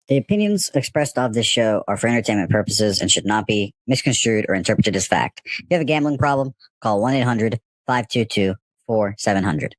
The opinions expressed of this show are for entertainment purposes and should not be misconstrued or interpreted as fact. If you have a gambling problem, call 1-800-522-4700.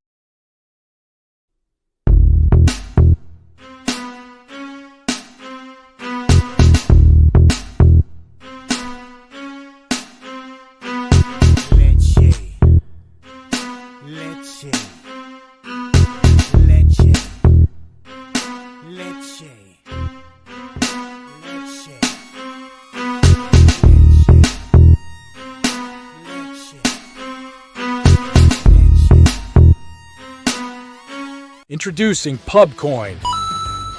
Introducing Pubcoin.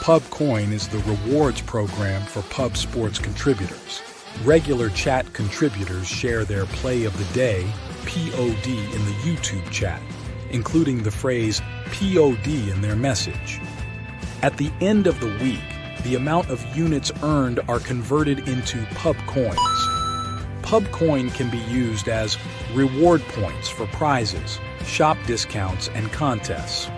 Pubcoin is the rewards program for pub sports contributors. Regular chat contributors share their play of the day, POD, in the YouTube chat, including the phrase POD in their message. At the end of the week, the amount of units earned are converted into Pubcoins. Pubcoin can be used as reward points for prizes, shop discounts, and contests.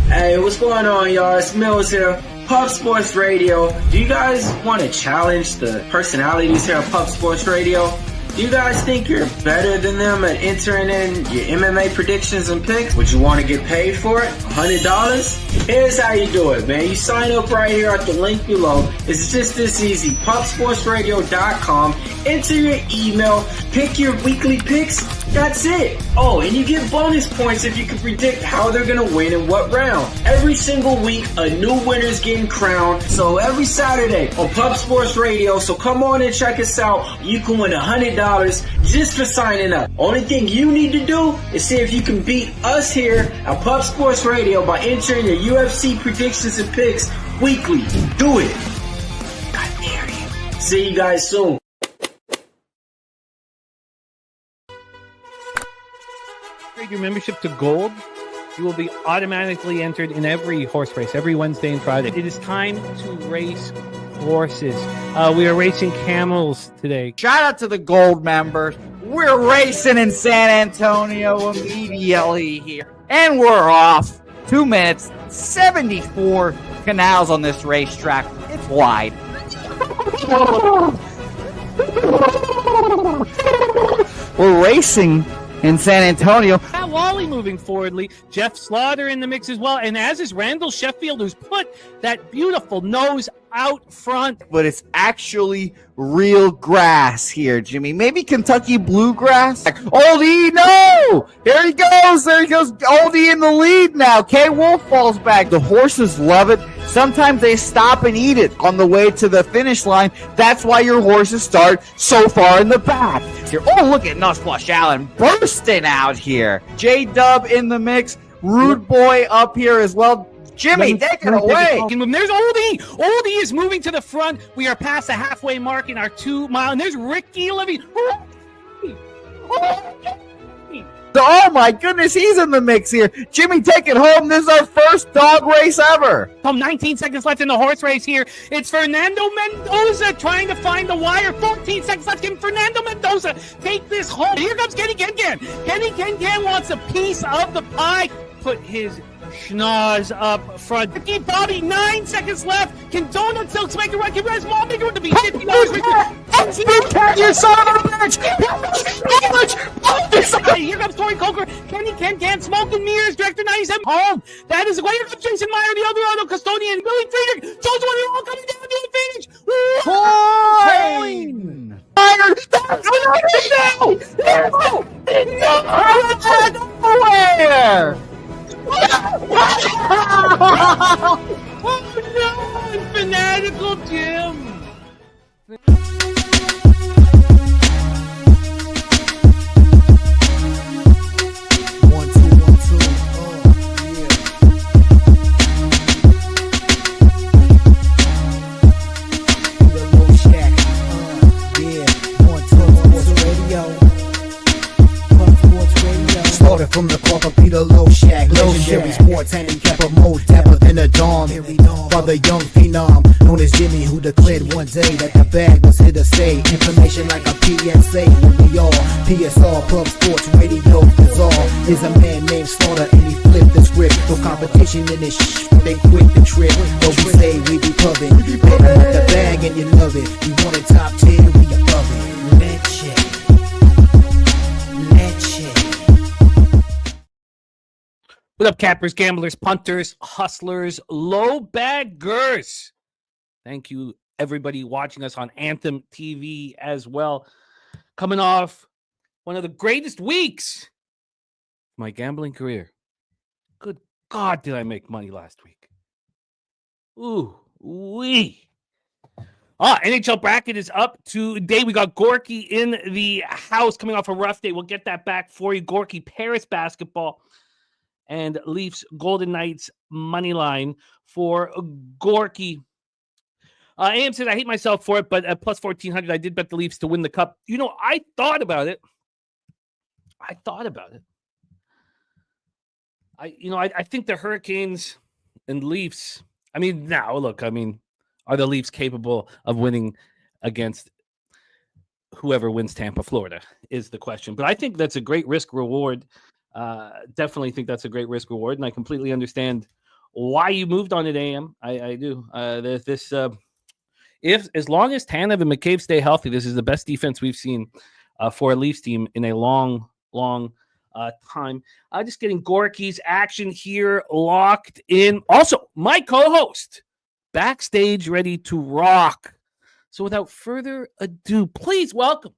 Hey, what's going on, y'all? It's Mills here, Pub Sports Radio. Do you guys want to challenge the personalities here at Pub Sports Radio? Do you guys think you're better than them at entering in your MMA predictions and picks? Would you want to get paid for it? $100? Here's how you do it, man. You sign up right here at the link below. It's just this easy. PubSportsRadio.com. Enter your email. Pick your weekly picks. That's it. Oh, and you get bonus points if you can predict how they're going to win in what round. Every single week, a new winner's getting crowned. So every Saturday on Pub Sports Radio. So come on and check us out. You can win $100 just for signing up. Only thing you need to do is see if you can beat us here at Pub Sports Radio by entering your UFC predictions and picks weekly. Do it. I dare you. See you guys soon. Upgrade your membership to Gold. You will be automatically entered in every horse race, every Wednesday and Friday. It is time to race horses. We are racing camels today. Shout out to the Gold members. We're racing in San Antonio immediately here. And we're off. 2 minutes, 74 canals on this racetrack. It's wide. We're racing in San Antonio. Matt Wally moving forwardly. Jeff Slaughter in the mix as well. And as is Randall Sheffield, who's put that beautiful nose out front. But it's actually real grass here, Jimmy. Maybe Kentucky bluegrass. Oldie, no! There he goes. Oldie in the lead now. K. Wolf falls back. The horses love it. Sometimes they stop and eat it on the way to the finish line. That's why your horses start so far in the back. Here. Oh, look at Nussflush Allen bursting out here. J-Dub in the mix. Rude Boy up here as well. Jimmy, take it away. There's Oldie. Oldie is moving to the front. We are past the halfway mark in our 2 mile. And there's Ricky Levy. Oh my goodness, he's in the mix here. Jimmy, take it home. This is our first dog race ever. 19 seconds left in the horse race here. It's Fernando Mendoza trying to find the wire. 14 seconds left. Can Fernando Mendoza take this home? Here comes Kenny Can. Kenny Can wants a piece of the pie. Put his schnoz up front. Ricky Bobby, 9 seconds left. Can Donut Silks make a run? Can Res Mall make a run to be $50? Bouquett, you son of a bitch! Here comes Tori Coker. Kenny Can Smoke and Mirrors, Director 97. Home. That is the way. Here comes Jason Meyer, the Eldorado Custodian, Billy Friedrich. Jones one all coming down to the finish. Coin! Nowhere! Oh no! Fanatical Jim! From the corporate Peter Loshak, legendary sports handicap a more dapper than a dawn. For the young phenom known as Jimmy, who declared one day that the bag was here to stay. Information like a PSA, we all PSR Pub Sports Radio is all. Is a man named Slaughter and he flipped flip the script. No competition in this they quit the trip. But we say we be pubbing. Bet them with the bag and you love it. We want it top 10, we above it. Leche. What up, cappers, gamblers, punters, hustlers, low baggers? Thank you, everybody watching us on Anthem TV as well. Coming off one of the greatest weeks of my gambling career. Good God, did I make money last week? Ooh, wee. NHL bracket is up today. We got Gorky in the house coming off a rough day. We'll get that back for you. Gorky, Paris basketball, and Leafs Golden Knights money line for Gorky. AM says, I hate myself for it, but at plus 1,400, I did bet the Leafs to win the cup. You know, I thought about it. I think the Hurricanes and Leafs, are the Leafs capable of winning against whoever wins Tampa, Florida, is the question. But I think that's a great risk reward. Definitely think that's a great risk reward, and I completely understand why you moved on it, AM. I do. If as long as Tanev and McCabe stay healthy, this is the best defense we've seen for a Leafs team in a long time. Just getting Gorky's action here locked in. Also, my co-host backstage, ready to rock. So without further ado, please welcome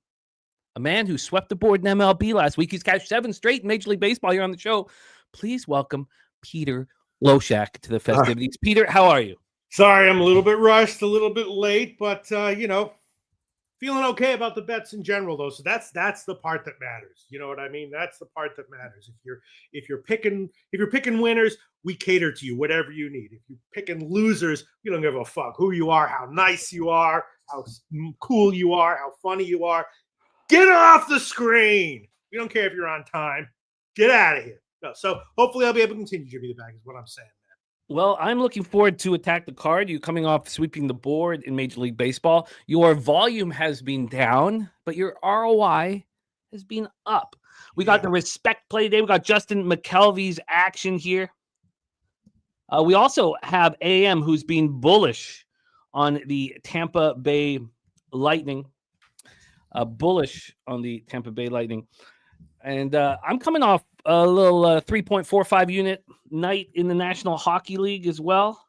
a man who swept the board in MLB last week. He's cashed 7 straight in Major League Baseball here on the show. Please welcome Peter Loshak to the festivities. Peter, how are you? Sorry, I'm a little bit rushed, a little bit late, but feeling okay about the bets in general, though. So that's the part that matters. You know what I mean? That's the part that matters. If you're picking winners, we cater to you, whatever you need. If you're picking losers, we don't give a fuck who you are, how nice you are, how cool you are, how funny you are. Get off the screen. We don't care if you're on time. Get out of here. No, so hopefully I'll be able to continue to give you the bag is what I'm saying. Well, I'm looking forward to Attack the Card. You coming off sweeping the board in Major League Baseball. Your volume has been down, but your ROI has been up. We got the respect play today. We got Justin McKelvey's action here. We also have AM, who's been bullish on the Tampa Bay Lightning. And I'm coming off a little 3.45 unit night in the National Hockey League as well.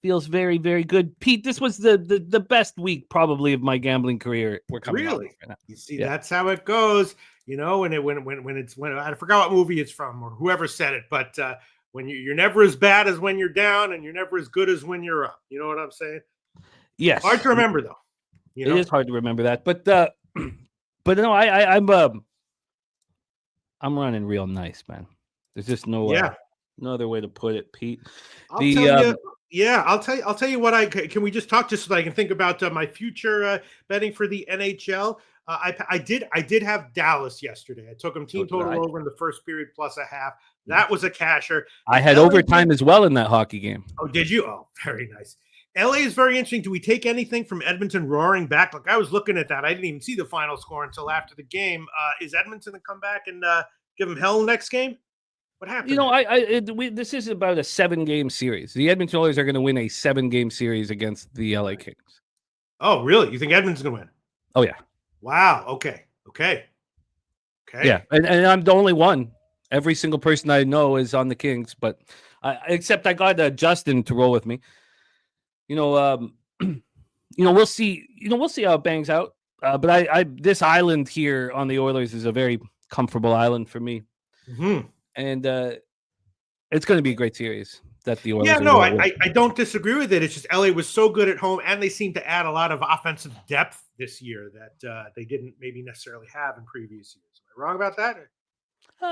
Feels very, very good. Pete, this was the best week probably of my gambling career. We're coming really right now. You see, that's how it goes. You know, when I forgot what movie it's from or whoever said it, but when you're never as bad as when you're down, and you're never as good as when you're up. You know what I'm saying? Yes. Hard to remember though. You know? It is hard to remember that, but no, I'm running real nice, man. There's just no other way to put it, Pete. I'll tell you what. Can we just talk just so that I can think about my future betting for the NHL? I did have Dallas yesterday. I took them team total over in the first period plus a half. That was a casher. I had overtime as well in that hockey game. Oh, did you? Oh, very nice. LA is very interesting. Do we take anything from Edmonton roaring back? Like I was looking at that. I didn't even see the final score until after the game. Is Edmonton to come back and give them hell next game? What happened? You know, this is about a 7-game series. The Edmonton Oilers are going to win a 7-game series against the LA Kings. Oh, really? You think Edmonton's going to win? Oh, yeah. Wow. Okay. Yeah, and I'm the only one. Every single person I know is on the Kings, but except I got Justin to roll with me. We'll see. We'll see how it bangs out. But this island here on the Oilers is a very comfortable island for me, and it's going to be a great series. That the Oilers. Yeah, no, I don't disagree with it. It's just LA was so good at home, and they seem to add a lot of offensive depth this year that they didn't maybe necessarily have in previous years. Am I wrong about that?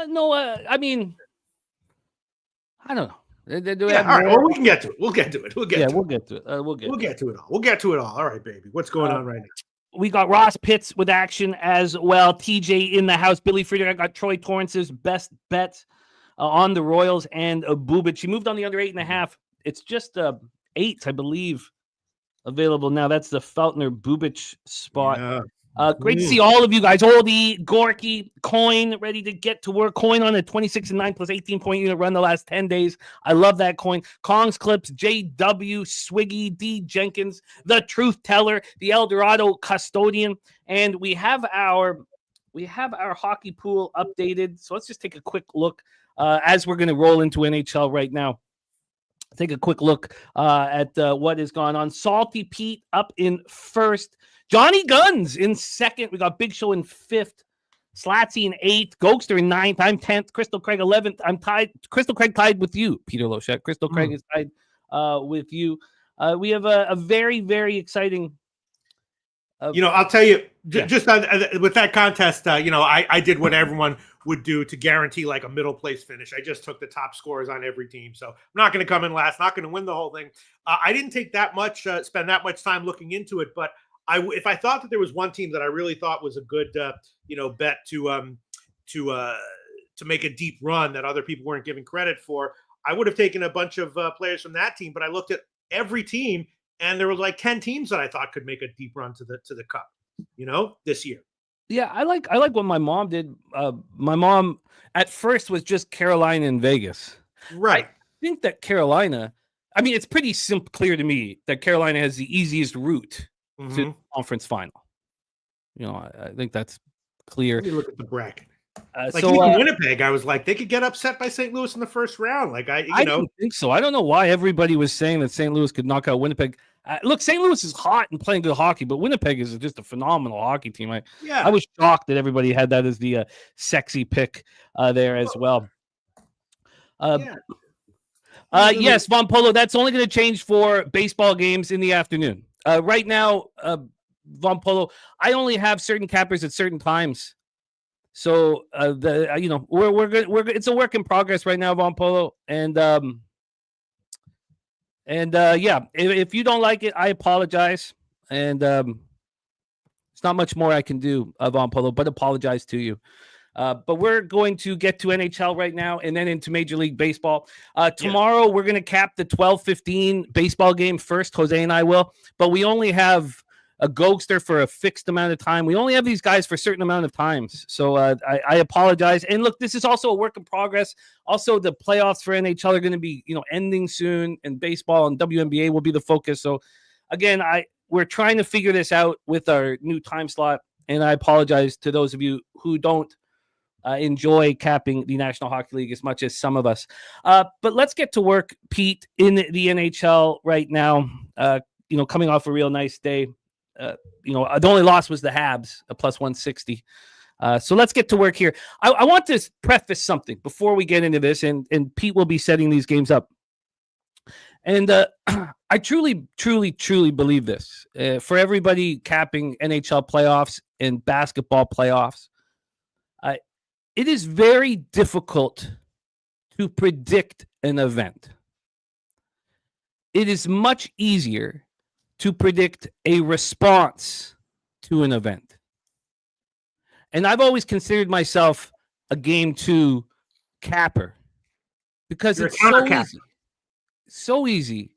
No, I mean, I don't know. All right. Well, we can get to it. We'll get to it. We'll get to it all. We'll get to it all. All right, baby. What's going on right now? We got Ross Pitts with action as well. TJ in the house. Billy Friedrich. I got Troy Torrance's best bets on the Royals and Bubic. She moved on the under 8.5. It's just 8, I believe, available now. That's the Feltner Bubic spot. Great to see all of you guys. Oldie, Gorky, Coin, ready to get to work. Coin on a 26-9 plus 18-point unit run the last 10 days. I love that Coin. Kongs Clips, JW, Swiggy, D Jenkins, the Truth Teller, the El Dorado Custodian, and we have our hockey pool updated. So let's just take a quick look as we're going to roll into NHL right now. Take a quick look at what has gone on. Salty Pete up in first. Johnny Guns in second. We got Big Show in fifth. Slatsy in eighth. Gokester in ninth. I'm 10th. Crystal Craig 11th. I'm tied. Crystal Craig tied with you, Peter Loshak. Crystal Craig is tied with you. We have a very, very exciting. I'll tell you, just with that contest, I did what everyone would do to guarantee like a middle place finish. I just took the top scores on every team. So I'm not going to come in last, not going to win the whole thing. I didn't take that much, spend that much time looking into it, but if I thought that there was one team that I really thought was a good, bet to make a deep run that other people weren't giving credit for, I would have taken a bunch of players from that team. But I looked at every team, and there were like 10 teams that I thought could make a deep run to the cup, this year. Yeah, I like what my mom did. My mom at first was just Carolina and Vegas. Right. I think that Carolina. I mean, it's pretty clear to me that Carolina has the easiest route to the conference final. I think that's clear. Let me look at the bracket. So Winnipeg, I was like, they could get upset by St. Louis in the first round. Like I don't think so. I don't know why everybody was saying that St. Louis could knock out Winnipeg. Look, St. Louis is hot and playing good hockey, but Winnipeg is just a phenomenal hockey team. I was shocked that everybody had that as the sexy pick there as well. Yes, Von Polo, that's only going to change for baseball games in the afternoon. Right now, Von Polo, I only have certain cappers at certain times. So we're good. It's a work in progress right now, Von Polo, and if you don't like it, I apologize, and it's not much more I can do, Von Polo, but apologize to you. But we're going to get to NHL right now and then into Major League Baseball. Tomorrow, we're going to cap the 12-15 baseball game first. Jose and I will. But we only have a Gokester for a fixed amount of time. We only have these guys for a certain amount of times. So I apologize. And look, this is also a work in progress. Also, the playoffs for NHL are going to be ending soon. And baseball and WNBA will be the focus. So, again, we're trying to figure this out with our new time slot. And I apologize to those of you who don't enjoy capping the National Hockey League as much as some of us. But let's get to work, Pete, in the NHL right now. Coming off a real nice day. The only loss was the Habs, a plus 160. So let's get to work here. I want to preface something before we get into this, and Pete will be setting these games up. And I truly, truly, truly believe this. For everybody capping NHL playoffs and basketball playoffs, it is very difficult to predict an event. It is much easier to predict a response to an event. And I've always considered myself a game 2 capper because it's so easy,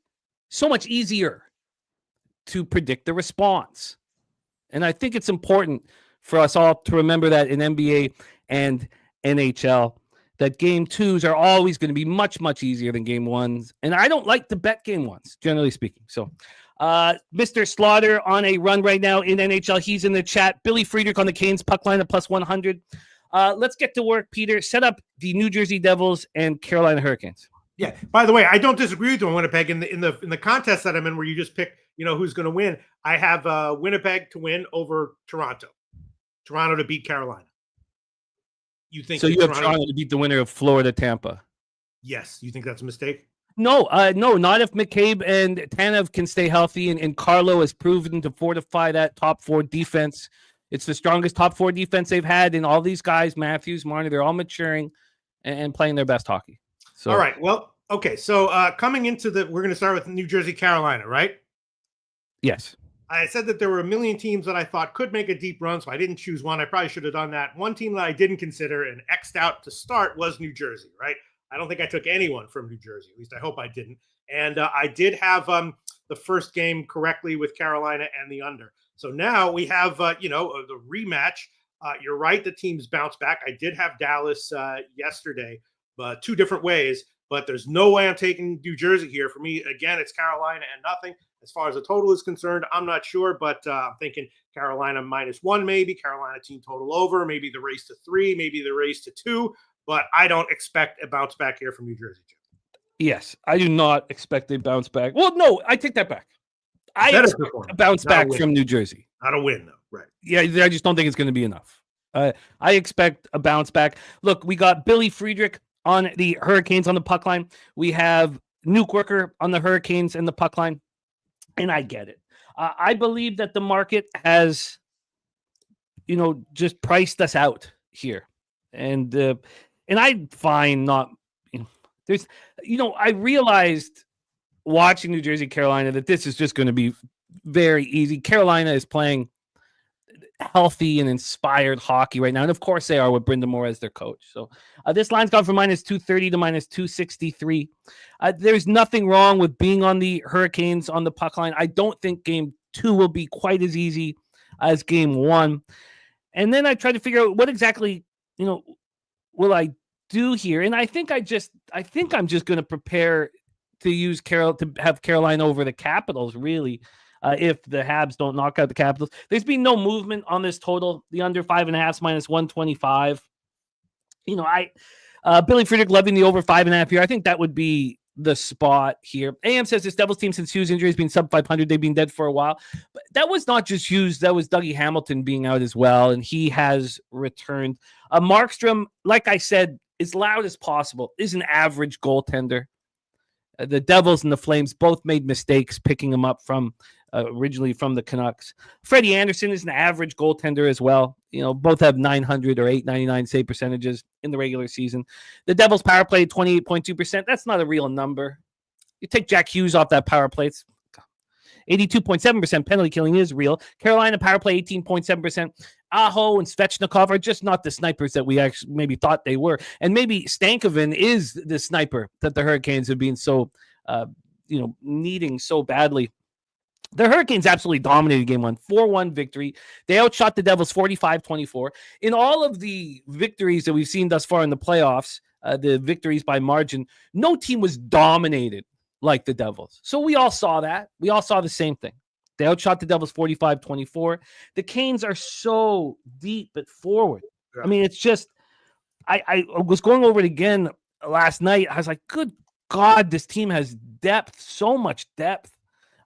so much easier to predict the response. And I think it's important for us all to remember that in NBA and NHL, that game 2s are always going to be much, much easier than game 1s. And I don't like to bet game 1s, generally speaking. So Mr. Slaughter on a run right now in NHL. He's in the chat. Billy Friedrich on the Canes, puck line at plus 100. Let's get to work, Peter. Set up the New Jersey Devils and Carolina Hurricanes. Yeah. By the way, I don't disagree with you on Winnipeg in the contest that I'm in, where you just pick, who's going to win. I have Winnipeg to win over Toronto to beat Carolina. You think so? You have Toronto to beat the winner of Florida Tampa. Yes. You think that's a mistake? No, not if McCabe and Tanev can stay healthy, and Carlo has proven to fortify that top 4 defense. It's the strongest top 4 defense they've had, and all these guys, Matthews, Marner, they're all maturing and playing their best hockey. So, all right. Well, okay. So coming into we're going to start with New Jersey, Carolina, right? Yes. I said that there were a million teams that I thought could make a deep run, so I didn't choose one. I probably should have done that. One team that I didn't consider and X'd out to start was New Jersey, right? I don't think I took anyone from New Jersey. At least I hope I didn't. And I did have the first game correctly with Carolina and the under. So now we have, the rematch. You're right. The teams bounce back. I did have Dallas yesterday, but 2 different ways. But there's no way I'm taking New Jersey here. For me, again, it's Carolina and nothing. As far as the total is concerned, I'm not sure, but I'm thinking Carolina -1, maybe Carolina team total over, maybe the race to 3, maybe the race to 2. But I don't expect a bounce back here from New Jersey. Yes, I do not expect a bounce back. Well, no, I take that back. I expect a bounce back from New Jersey. Not a win, though. Right. Yeah, I just don't think it's going to be enough. I expect a bounce back. Look, we got Billy Friedrich on the Hurricanes on the puck line. We have Nuke Worker on the Hurricanes and the puck line. And I get it. I believe that the market has, just priced us out here. And I find not, there's, I realized watching New Jersey, Carolina, that this is just going to be very easy. Carolina is playing healthy and inspired hockey right now. And of course they are with Brendan Moore as their coach. So this line's gone from -230 to -263. There's nothing wrong with being on the Hurricanes on the puck line. I don't think game 2 will be quite as easy as game 1. And then I tried to figure out what exactly, will I do here? And I think I'm just going to prepare to have Carolina over the Capitals, really. If the Habs don't knock out the Capitals. There's been no movement on this total. The under 5.5 -125. Billy Friedrich loving the over 5.5 here. I think that would be the spot here. AM says this Devils team since Hughes' injury has been sub 500. They've been dead for a while. But that was not just Hughes. That was Dougie Hamilton being out as well, and he has returned. Markstrom, like I said, as loud as possible, is an average goaltender. The Devils and the Flames both made mistakes picking him up from originally from the Canucks. Freddie Anderson is an average goaltender as well. Both have 900 or 899 save percentages in the regular season. The Devils power play 28.2%. That's not a real number. You take Jack Hughes off that power play, it's 82.7% penalty killing is real. Carolina power play 18.7%. Aho and Svechnikov are just not the snipers that we actually maybe thought they were. And maybe Stankoven is the sniper that the Hurricanes have been so, needing so badly. The Hurricanes absolutely dominated game 1, 4-1 victory. They outshot the Devils 45-24. In all of the victories that we've seen thus far in the playoffs, the victories by margin, no team was dominated like the Devils. So we all saw that. We all saw the same thing. They outshot the Devils 45-24. The Canes are so deep at forward. Yeah. I mean, it's just, I was going over it again last night. I was like, good God, this team has depth, so much depth.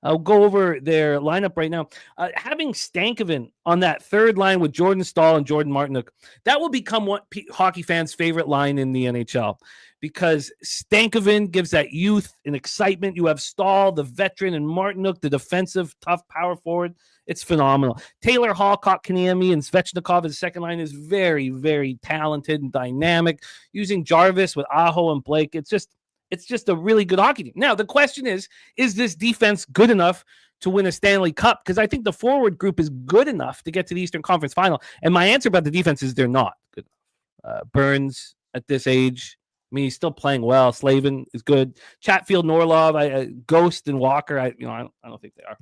I'll go over their lineup right now. Having Stankoven on that third line with Jordan Stahl and Jordan Martinook, that will become what hockey fans' favorite line in the NHL, because Stankoven gives that youth and excitement. You have Stahl, the veteran, and Martinook, the defensive, tough power forward. It's phenomenal. Taylor Hall, Kotkaniemi, and Svechnikov as second line is very, very talented and dynamic. Using Jarvis with Aho and Blake, it's just a really good hockey team. Now, the question is this defense good enough to win a Stanley Cup? Because I think the forward group is good enough to get to the Eastern Conference Final. And my answer about the defense is they're not good enough. Burns, at this age, I mean, he's still playing well. Slavin is good. Chatfield, Norlov, Ghost, and Walker, I don't think they are.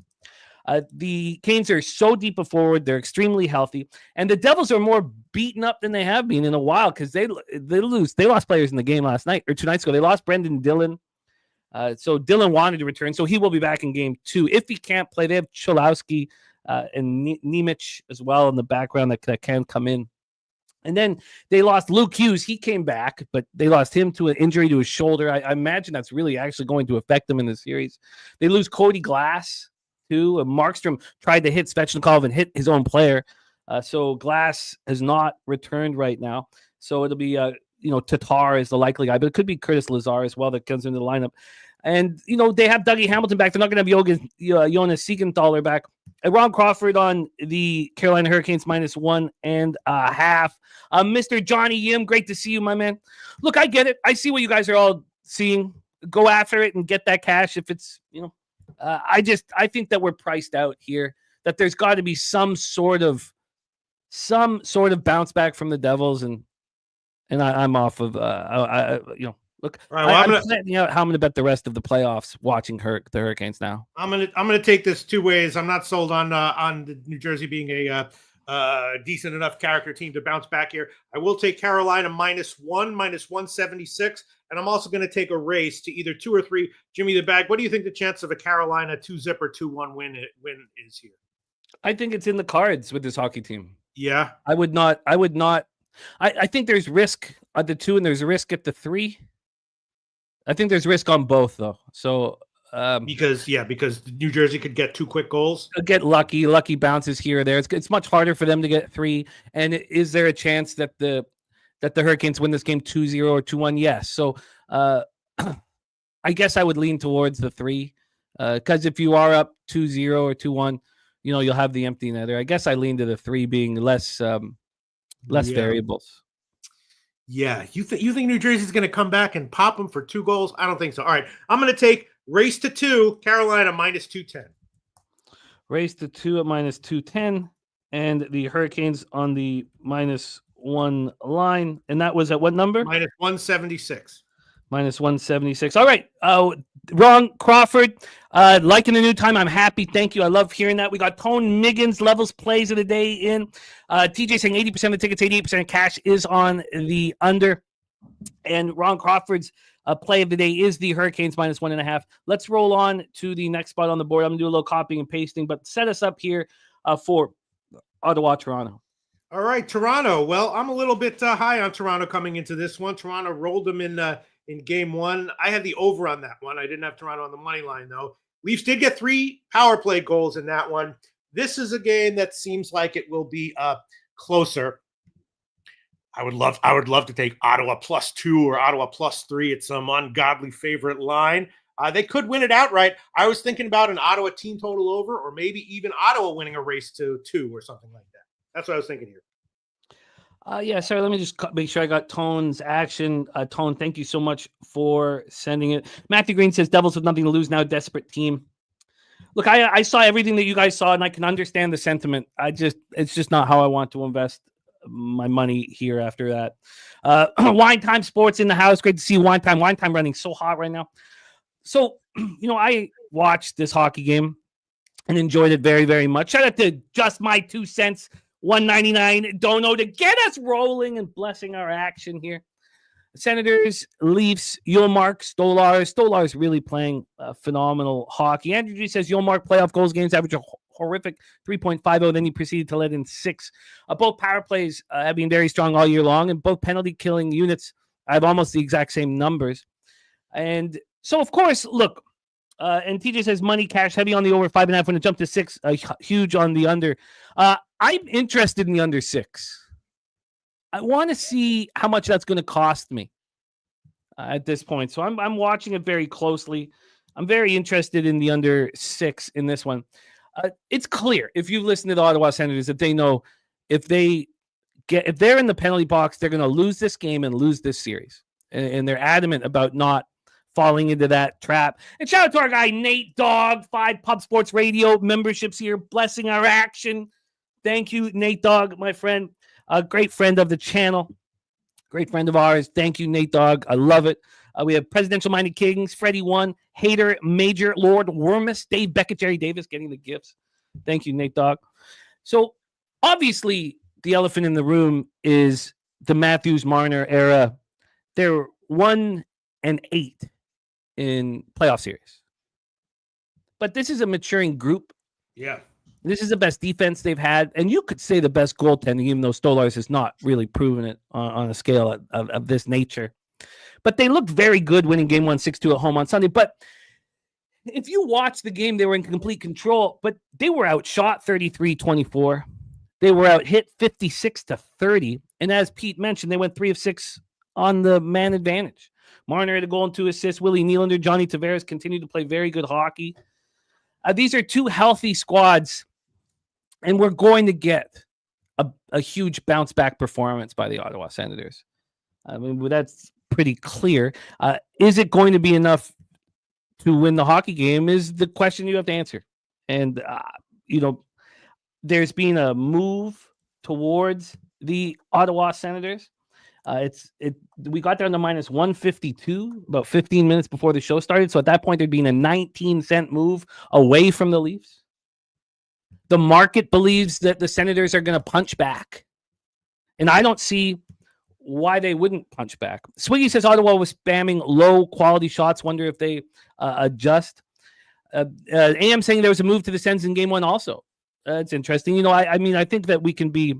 The Canes are so deep forward. They're extremely healthy. And the Devils are more beaten up than they have been in a while because they lost players in the game last night or 2 nights ago. They lost Brendan Dillon. So Dillon wanted to return. So he will be back in game 2. If he can't play, they have Cholowski and Nemec as well in the background that can come in. And then they lost Luke Hughes. He came back, but they lost him to an injury to his shoulder. I imagine that's really actually going to affect them in the series. They lose Cody Glass. Markstrom tried to hit Svechnikov and hit his own player. So Glass has not returned right now. So it'll be, Tatar is the likely guy, but it could be Curtis Lazar as well that comes into the lineup. And, they have Dougie Hamilton back. They're not going to have Jonas Siegenthaler back. And Ron Crawford on the Carolina Hurricanes -1.5. Mr. Johnny Yim, great to see you, my man. Look, I get it. I see what you guys are all seeing. Go after it and get that cash if it's, I think that we're priced out here, that there's got to be some sort of bounce back from the Devils, and I'm off of Look, All right, well, I'm planning out how I'm going to bet the rest of the playoffs watching the Hurricanes now. I'm gonna take this two ways. I'm not sold on the New Jersey being a decent enough character team to bounce back here. I will take Carolina -176, and I'm also going to take a race to either 2 or 3. Jimmy the Bag, what do you think the chance of a Carolina 2-zip or 2-1 win is here? I think it's in the cards with this hockey team. Yeah, I would not. I think there's risk at the 2 and there's a risk at the 3. I think there's risk on both though. So because New Jersey could get 2 quick goals. Get lucky bounces here or there. It's much harder for them to get 3. And is there a chance that the Hurricanes win this game 2-0 or 2-1? Yes. So I guess I would lean towards the 3 because if you are up 2-0 or 2-1, you'll have the empty netter. I guess I lean to the 3 being less variables. Yeah, you think New Jersey's going to come back and pop them for 2 goals? I don't think so. All right, I'm going to take race to 2, Carolina -210. Race to 2 at -210, and the Hurricanes on the -1 line, and that was at what number? -176. -176. All right. Ron Crawford, liking the new time. I'm happy. Thank you. I love hearing that. We got Tone Miggins levels plays of the day in. TJ saying 80% of tickets, 88% of cash is on the under. And Ron Crawford's play of the day is the Hurricanes -1.5. Let's roll on to the next spot on the board. I'm going to do a little copying and pasting, but set us up here for Ottawa, Toronto. All right, Toronto. Well, I'm a little bit high on Toronto coming into this one. Toronto rolled them in game 1. I had the over on that one. I didn't have Toronto on the money line, though. Leafs did get 3 power play goals in that one. This is a game that seems like it will be closer. I would love to take Ottawa +2 or Ottawa +3 at some ungodly favorite line. They could win it outright. I was thinking about an Ottawa team total over, or maybe even Ottawa winning a race to 2 or something like that. That's what I was thinking here. Yeah, sorry, let me just make sure I got Tone's action. Tone, thank you so much for sending it. Matthew Green says, Devils with nothing to lose now, desperate team. Look, I saw everything that you guys saw, and I can understand the sentiment. It's just not how I want to invest my money here after that. Wine Time Sports in the house. Great to see Wine Time. Wine Time running so hot right now. So, I watched this hockey game and enjoyed it very, very much. Shout out to Just My 2 Cents. $1.99 dono to get us rolling and blessing our action here. Senators, Leafs, Yulmark, Stolar's really playing phenomenal hockey. Andrew G says Yulmark playoff goals games average a horrific 3.50. Then he proceeded to let in 6. Both power plays have been very strong all year long, and both penalty killing units have almost the exact same numbers. And so, of course, look, and TJ says money cash heavy on the over 5.5 when it jumped to 6, huge on the under. I'm interested in the under 6. I want to see how much that's going to cost me at this point. So I'm watching it very closely. I'm very interested in the under 6 in this one. It's clear if you listen to the Ottawa Senators, if they know if they're in the penalty box, they're going to lose this game and lose this series. And they're adamant about not falling into that trap. And shout out to our guy, Nate Dogg, 5 Pub Sports Radio memberships here, blessing our action. Thank you, Nate Dogg, my friend, a great friend of the channel, great friend of ours. Thank you, Nate Dogg. I love it. We have Presidential Minded Kings, Freddie 1, Hater, Major, Lord, Wormus, Dave Beckett, Jerry Davis getting the gifts. Thank you, Nate Dogg. So obviously the elephant in the room is the Matthews-Marner era. They're 1-8 in playoff series. But this is a maturing group. Yeah. This is the best defense they've had, and you could say the best goaltending, even though Stolarz has not really proven it on a scale of this nature. But they looked very good winning Game 1 6-2 at home on Sunday. But if you watch the game, they were in complete control, but they were outshot 33-24. They were out hit 56-30. And as Pete mentioned, they went 3 of 6 on the man advantage. Marner had a goal and 2 assists. Willie Nylander, Johnny Tavares continued to play very good hockey. These are 2 healthy squads, and we're going to get a huge bounce back performance by the Ottawa Senators. I mean, that's pretty clear. Is it going to be enough to win the hockey game is the question you have to answer. And, there's been a move towards the Ottawa Senators. We got down to minus 152 about 15 minutes before the show started. So at that point, there'd been a 19-cent move away from the Leafs. The market believes that the Senators are going to punch back. And I don't see why they wouldn't punch back. Swiggy says Ottawa was spamming low-quality shots. Wonder if they adjust. AM saying there was a move to the Sens in Game 1 also. It's interesting. I mean, I think that we can be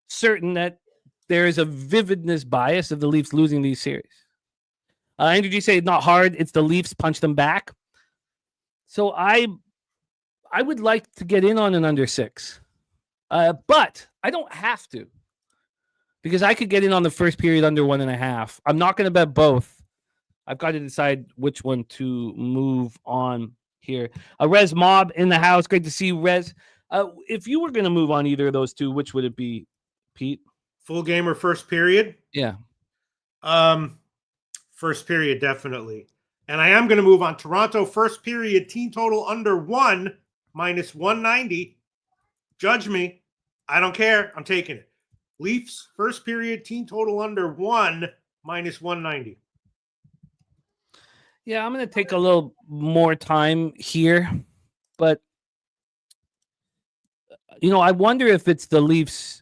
certain that there is a vividness bias of the Leafs losing these series. Andrew G say not hard. It's the Leafs punch them back. So I would like to get in on an under 6. But I don't have to. Because I could get in on the first period under 1.5. I'm not going to bet both. I've got to decide which one to move on here. Rez Mob in the house. Great to see you, Rez. If you were going to move on either of those two, which would it be, Pete? Full game or first period? Yeah. First period, definitely. And I am going to move on Toronto first period team total under 1 minus 190. Judge me. I don't care. I'm taking it. Leafs first period team total under 1 minus 190. Yeah, I'm going to take a little more time here, but I wonder if it's the Leafs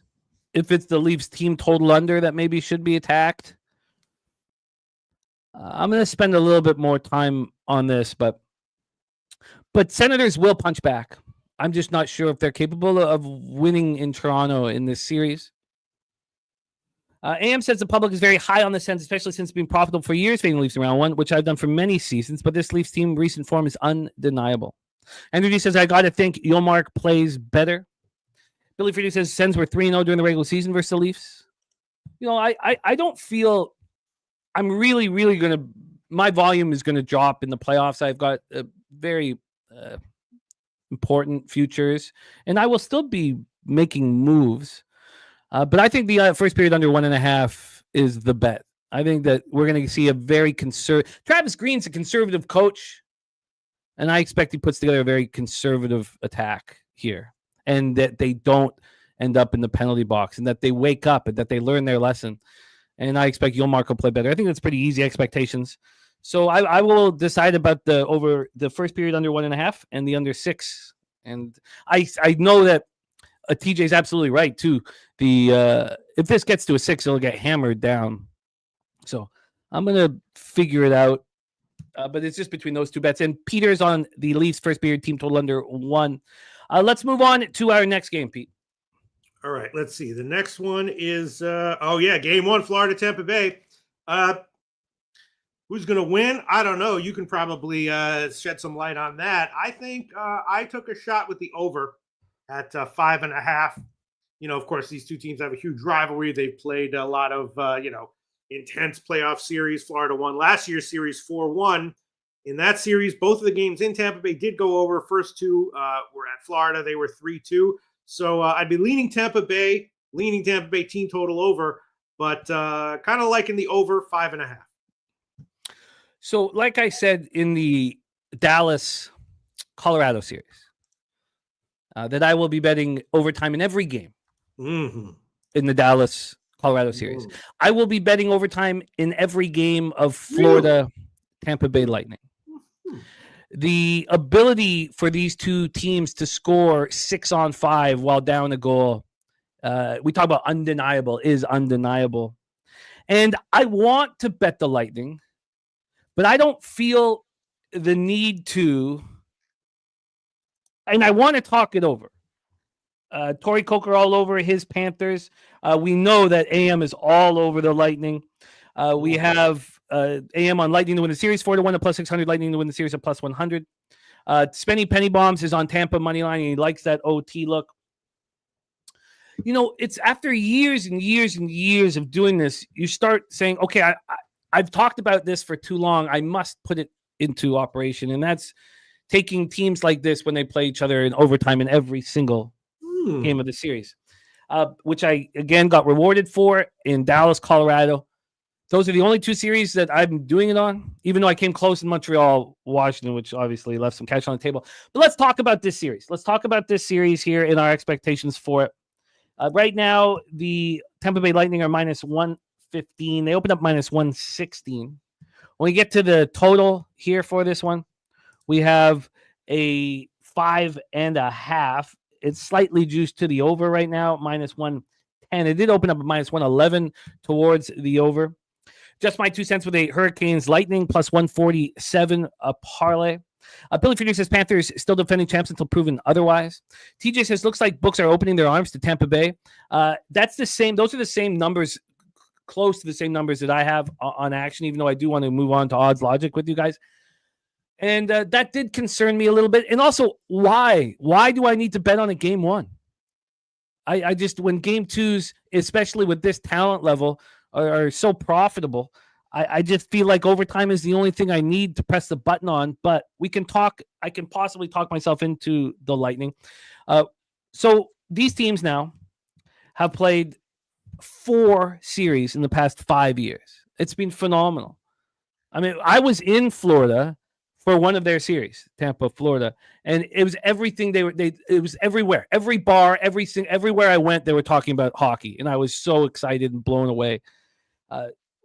team total under that maybe should be attacked. I'm going to spend a little bit more time on this, but Senators will punch back. I'm just not sure if they're capable of winning in Toronto in this series. AM says the public is very high on the Sens, especially since being profitable for years, fading Leafs in round 1, which I've done for many seasons, but this Leafs team recent form is undeniable. Andrew G says, I got to think Yolmark plays better. Billy Freedy says Sens were 3-0 during the regular season versus the Leafs. I don't feel I'm really, really going to, my volume is going to drop in the playoffs. I've got a very important futures, and I will still be making moves. But I think the first period under 1.5 is the bet. I think that we're going to see a very conservative. Travis Green's a conservative coach, and I expect he puts together a very conservative attack here, and that they don't end up in the penalty box, and that they wake up and that they learn their lesson. And I expect Yolmark will play better. I think that's pretty easy expectations. So I will decide about the first period under 1.5 and the under 6. And I know that TJ is absolutely right too. If this gets to a 6, it'll get hammered down. So I'm gonna figure it out. But it's just between those two bets. And Peter's on the Leafs first period team total under 1. Let's move on to our next game, Pete. All right, let's see. The next one is game 1, Florida Tampa Bay. Who's going to win? I don't know. You can probably shed some light on that. I think I took a shot with the over at 5.5. Of course, these two teams have a huge rivalry. They've played a lot of, intense playoff series. Florida won last year's series 4-1. In that series, both of the games in Tampa Bay did go over. First two were at Florida. They were 3-2. So I'd be leaning Tampa Bay team total over, but kind of liking the over 5.5. So, like I said in the Dallas-Colorado series, that I will be betting overtime in every game in the Dallas-Colorado series. I will be betting overtime in every game of Florida-Tampa Bay Lightning. The ability for these two teams to score 6-on-5 while down a goal, we talk about is undeniable. And I want to bet the Lightning, but I don't feel the need to, and I want to talk it over. Torrey Coker all over his Panthers. We know that AM is all over the Lightning. We have AM on Lightning to win the series, 4-1 at plus 600. Lightning to win the series at plus 100. Spenny Penny Bombs is on Tampa money line, and he likes that OT look. It's after years and years and years of doing this, you start saying, okay, I've talked about this for too long. I must put it into operation, and that's taking teams like this when they play each other in overtime in every single game of the series, which I, again, got rewarded for in Dallas, Colorado. Those are the only two series that I'm doing it on, even though I came close in Montreal, Washington, which obviously left some cash on the table. But let's talk about this series. Let's talk about this series here and our expectations for it. Right now, the Tampa Bay Lightning are minus 115. They opened up minus 116. When we get to the total here for this one, we have a 5.5. It's slightly juiced to the over right now, minus 110. It did open up at minus 111 towards the over. Just my 2 cents with a Hurricanes Lightning plus 147 a parlay. Billy Freeder says Panthers still defending champs until proven otherwise. TJ says looks like books are opening their arms to Tampa Bay. That's the same. Those are the same numbers, close to the same numbers that I have on action, even though I do want to move on to odds logic with you guys. And that did concern me a little bit. And also, why? Why do I need to bet on a game one? I just, when game twos, especially with this talent level, are so profitable, I just feel like overtime is the only thing I need to press the button on. But we can talk. I can possibly talk myself into the Lightning. So these teams now have played 4 series in the past 5 years. It's been phenomenal. I mean, I was in Florida for one of their series, Tampa, Florida, and it was everything. It was everywhere, every bar, everywhere I went, they were talking about hockey, and I was so excited and blown away.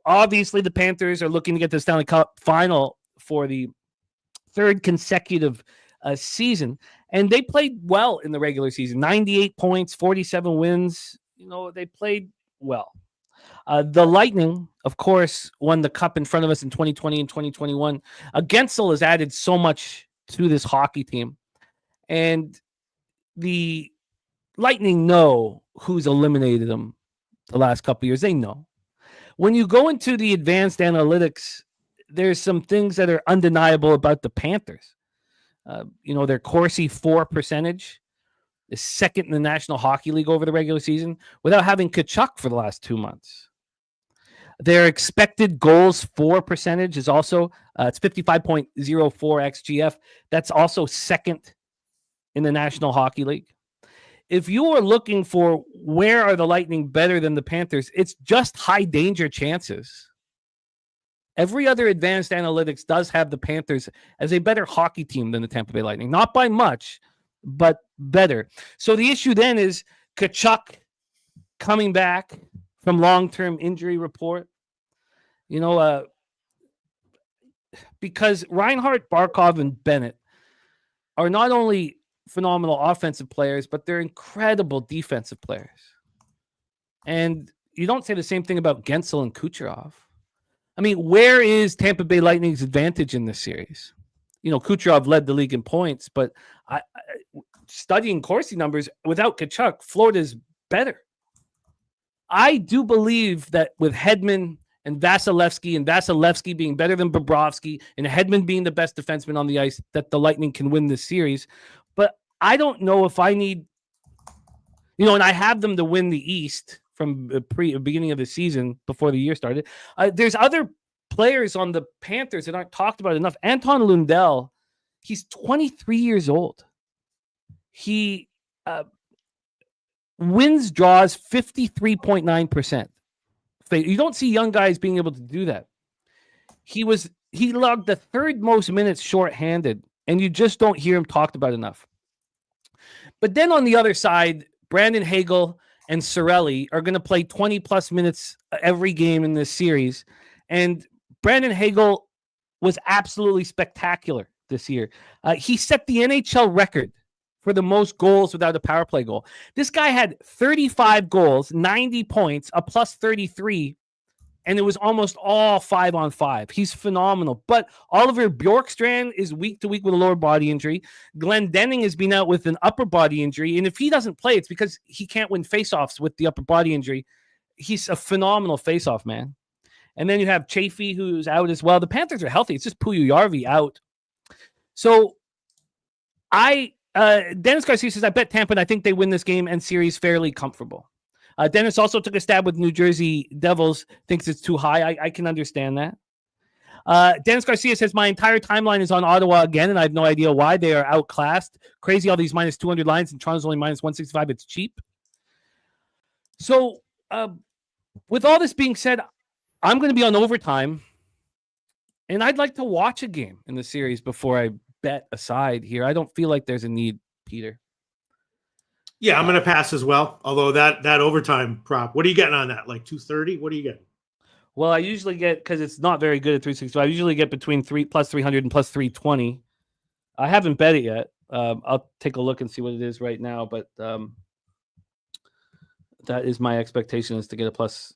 Obviously, the Panthers are looking to get to the Stanley Cup final for the 3rd consecutive season, and they played well in the regular season. 98 points, 47 wins. You know, they played well. The Lightning, of course, won the cup in front of us in 2020 and 2021. Gensel has added so much to this hockey team. And the Lightning know who's eliminated them the last couple of years. They know. When you go into the advanced analytics, there's some things that are undeniable about the Panthers. Their Corsi for percentage is 2nd in the National Hockey League over the regular season without having Tkachuk for the last 2 months. Their expected goals for percentage is also it's 55.04 xGF. That's also 2nd in the National Hockey League. If you are looking for where are the Lightning better than the Panthers, it's just high danger chances. Every other advanced analytics does have the Panthers as a better hockey team than the Tampa Bay Lightning. Not by much, but better. So the issue then is Tkachuk coming back from long-term injury report. Because Reinhart, Barkov, and Bennett are not only phenomenal offensive players, but they're incredible defensive players. And you don't say the same thing about Gensel and Kucherov. I mean, where is Tampa Bay Lightning's advantage in this series? Kucherov led the league in points, but studying Corsi numbers, without Tkachuk, Florida's better. I do believe that with Hedman and Vasilevsky being better than Bobrovsky, and Hedman being the best defenseman on the ice, that the Lightning can win this series. But I don't know if I need, and I have them to win the East from the beginning of the season before the year started. There's other players on the Panthers that aren't talked about enough. Anton Lundell, he's 23 years old. He wins draws 53.9%. You don't see young guys being able to do that. He logged the 3rd most minutes shorthanded, and you just don't hear him talked about enough. But then on the other side, Brandon Hagel and Cirelli are going to play 20-plus minutes every game in this series. And Brandon Hagel was absolutely spectacular this year. He set the NHL record for the most goals without a power play goal. This guy had 35 goals, 90 points, a plus 33, and it was almost all 5-on-5. He's phenomenal. But Oliver Bjorkstrand is week to week with a lower body injury. Glenn Denning has been out with an upper body injury, and if he doesn't play, it's because he can't win faceoffs with the upper body injury. He's a phenomenal faceoff man. And then you have Chafee, who's out as well. The Panthers are healthy. It's just Puyarvi out. So Dennis Garcia says, I bet Tampa, and I think they win this game and series fairly comfortable. Dennis also took a stab with New Jersey Devils, thinks it's too high. I can understand that. Dennis Garcia says, my entire timeline is on Ottawa again, and I have no idea why. They are outclassed. Crazy, all these minus 200 lines, and Toronto's only minus 165. It's cheap. So with all this being said, I'm going to be on overtime, and I'd like to watch a game in the series before I bet aside here. I don't feel like there's a need, Peter. Yeah, I'm going to pass as well. Although that overtime prop, what are you getting on that? Like 230? What are you getting? Well, I usually get, because it's not very good at 365. I usually get between plus 300 and plus 320. I haven't bet it yet. I'll take a look and see what it is right now, but that is my expectation, is to get a plus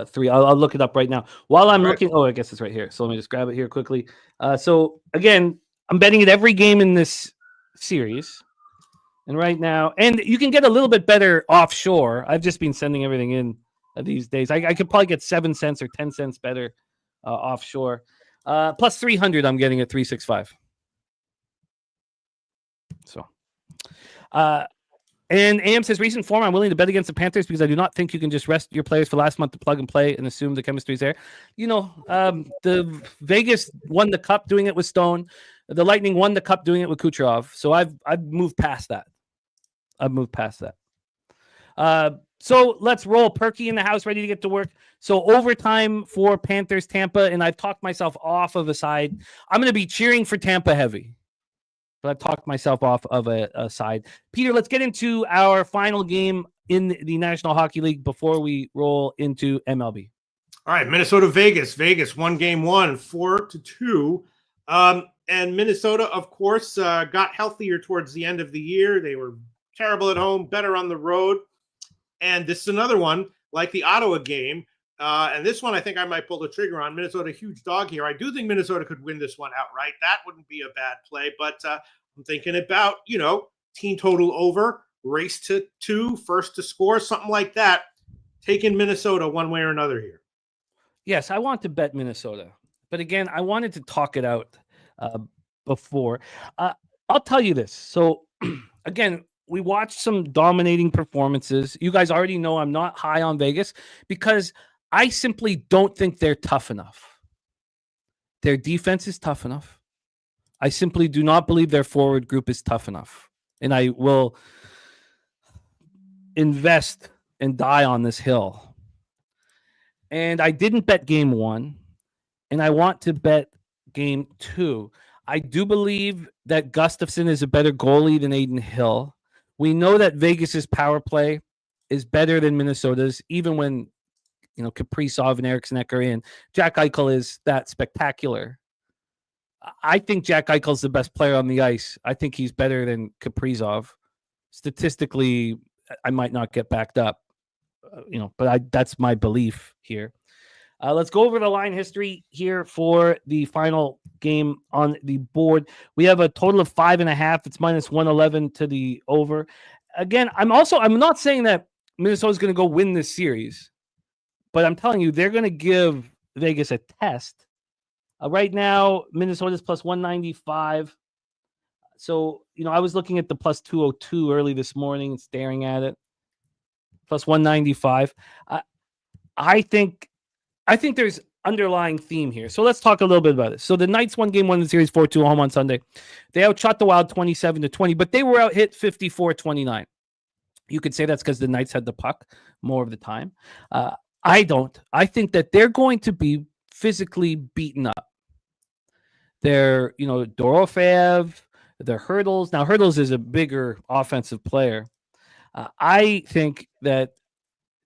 3. I'll look it up right now. While I'm looking, I guess it's right here. So let me just grab it here quickly. So again, I'm betting it every game in this series. And right now, and you can get a little bit better offshore. I've just been sending everything in these days. I could probably get 7 cents or 10 cents better offshore. Plus 300, I'm getting at 365. So, and AM says, recent form, I'm willing to bet against the Panthers because I do not think you can just rest your players for last month to plug and play and assume the chemistry is there. The Vegas won the cup doing it with Stone. The Lightning won the cup doing it with Kucherov. So I've moved past that. So let's roll. Perky in the house, ready to get to work. So overtime for Panthers, Tampa, and I've talked myself off of a side. I'm going to be cheering for Tampa heavy, but I've talked myself off of a side. Peter, let's get into our final game in the National Hockey League before we roll into MLB. All right, Minnesota, Vegas. Vegas won game 1, 4-2. And Minnesota, of course, got healthier towards the end of the year. They were terrible at home, better on the road. And this is another one, like the Ottawa game. And this one, I think I might pull the trigger on. Minnesota, huge dog here. I do think Minnesota could win this one outright. That wouldn't be a bad play. But I'm thinking about, team total over, race to 2, first to score, something like that. Taking Minnesota one way or another here. Yes, I want to bet Minnesota. But again, I wanted to talk it out before. I'll tell you this. So, again, we watched some dominating performances. You guys already know I'm not high on Vegas because I simply don't think they're tough enough. Their defense is tough enough. I simply do not believe their forward group is tough enough. And I will invest and die on this hill. And I didn't bet game 1, and I want to bet game 2. I do believe that Gustafsson is a better goalie than Aiden Hill. We know that Vegas's power play is better than Minnesota's, even when Kaprizov and Eriksson are in. Jack Eichel is that spectacular. I think Jack Eichel's the best player on the ice. I think he's better than Kaprizov. Statistically, I might not get backed up, but that's my belief here. Let's go over the line history here for the final game on the board. We have a total of 5.5. It's minus 111 to the over. Again, I'm not saying that Minnesota's going to go win this series, but I'm telling you, they're going to give Vegas a test. Right now, Minnesota's plus 195. So, I was looking at the plus 202 early this morning and staring at it. Plus 195. I think there's underlying theme here. So let's talk a little bit about it. So the Knights won game 1 of the series 4-2 home on Sunday. They outshot the Wild 27-20, but they were out hit 54-29. You could say that's because the Knights had the puck more of the time. I don't. I think that they're going to be physically beaten up. They're, Dorofeev, their Hurdles. Now, Hurdles is a bigger offensive player. I think that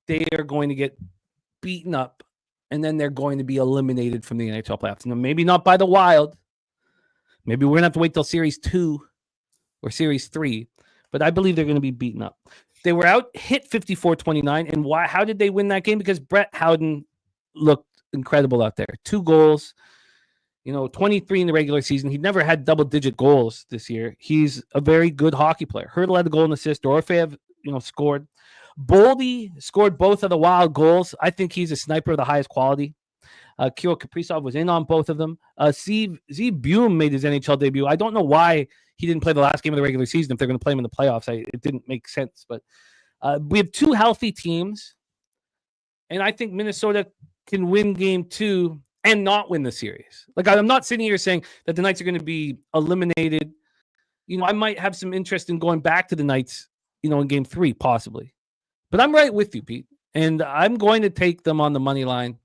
they are going to get beaten up, and then they're going to be eliminated from the NHL playoffs. Now, maybe not by the Wild. Maybe we're going to have to wait till Series 2 or Series 3. But I believe they're going to be beaten up. They were out hit 54-29. And why? How did they win that game? Because Brett Howden looked incredible out there. 2 goals, 23 in the regular season. He never had double-digit goals this year. He's a very good hockey player. Hurdle had a goal and assist. Dorofeev, scored. Boldy scored both of the Wild goals. I think he's a sniper of the highest quality. Kirill Kaprizov was in on both of them. Z Buhm made his NHL debut. I don't know why he didn't play the last game of the regular season if they're going to play him in the playoffs. It didn't make sense. But we have 2 healthy teams, and I think Minnesota can win game 2 and not win the series. Like, I'm not sitting here saying that the Knights are going to be eliminated. I might have some interest in going back to the Knights, in game 3, possibly. But I'm right with you, Pete. And I'm going to take them on the money line.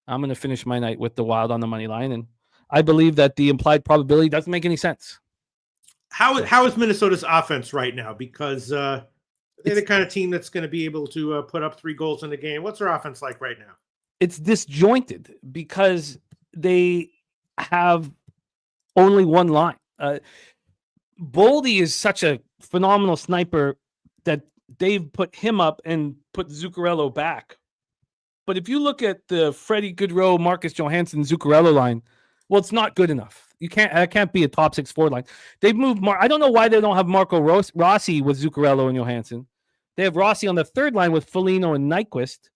I'm going to finish my night with the Wild on the money line. And I believe that the implied probability doesn't make any sense. How is Minnesota's offense right now? Because they're the kind of team that's going to be able to put up 3 goals in the game. What's their offense like right now? it's disjointed because they have only one line. Boldy is such a phenomenal sniper that they've put him up and put Zuccarello back. But if you look at the Freddie Goodrow, Marcus Johansson, Zuccarello line, well, it's not good enough. That can't be a top 6 forward line. They've moved. I don't know why they don't have Marco Rossi with Zuccarello and Johansson. They have Rossi on the third line with Foligno and Nyquist.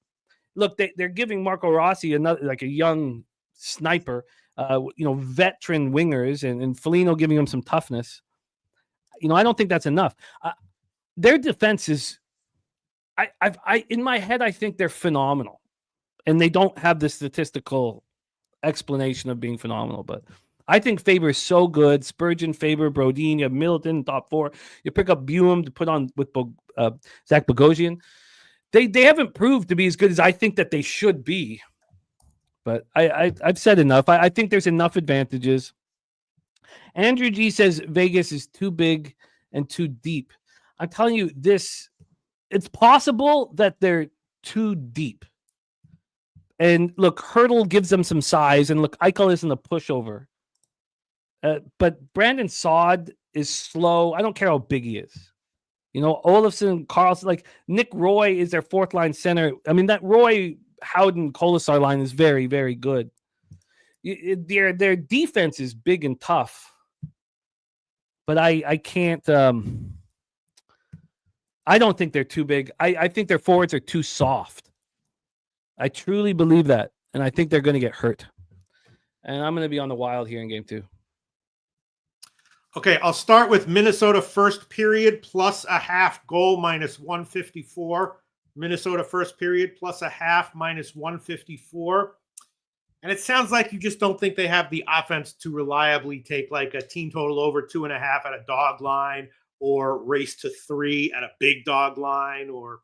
Look, they're giving Marco Rossi another, like a young sniper, veteran wingers, and Foligno giving him some toughness. I don't think that's enough. Their defense is, I in my head, I think they're phenomenal, and they don't have the statistical explanation of being phenomenal. But I think Faber is so good. Spurgeon, Faber, Brodin, you have Middleton, top 4. You pick up Buem to put on with Zach Bogosian. They haven't proved to be as good as I think that they should be. But I've said enough. I think there's enough advantages. Andrew G says Vegas is too big and too deep. I'm telling you this, it's possible that they're too deep. And look, Hurdle gives them some size, and look, Eichel isn't a pushover. But Brandon Saad is slow. I don't care how big he is. Olofsson, Carlson, like Nick Roy is their 4th line center. I mean, that Roy, Howden, Kolasar line is very, very good. Their defense is big and tough. But I can't. I don't think they're too big. I think their forwards are too soft. I truly believe that. And I think they're going to get hurt. And I'm going to be on the Wild here in game 2. Okay, I'll start with Minnesota first period plus a half goal minus 154. Minnesota first period plus a half minus 154. And it sounds like you just don't think they have the offense to reliably take like a team total over 2.5 at a dog line, or race to 3 at a big dog line, or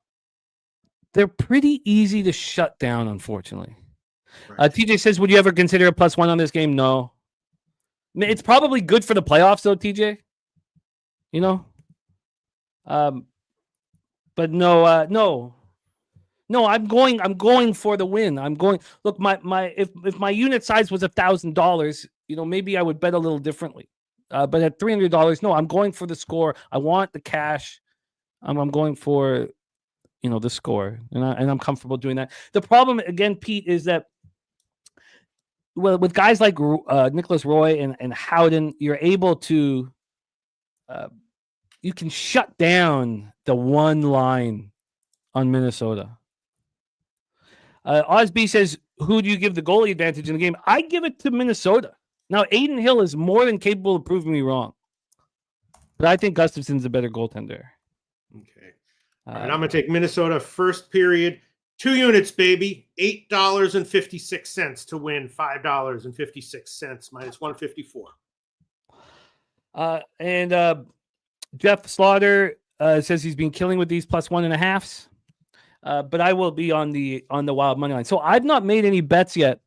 they're pretty easy to shut down, unfortunately. Right. TJ says, would you ever consider a +1 on this game? No. I mean, it's probably good for the playoffs, though, TJ. But no. I'm going for the win. I'm going. Look, if my unit size was $1,000, maybe I would bet a little differently. But at $300, no, I'm going for the score. I want the cash. I'm going for, the score, and I'm comfortable doing that. The problem again, Pete, is that with guys like Nicholas Roy and Howden, you're able to, you can shut down the one line on Minnesota. Osby says, who do you give the goalie advantage in the game? I give it to Minnesota. Now, Aiden Hill is more than capable of proving me wrong. But I think Gustafson's a better goaltender. Okay. All right, I'm going to take Minnesota first period. 2 units, baby. $8.56 to win. $5.56 minus 154. And Jeff Slaughter says he's been killing with these +1.5s. But I will be on the Wild money line. So I've not made any bets yet.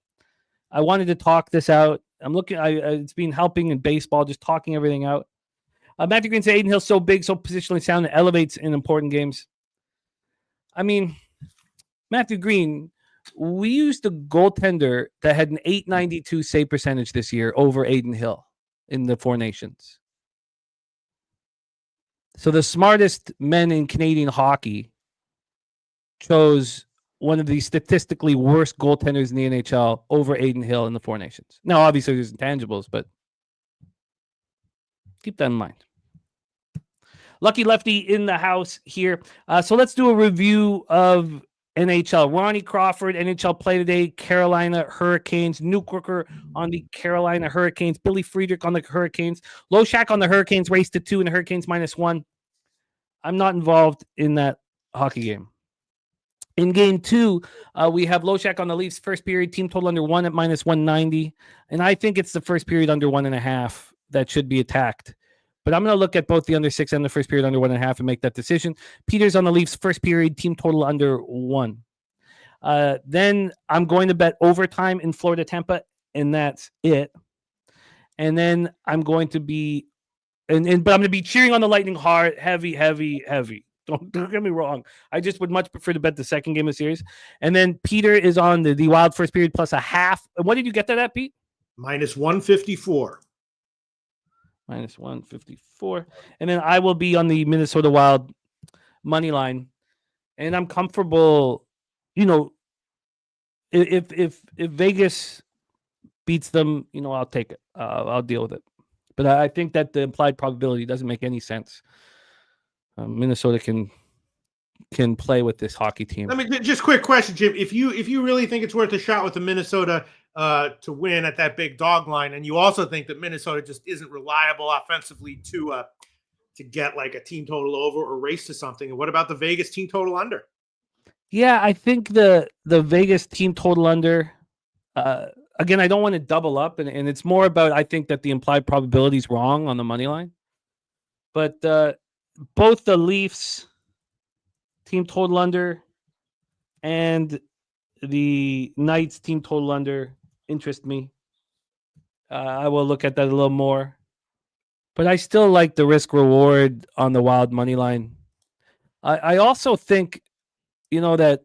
I wanted to talk this out. I'm looking. It's been helping in baseball, just talking everything out. Matthew Green said Aiden Hill's so big, so positionally sound, and elevates in important games. I mean, Matthew Green, we used a goaltender that had an .892 save percentage this year over Aiden Hill in the Four Nations. So the smartest men in Canadian hockey chose one of the statistically worst goaltenders in the NHL over Aiden Hill in the Four Nations. Now, obviously, there's intangibles, but keep that in mind. Lucky Lefty in the house here. So let's do a review of NHL. Ronnie Crawford, NHL play today. Carolina Hurricanes. Newkirker on the Carolina Hurricanes. Billy Friedrich on the Hurricanes. Loshak on the Hurricanes. Race to 2 and the Hurricanes -1. I'm not involved in that hockey game. In game 2, we have Loshak on the Leafs. First period, team total under 1 at -190. And I think it's the first period under 1.5 that should be attacked. But I'm going to look at both the under 6 and the first period under 1.5 and make that decision. Peters on the Leafs. First period, team total under 1. Then I'm going to bet overtime in Florida Tampa, and that's it. And then I'm going to be, but I'm going to be cheering on the Lightning hard, heavy. Don't get me wrong. I just would much prefer to bet the second game of the series. And then Peter is on the Wild first period plus a half. And what did you get that at, Pete? Minus 154. Minus 154. And then I will be on the Minnesota Wild money line. And I'm comfortable, if Vegas beats them, I'll take it. I'll deal with it. But I think that the implied probability doesn't make any sense. Minnesota can play with this hockey team. Let me just quick question, Jim. If you really think it's worth a shot with the Minnesota to win at that big dog line, and you also think that Minnesota just isn't reliable offensively to get like a team total over or race to something, and what about the Vegas team total under? Yeah, I think the Vegas team total under. Again, I don't want to double up, and it's more about I think that the implied probability is wrong on the money line. But both the Leafs team total under and the Knights team total under interest me. I will look at that a little more. But I still like the risk reward on the Wild money line. I also think, that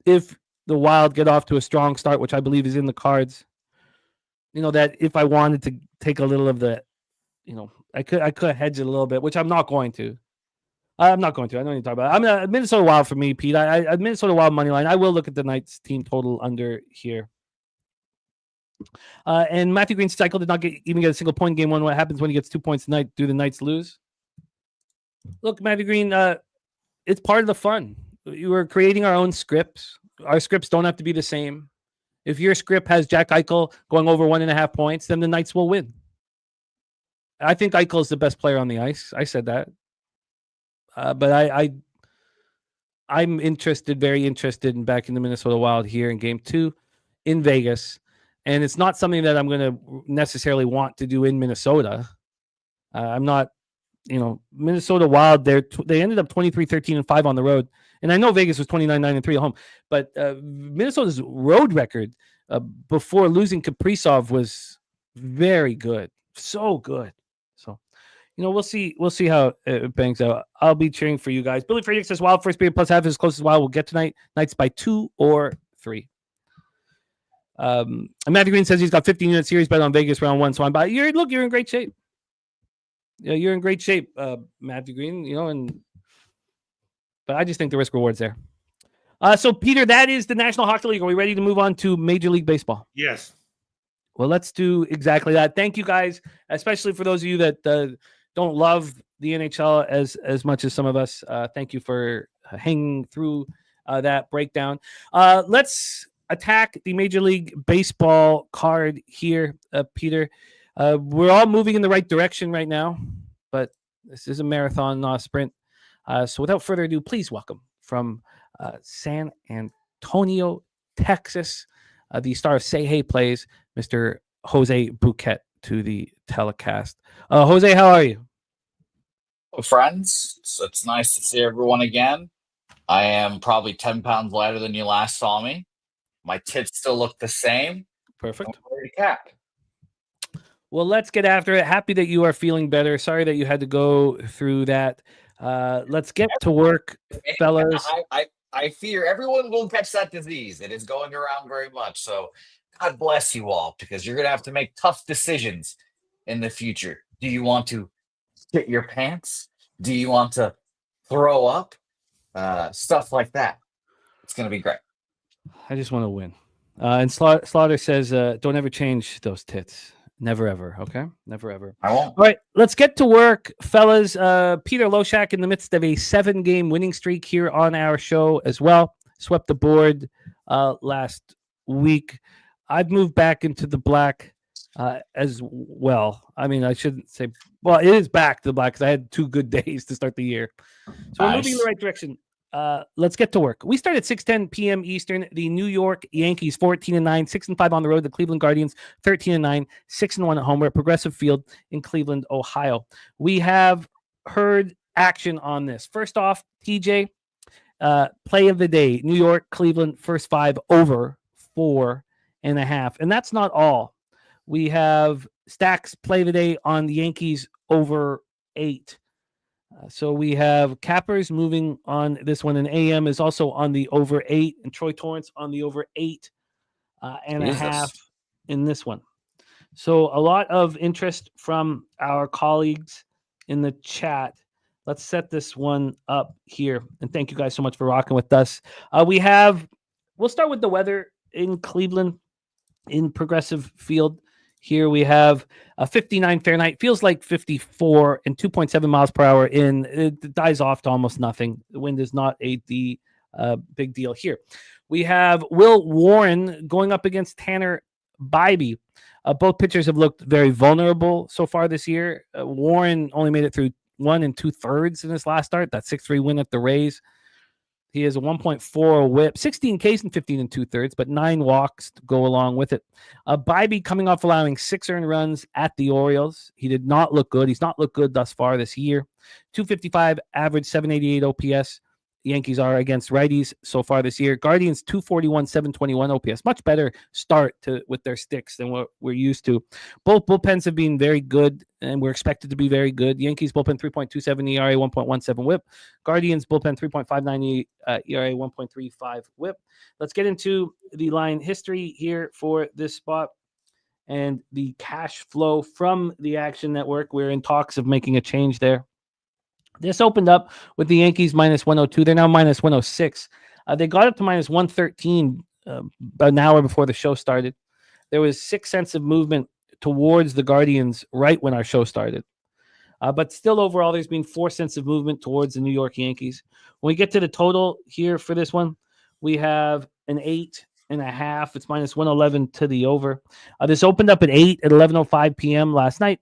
if the Wild get off to a strong start, which I believe is in the cards, that if I wanted to take a little of the, I could hedge it a little bit, which I'm not going to. I don't need to talk about it. I'm a Minnesota Wild for me, Pete. I Minnesota Wild money line. I will look at the Knights team total under here. And Matthew Green's cycle did not even get a single point in game one. What happens when he gets 2 points tonight? Do the Knights lose? Look, Matthew Green, it's part of the fun. We're creating our own scripts. Our scripts don't have to be the same. If your script has Jack Eichel going over 1.5 points, then the Knights will win. I think Eichel is the best player on the ice. I said that. But I'm very interested in backing the Minnesota Wild here in game 2 in Vegas. And it's not something that I'm going to necessarily want to do in Minnesota. I'm not, Minnesota Wild, they ended up 23-13-5 on the road. And I know Vegas was 29-9-3 at home. But Minnesota's road record before losing Kaprizov was very good. So good. So, we'll see how it bangs out. I'll be cheering for you guys. Billy Friedrich says Wild first period plus half is closest Wild will get tonight. Knights by 2 or 3. And Matthew Green says he's got 15-unit series bet on Vegas round 1. So I'm you're in great shape. Yeah, you're in great shape, Matthew Green. But I just think the risk reward's there. So Peter, that is the National Hockey League. Are we ready to move on to Major League Baseball? Yes. Well, let's do exactly that. Thank you guys, especially for those of you that don't love the NHL as much as some of us. Thank you for hanging through that breakdown. Let's attack the Major League Baseball card here, Peter. We're all moving in the right direction right now, but this is a marathon, not a sprint. So without further ado, please welcome from San Antonio, Texas, the star of Say Hey Plays, Mr. Jose Bouquett, to the telecast. Jose, how are you? Hello, friends. It's nice to see everyone again. I am probably 10 pounds lighter than you last saw me. My tits still look the same. Perfect. I'm ready to cap. Well, let's get after it. Happy that you are feeling better. Sorry that you had to go through that. Let's get to work, fellas. I fear everyone will catch that disease. It is going around very much. So God bless you all, because you're going to have to make tough decisions in the future. Do you want to shit your pants? Do you want to throw up? Stuff like that. It's going to be great. I just want to win. And Slaughter says, don't ever change those tits. Never, ever. Okay? Never, ever. I won't. All right. Let's get to work, fellas. Peter Loshak in the midst of a 7-game winning streak here on our show as well. Swept the board last week. I've moved back into the black as well. I mean, I shouldn't say, well, it is back to the black because I had 2 good days to start the year. So we're moving in the right direction. Let's get to work. We start at 6:10 p.m. Eastern. The New York Yankees 14-9, 6-5 on the road. The Cleveland Guardians 13-9, 6-1 at home. We're at Progressive Field in Cleveland, Ohio. We have heard action on this. First off, TJ, play of the day. New York, Cleveland, first 5 over 4.5. And that's not all. We have Stacks play of the day on the Yankees over 8. So we have Cappers moving on this one, and AM is also on the over 8, and Troy Torrance on the over 8.5 in this one. So a lot of interest from our colleagues in the chat. Let's set this one up here, and thank you guys so much for rocking with us. We'll start with the weather in Cleveland in Progressive Field. Here we have a 59 Fahrenheit, feels like 54, and 2.7 miles per hour in. It dies off to almost nothing. The wind is not a big deal here. We have Will Warren going up against Tanner Bybee. Both pitchers have looked very vulnerable so far this year. Warren only made it through 1 2/3 in his last start. That 6-3 win at the Rays. He has a 1.40 whip, 16 Ks and 15 2/3, but 9 walks to go along with it. Bybee coming off allowing 6 earned runs at the Orioles. He did not look good. He's not looked good thus far this year. 255 average, 788 OPS. The Yankees are against righties so far this year. Guardians 241, 721 OPS. Much better start with their sticks than what we're used to. Both bullpens have been very good, and we're expected to be very good. Yankees bullpen 3.27 ERA, 1.17 whip. Guardians bullpen 3.59 ERA, 1.35 whip. Let's get into the line history here for this spot and the cash flow from the Action Network. We're in talks of making a change there. This opened up with the Yankees minus 102. They're now minus 106. They got up to minus 113 about an hour before the show started. There was 6 cents of movement towards the Guardians right when our show started. But still overall, there's been 4 cents of movement towards the New York Yankees. When we get to the total here for this one, we have an 8.5. It's minus 111 to the over. This opened up at 8 at 11:05 p.m. last night,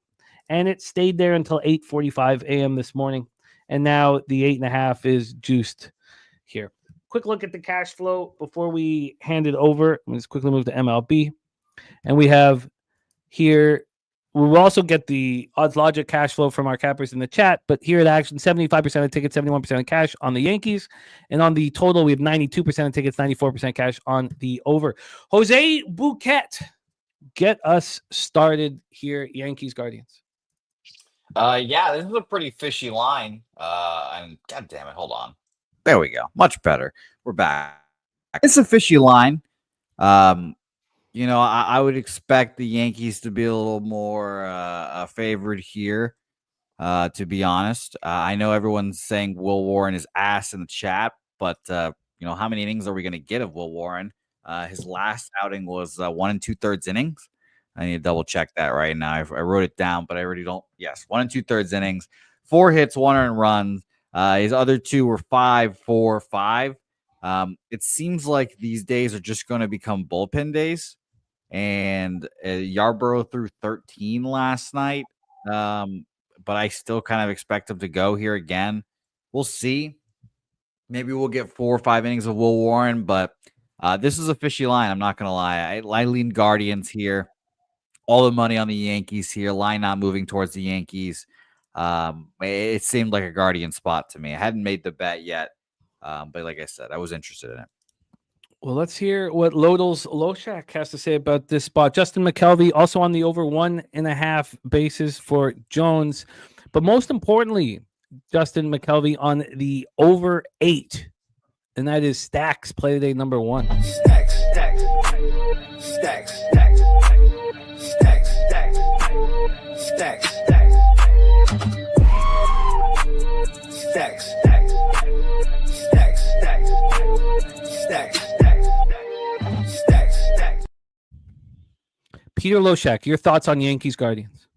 and it stayed there until 8:45 a.m. this morning. And now the 8.5 is juiced here. Quick look at the cash flow before we hand it over. Let me just quickly move to MLB. And we have here, we will also get the odds logic cash flow from our cappers in the chat. But here at Action, 75% of tickets, 71% of cash on the Yankees. And on the total, we have 92% of tickets, 94% cash on the over. Jose Bouquett, get us started here, Yankees Guardians. Yeah, this is a pretty fishy line. And God damn it, hold on. There we go. Much better. We're back. It's a fishy line. I would expect the Yankees to be a little more favored here, to be honest. I know everyone's saying Will Warren is ass in the chat, but, how many innings are we going to get of Will Warren? His last outing was 1 2/3 innings. I need to double check that right now. I wrote it down, but I already don't. Yes, 1 2/3 innings, 4 hits, 1 earned run. His other 2 were 5, 4, 5. It seems like these days are just going to become bullpen days. And Yarbrough threw 13 last night, but I still kind of expect him to go here again. We'll see. Maybe we'll get 4 or 5 innings of Will Warren, but this is a fishy line. I'm not going to lie. I lean Guardians here. All the money on the Yankees here. Line not moving towards the Yankees. It seemed like a Guardian spot to me. I hadn't made the bet yet, but like I said, I was interested in it. Well, let's hear what Loshak has to say about this spot. Justin McKelvey also on the over 1.5 bases for Jones. But most importantly, Justin McKelvey on the over 8. And that is Stacks play day number 1. Stacks. Peter Loshak, your thoughts on Yankees Guardians?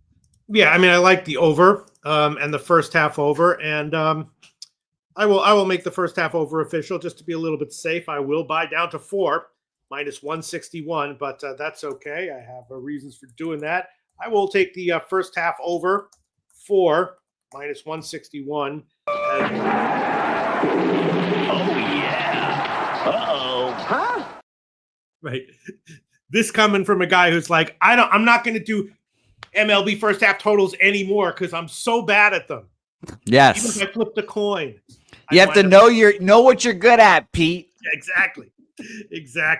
Yeah, I mean, I like the over and the first half over, and I will make the first half over official just to be a little bit safe. I will buy down to 4 minus 161, but that's okay. I have reasons for doing that. I will take the first half over 4 minus 161. Oh yeah. Huh? Right. This coming from a guy who's like, I'm not going to do MLB first half totals anymore because I'm so bad at them. Yes. Even if I flip the coin. You have to know what you're good at, Pete. Exactly.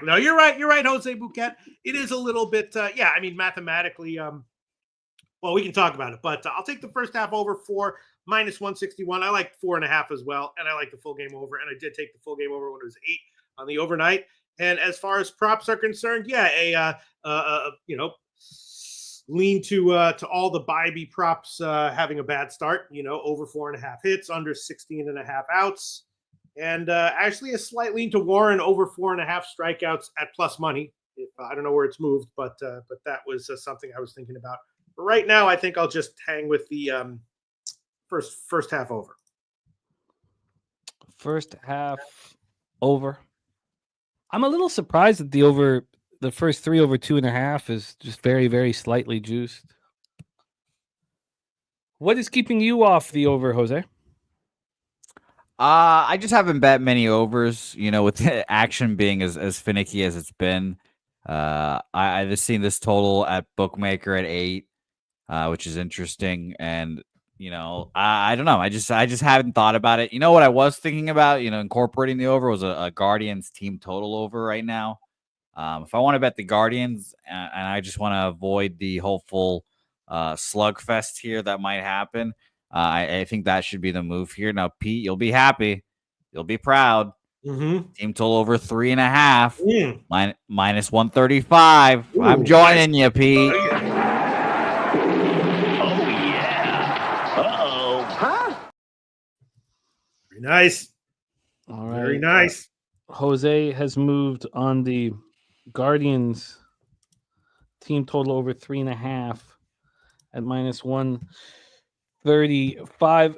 No, you're right. You're right, Jose Bouquett. It is a little bit, mathematically, well, we can talk about it, but I'll take the first half over 4 minus 161. I like 4.5 as well, and I like the full game over. And I did take the full game over when it was 8 on the overnight. And as far as props are concerned, yeah, lean to all the Bybee props having a bad start. Over 4.5 hits, under 16.5 outs, and actually a slight lean to Warren over 4.5 strikeouts at plus money. I don't know where it's moved, but that was something I was thinking about. But right now, I think I'll just hang with the first half over. First half over. I'm a little surprised that the first 3 over 2.5 is just very, very slightly juiced. What is keeping you off the over, Jose? I just haven't bet many overs, with the action being as finicky as it's been. I've just seen this total at Bookmaker at 8, which is interesting. And, I don't know. I just haven't thought about it. What I was thinking about, incorporating the over was a Guardians team total over right now. If I want to bet the Guardians and I just want to avoid the hopeful slugfest here that might happen, I think that should be the move here. Now, Pete, you'll be happy. You'll be proud. Mm-hmm. Team total over 3.5, minus 135. Ooh, I'm joining you, Pete. Very nice. All right. Very nice. Jose has moved on the Guardians team total over 3.5 at minus 135.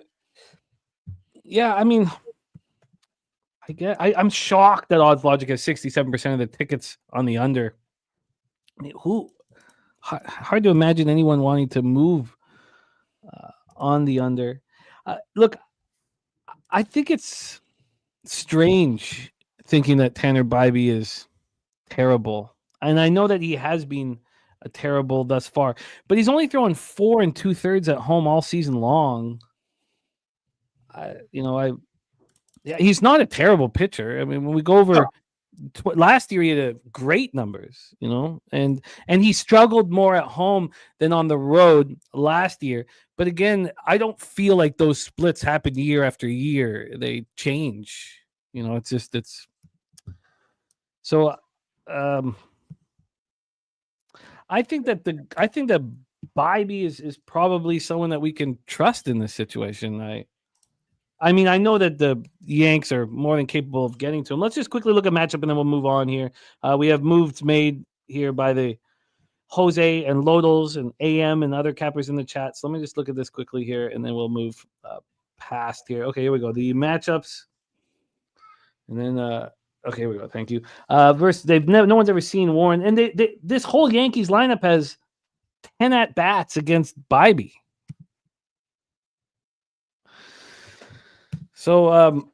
Yeah, I mean, I'm shocked that Odds Logic has 67% of the tickets on the under. I mean, hard to imagine anyone wanting to move on the under. Look, I think it's strange thinking that Tanner Bybee is terrible. And I know that he has been terrible thus far, but he's only throwing 4 2/3 at home all season long. He's not a terrible pitcher. I mean, when we go over last year, he had great numbers, and he struggled more at home than on the road last year. But again, I don't feel like those splits happen year after year. They change. It's so. I think that Bybee is probably someone that we can trust in this situation. I mean, I know that the Yanks are more than capable of getting to him. Let's just quickly look at matchup and then we'll move on here. We have moves made here by the Jose and Lodels and AM and other cappers in the chat. So let me just look at this quickly here and then we'll move past here. Okay, here we go. The matchups. And then, okay, here we go. Thank you. Versus, no one's ever seen Warren. And this whole Yankees lineup has 10 at-bats against Bybee. So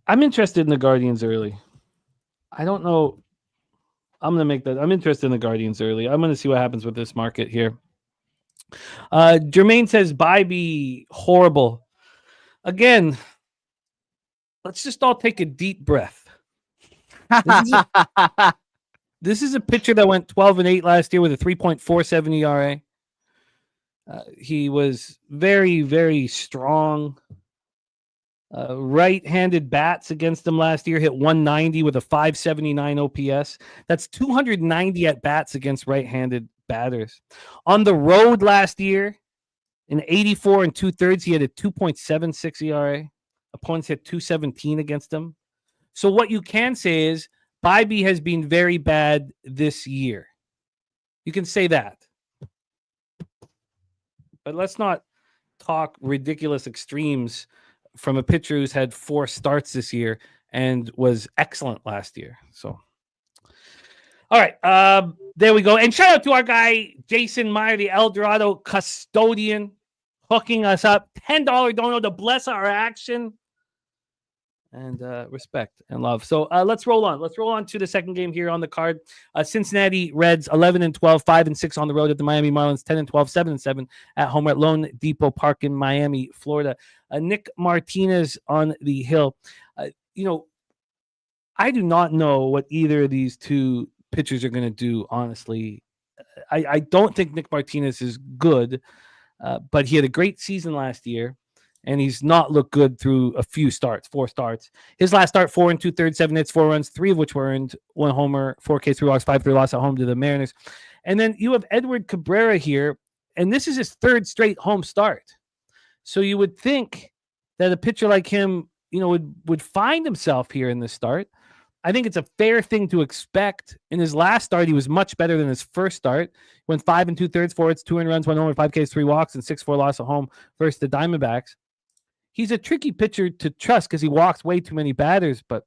I'm interested in the Guardians early. I don't know. I'm interested in the Guardians early. I'm going to see what happens with this market here. Jermaine says Bybee horrible. Again, let's just all take a deep breath. This is a pitcher that went 12-8 last year with a 3.47 ERA. He was very, very strong. Right-handed bats against him last year hit 190 with a 579 OPS. That's 290 at bats against right-handed batters. On the road last year, in 84 2/3, he had a 2.76 ERA. Opponents hit 217 against him. So what you can say is Bybee has been very bad this year. You can say that. But let's not talk ridiculous extremes from a pitcher who's had 4 starts this year and was excellent last year. So, all right, there we go. And shout out to our guy, Jason Meyer, the El Dorado custodian, hooking us up. $10 dono to bless our action. And respect and love. So let's roll on. Let's roll on to the second game here on the card. Cincinnati Reds 11-12, 5-6 on the road at the Miami Marlins, 10-12, 7-7 at home at Lone Depot Park in Miami, Florida. Nick Martinez on the hill. I do not know what either of these two pitchers are going to do, honestly. I don't think Nick Martinez is good. but he had a great season last year, and he's not looked good through a few starts, 4 starts. His last start, 4 2/3, 7 hits, 4 runs, 3 of which were earned, 1 homer, 4 Ks, 3 walks, 5-3 loss at home to the Mariners. And then you have Edward Cabrera here, and this is his 3rd straight home start. So you would think that a pitcher like him, would find himself here in this start. I think it's a fair thing to expect. In his last start, he was much better than his first start. Went 5 2/3, 4 hits, 2 earned runs, 1 homer, 5 Ks, 3 walks, and 6-4 loss at home versus the Diamondbacks. He's a tricky pitcher to trust because he walks way too many batters, but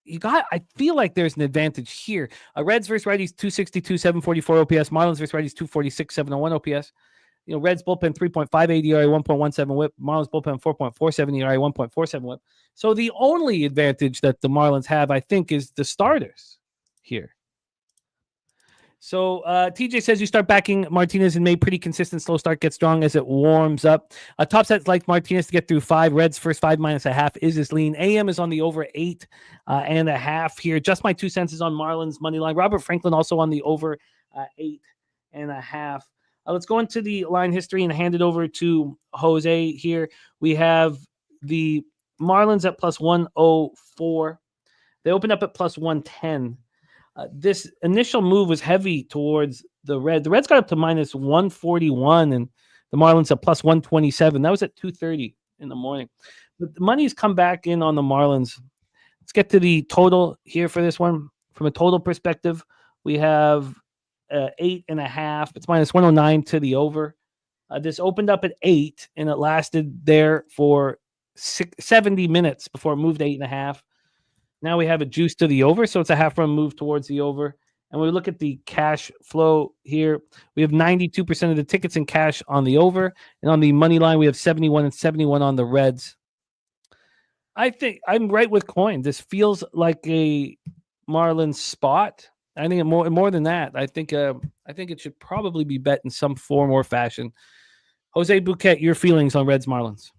I feel like there's an advantage here. Reds versus righties, 262, 744 OPS. Marlins versus righties, 246, 701 OPS. Reds bullpen 3.58 ERA, 1.17 whip. Marlins bullpen 4.47 ERA, 1.47 whip. So the only advantage that the Marlins have, I think, is the starters here. So TJ says you start backing Martinez in May. Pretty consistent. Slow start, gets strong as it warms up. Top sets like Martinez to get through 5. Reds first 5 minus a half is his lean. AM is on the over 8.5 here. Just my 2 cents is on Marlins money line. Robert Franklin also on the over 8.5. Let's go into the line history and hand it over to Jose here. We have the Marlins at plus 104. They opened up at plus 110. This initial move was heavy towards the Reds. The Reds got up to minus 141, and the Marlins at plus 127. That was at 2:30 in the morning. But the money's come back in on the Marlins. Let's get to the total here for this one. From a total perspective, we have 8.5. It's minus 109 to the over. This opened up at 8, and it lasted there for 70 minutes before it moved to 8.5. Now we have a juice to the over, so it's a half run move towards the over. And when we look at the cash flow here, we have 92% of the tickets in cash on the over. And on the money line, we have 71 and 71 on the Reds. I think I'm right with Coin. This feels like a Marlins spot. I think more than that. I think it should probably be bet in some form or fashion. Jose Bouquett, your feelings on Reds Marlins?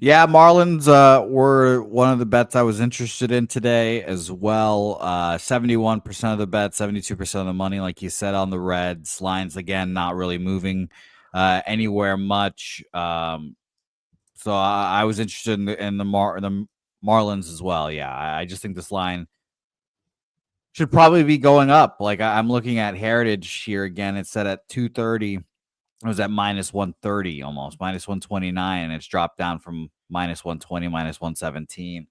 Yeah, Marlins were one of the bets I was interested in today as well. 71% of the bet, 72% of the money, like you said, on the Reds. Lines, again, not really moving anywhere much. So I was interested in the Marlins as well. Yeah, I just think this line should probably be going up. Like I'm looking at Heritage here again. It's set at 230. It was at minus 130 almost, minus 129, and it's dropped down from minus 120, minus 117.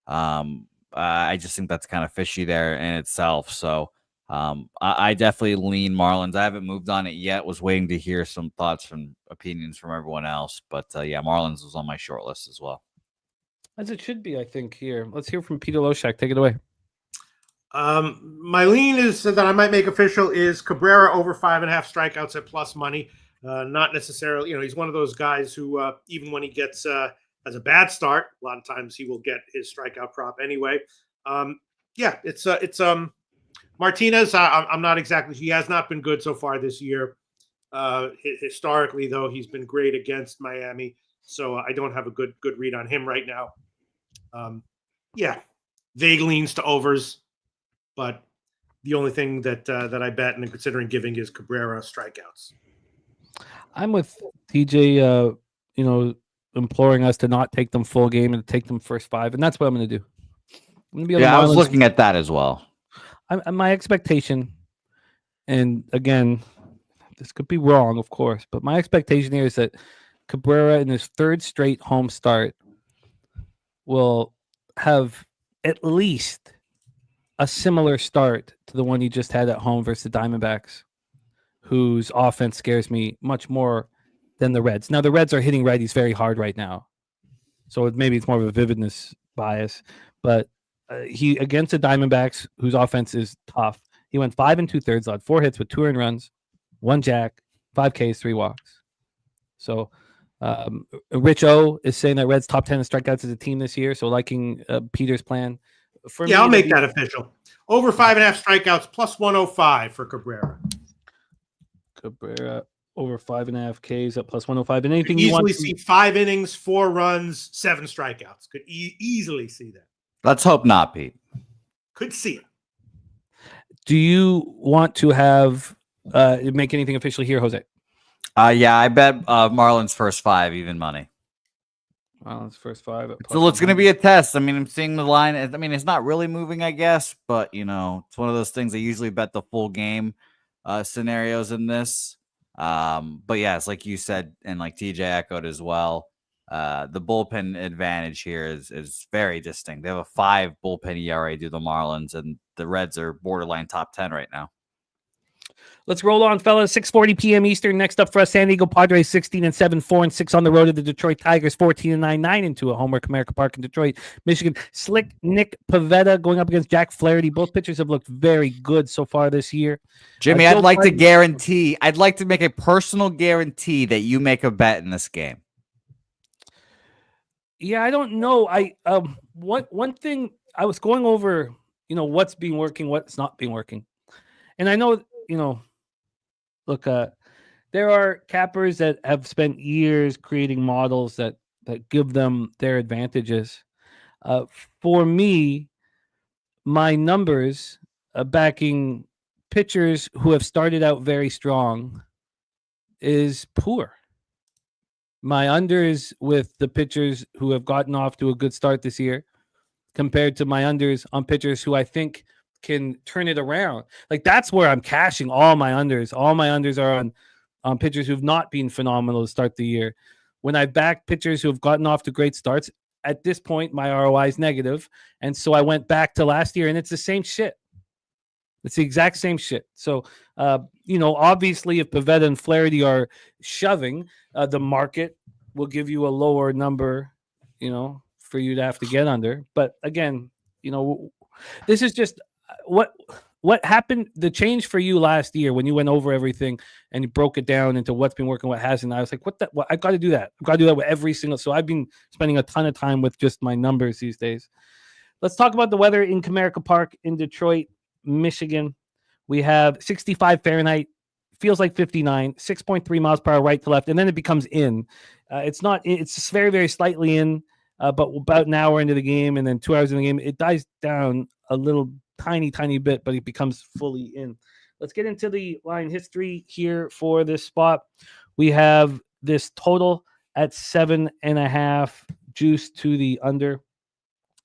I just think that's kind of fishy there in itself. So I definitely lean Marlins. I haven't moved on it yet. Was waiting to hear some thoughts from opinions from everyone else. But yeah, Marlins was on my short list as well. As it should be, I think, here. Let's hear from Peter Loshak. Take it away. My lean is that I might make official is Cabrera over 5.5 strikeouts at plus money. Not necessarily, he's one of those guys who, even when he gets has a bad start, a lot of times he will get his strikeout prop anyway. It's Martinez. I'm not exactly. He has not been good so far this year. Historically, though, he's been great against Miami. So I don't have a good read on him right now. Vague leans to overs, but the only thing that I bet and considering giving is Cabrera strikeouts. I'm with TJ, imploring us to not take them full game and to take them first 5, and that's what I'm going to do. I'm gonna be I was looking at that as well. My expectation, and again, this could be wrong, of course, but my expectation here is that Cabrera in his 3rd straight home start will have at least a similar start to the one he just had at home versus the Diamondbacks, whose offense scares me much more than the Reds. Now, the Reds are hitting righties very hard right now, so maybe it's more of a vividness bias, but he against the Diamondbacks, whose offense is tough, he went 5 2/3, allowed 4 hits with 2 earned runs, 1 jack, 5 Ks, 3 walks. So Rich O is saying that Reds top 10 in strikeouts as a team this year, so liking Peter's plan. I'll make that official. Over 5.5 strikeouts, plus 105 for Cabrera. Cabrera over 5.5 Ks at plus 105. And anything could you want to see 5 innings, 4 runs, 7 strikeouts. Could easily see that. Let's hope not, Pete. Could see it. Do you want to have make anything official here, Jose? Yeah, I bet Marlins first 5 even money. Marlins first 5. So it's going to be a test. I mean, I'm seeing the line. I mean, it's not really moving, I guess, but it's one of those things. I usually bet the full game scenarios in this. But yeah, it's like you said, and like TJ echoed as well. The bullpen advantage here is very distinct. They have a 5 bullpen ERA to the Marlins, and the Reds are borderline top 10 right now. Let's roll on, fellas. 6:40 p.m. Eastern. Next up for us, San Diego Padres 16-7, 4-6 on the road to the Detroit Tigers 14-9, 9-2 at home at Comerica Park in Detroit, Michigan. Slick Nick Pivetta going up against Jack Flaherty. Both pitchers have looked very good so far this year. Jimmy, I'd like to make a personal guarantee that you make a bet in this game. Yeah, I don't know. One thing I was going over, what's been working, what's not been working, and I know, look, there are cappers that have spent years creating models that give them their advantages. For me, my numbers backing pitchers who have started out very strong is poor. My unders with the pitchers who have gotten off to a good start this year compared to my unders on pitchers who I think can turn it around. Like, that's where I'm cashing all my unders. All my unders are on pitchers who've not been phenomenal to start the year. When I back pitchers who have gotten off to great starts, at this point, my ROI is negative. And so I went back to last year, and it's the same shit. It's the exact same shit. So, obviously, if Pivetta and Flaherty are shoving, the market will give you a lower number, for you to have to get under. But again, this is just what happened. The change for you last year when you went over everything and you broke it down into what's been working, what hasn't. I was like, what? I've got to do that. I've got to do that with every single. So I've been spending a ton of time with just my numbers these days. Let's talk about the weather in Comerica Park in Detroit, Michigan. We have 65 Fahrenheit, feels like 59, 6.3 miles per hour right to left, and then it becomes in. It's just very, very slightly in, but about an hour into the game and then 2 hours in the game, it dies down a little tiny bit, but it becomes fully in. Let's get into the line history here for this spot. We have this total at 7.5, juice to the under.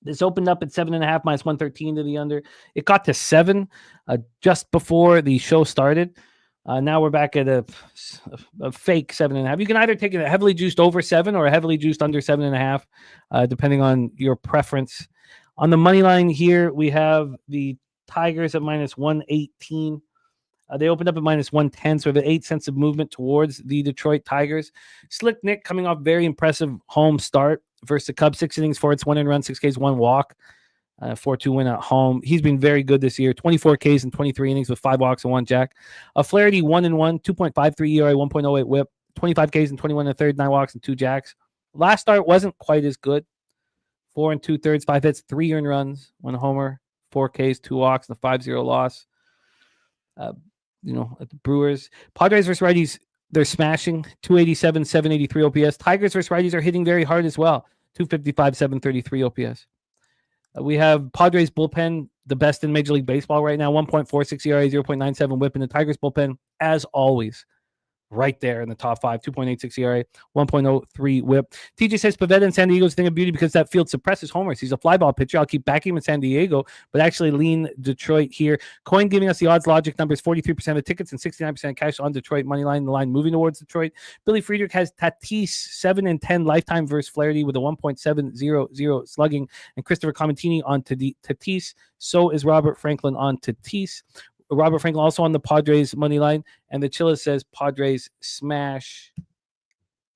This opened up at 7.5 minus 113 to the under. It got to 7 just before the show started. Now we're back at a fake 7.5. You can either take a heavily juiced over 7 or a heavily juiced under 7.5, depending on your preference. On the money line here, we have the Tigers at minus 118. They opened up at minus 110, so we have an 8 cents of movement towards the Detroit Tigers. Slick Nick coming off very impressive home start versus the Cubs. 6 innings, 4 hits, 1 run, 6 Ks, 1 walk. 4-2 win at home. He's been very good this year. 24 Ks in 23 innings with 5 walks and 1 jack. Flaherty 1-1, 2.53 ERA, 1.08 WHIP. 25 Ks in 21 1/3, 9 walks and 2 jacks. Last start wasn't quite as good. 4 2/3, 5 hits, 3 earned runs, 1 homer, 4 Ks, 2 walks, and a 5-0 loss. At the Brewers. Padres versus righties, they're smashing. 287, 783 OPS. Tigers versus righties are hitting very hard as well. 255, 733 OPS. We have Padres bullpen, the best in Major League Baseball right now. 1.46 ERA, 0.97 WHIP. And the Tigers bullpen, as always, right there in the top 5. 2.86 ERA, 1.03 WHIP. TJ says Pivetta in San Diego is a thing of beauty because that field suppresses homers. He's a fly ball pitcher. I'll keep backing him in San Diego, but actually lean Detroit here. Coin giving us the odds logic numbers, 43% of tickets and 69% cash on Detroit money line. The line moving towards Detroit. Billy Friedrich has Tatis 7-10 lifetime versus Flaherty with a 1.700 slugging, and Christopher Comentini on Tatis. So is Robert Franklin on Tatis. Robert Franklin also on the Padres money line, and the Chilla says Padres smash.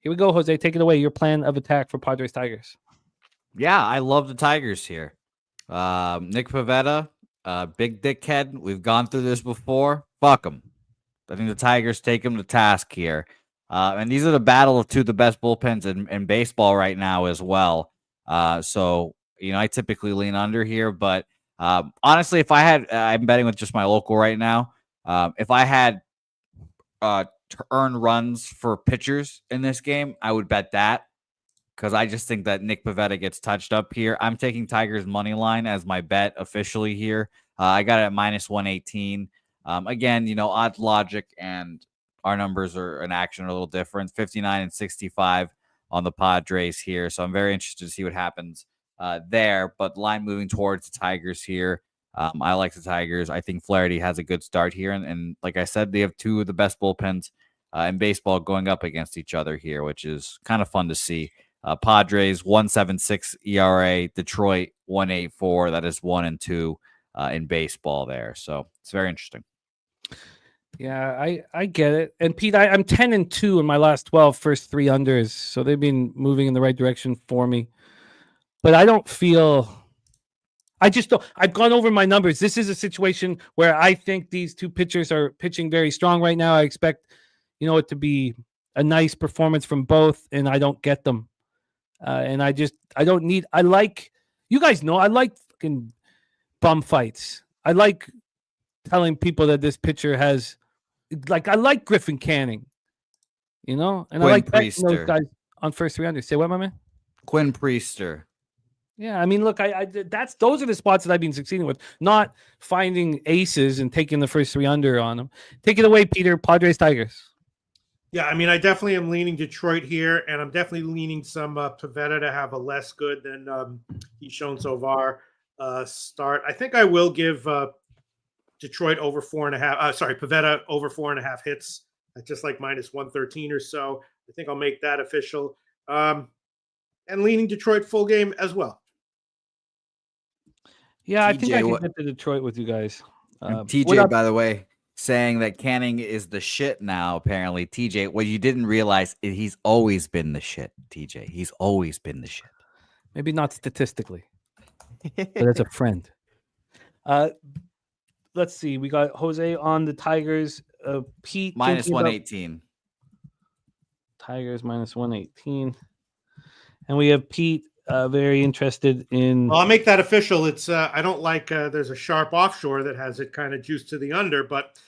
Here we go, Jose. Take it away. Your plan of attack for Padres Tigers. Yeah, I love the Tigers here. Nick Pivetta, big dickhead. We've gone through this before. Fuck him. I think the Tigers take him to task here. And these are the battle of 2 of the best bullpens in baseball right now as well. So, I typically lean under here, but honestly, if I had, I'm betting with just my local right now. If I had to earn runs for pitchers in this game, I would bet that because I just think that Nick Pivetta gets touched up here. I'm taking Tigers money line as my bet officially here. I got it at minus 118. Again, odd logic and our numbers are in action are a little different. 59 and 65 on the Padres here. So I'm very interested to see what happens there. But line moving towards the Tigers here. I like the Tigers. I think Flaherty has a good start here. And like I said, they have two of the best bullpens in baseball going up against each other here, which is kind of fun to see. Padres 1.76 ERA, Detroit 1.84. That is 1-2 in baseball there. So it's very interesting. Yeah, I get it. And Pete, I'm 10-2 in my last 12 first 3 unders, so they've been moving in the right direction for me. But I don't feel. I just don't. I've gone over my numbers. This is a situation where I think these two pitchers are pitching very strong right now. I expect, it to be a nice performance from both, and I don't get them. And I don't need. I like, you guys know, I like fucking bum fights. I like telling people that this pitcher has, I like Griffin Canning, and Quinn I like betting Priester. those guys on first 3 unders. Say what, my man? Quinn Priester. Yeah, I mean, look, those are the spots that I've been succeeding with, not finding aces and taking the first 3 under on them. Take it away, Peter. Padres, Tigers. Yeah, I mean, I definitely am leaning Detroit here, and I'm definitely leaning some Pivetta to have a less good than he's shown so far start. I think I will give Detroit over 4.5. Pivetta over 4.5 hits, just like minus 113 or so. I think I'll make that official. And leaning Detroit full game as well. Yeah, I TJ, think I can get to Detroit with you guys. TJ, by the way, saying that Canning is the shit now, apparently. TJ, what you didn't realize is he's always been the shit, TJ. He's always been the shit. Maybe not statistically, but as a friend. Let's see. We got Jose on the Tigers. Pete. Minus 118. Tigers minus 118. And we have Pete very interested in. Well, I'll make that official. It's I don't like there's a sharp offshore that has it kind of juiced to the under, but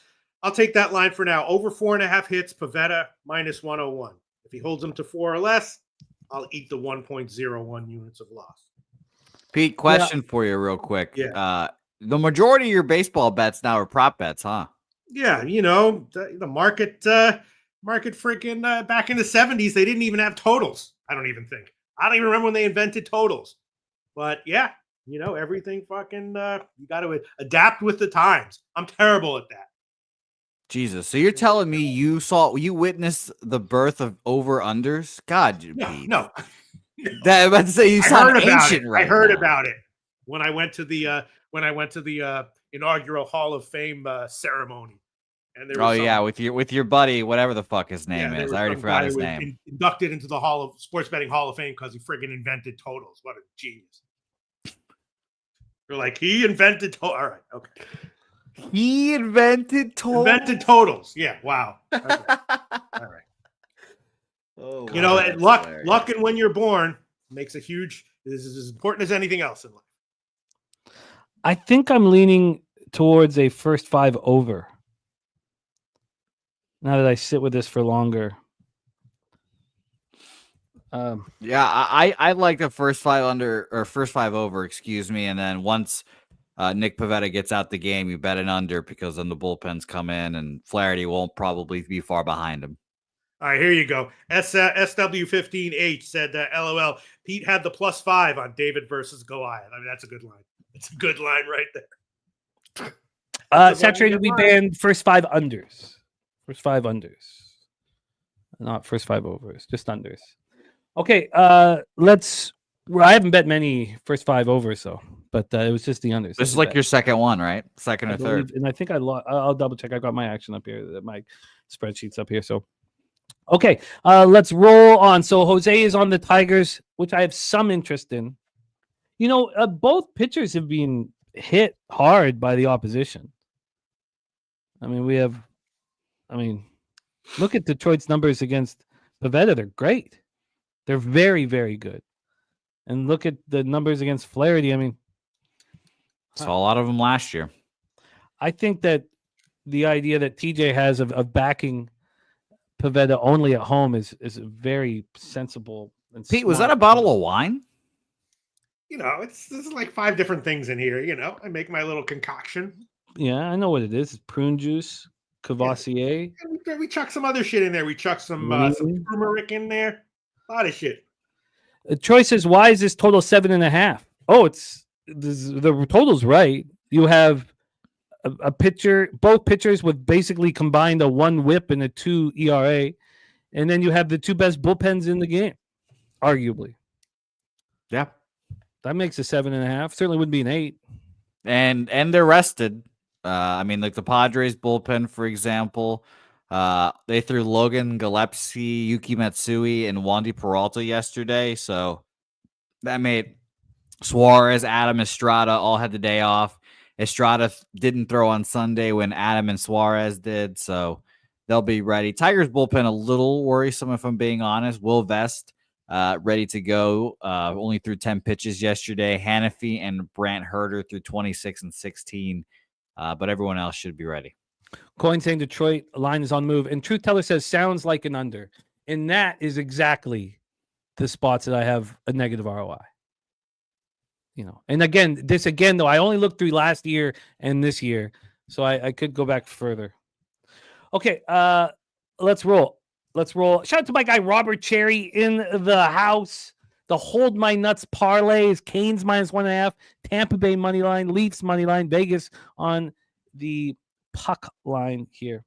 I'll take that line for now. Over 4.5 hits, Pivetta minus 101. If he holds them to 4 or less, I'll eat the 1.01 units of loss. Pete, question for you real quick. Yeah. The majority of your baseball bets now are prop bets, huh? Yeah, the market freaking back in the 70s, they didn't even have totals. I don't even remember when they invented totals. But yeah, everything fucking you got to adapt with the times. I'm terrible at that. Jesus. So you're telling me you witnessed the birth of over-unders? God, Pete. No. That, I'm about to say you sound ancient right I heard now. about it when I went to the inaugural Hall of Fame ceremony. And there was with your buddy, whatever the fuck his name is. I already forgot his name. Inducted into the Sports Betting Hall of Fame because he friggin' invented totals. What a genius! You're like, he invented totals. All right, okay. He invented totals. Invented totals. Yeah. Wow. Okay. All right. Oh, luck and when you're born makes a huge. This is as important as anything else in life. I think I'm leaning towards a first 5 over. Now that I sit with this for longer. I like the first 5 under or first 5 over, excuse me. And then once Nick Pivetta gets out the game, you bet an under because then the bullpens come in and Flaherty won't probably be far behind him. All right, here you go. SW15H said, LOL, Pete had the +5 on David versus Goliath. I mean, that's a good line. It's a good line right there. Saturated, we banned first 5 unders. First 5 unders. Not first 5 overs, just unders. Okay, I haven't bet many first 5 overs, but it was just the unders. This is like your second one, right? Second or third. And I think I'll double check. I've got my action up here, my spreadsheet's up here. So, okay, let's roll on. So Jose is on the Tigers, which I have some interest in. Both pitchers have been hit hard by the opposition. Look at Detroit's numbers against Pivetta. They're great. They're very, very good. And look at the numbers against Flaherty. Saw a lot of them last year. I think that the idea that TJ has of backing Pivetta only at home is very sensible. And Pete, was that a bottle of wine? There's like 5 different things in here. I make my little concoction. Yeah, I know what it is. It's prune juice. Cavassier. We chuck some other shit in there. We chuck some turmeric in there. A lot of shit. Troy says, why is this total 7.5? Oh, the total's right. You have a pitcher, both pitchers with basically combined a 1 WHIP and a 2 ERA. And then you have the 2 best bullpens in the game, arguably. Yeah. That makes a 7.5. Certainly wouldn't be an 8. And they're rested. Like the Padres bullpen, for example, they threw Logan Gillespie, Yuki Matsui, and Wandy Peralta yesterday. So that made Suarez, Adam, Estrada all had the day off. Estrada didn't throw on Sunday when Adam and Suarez did, so they'll be ready. Tigers bullpen a little worrisome, if I'm being honest. Will Vest ready to go. Only threw 10 pitches yesterday. Hanafi and Brant Herter threw 26 and 16. But everyone else should be ready. Coin saying Detroit line is on the move. And Truth Teller says sounds like an under. And that is exactly the spots that I have a negative ROI. And again, though, I only looked through last year and this year. So I could go back further. Okay, let's roll. Shout out to my guy Robert Cherry in the house. The hold my nuts parlay is Canes -1.5, Tampa Bay money line, Leafs money line, Vegas on the puck line here.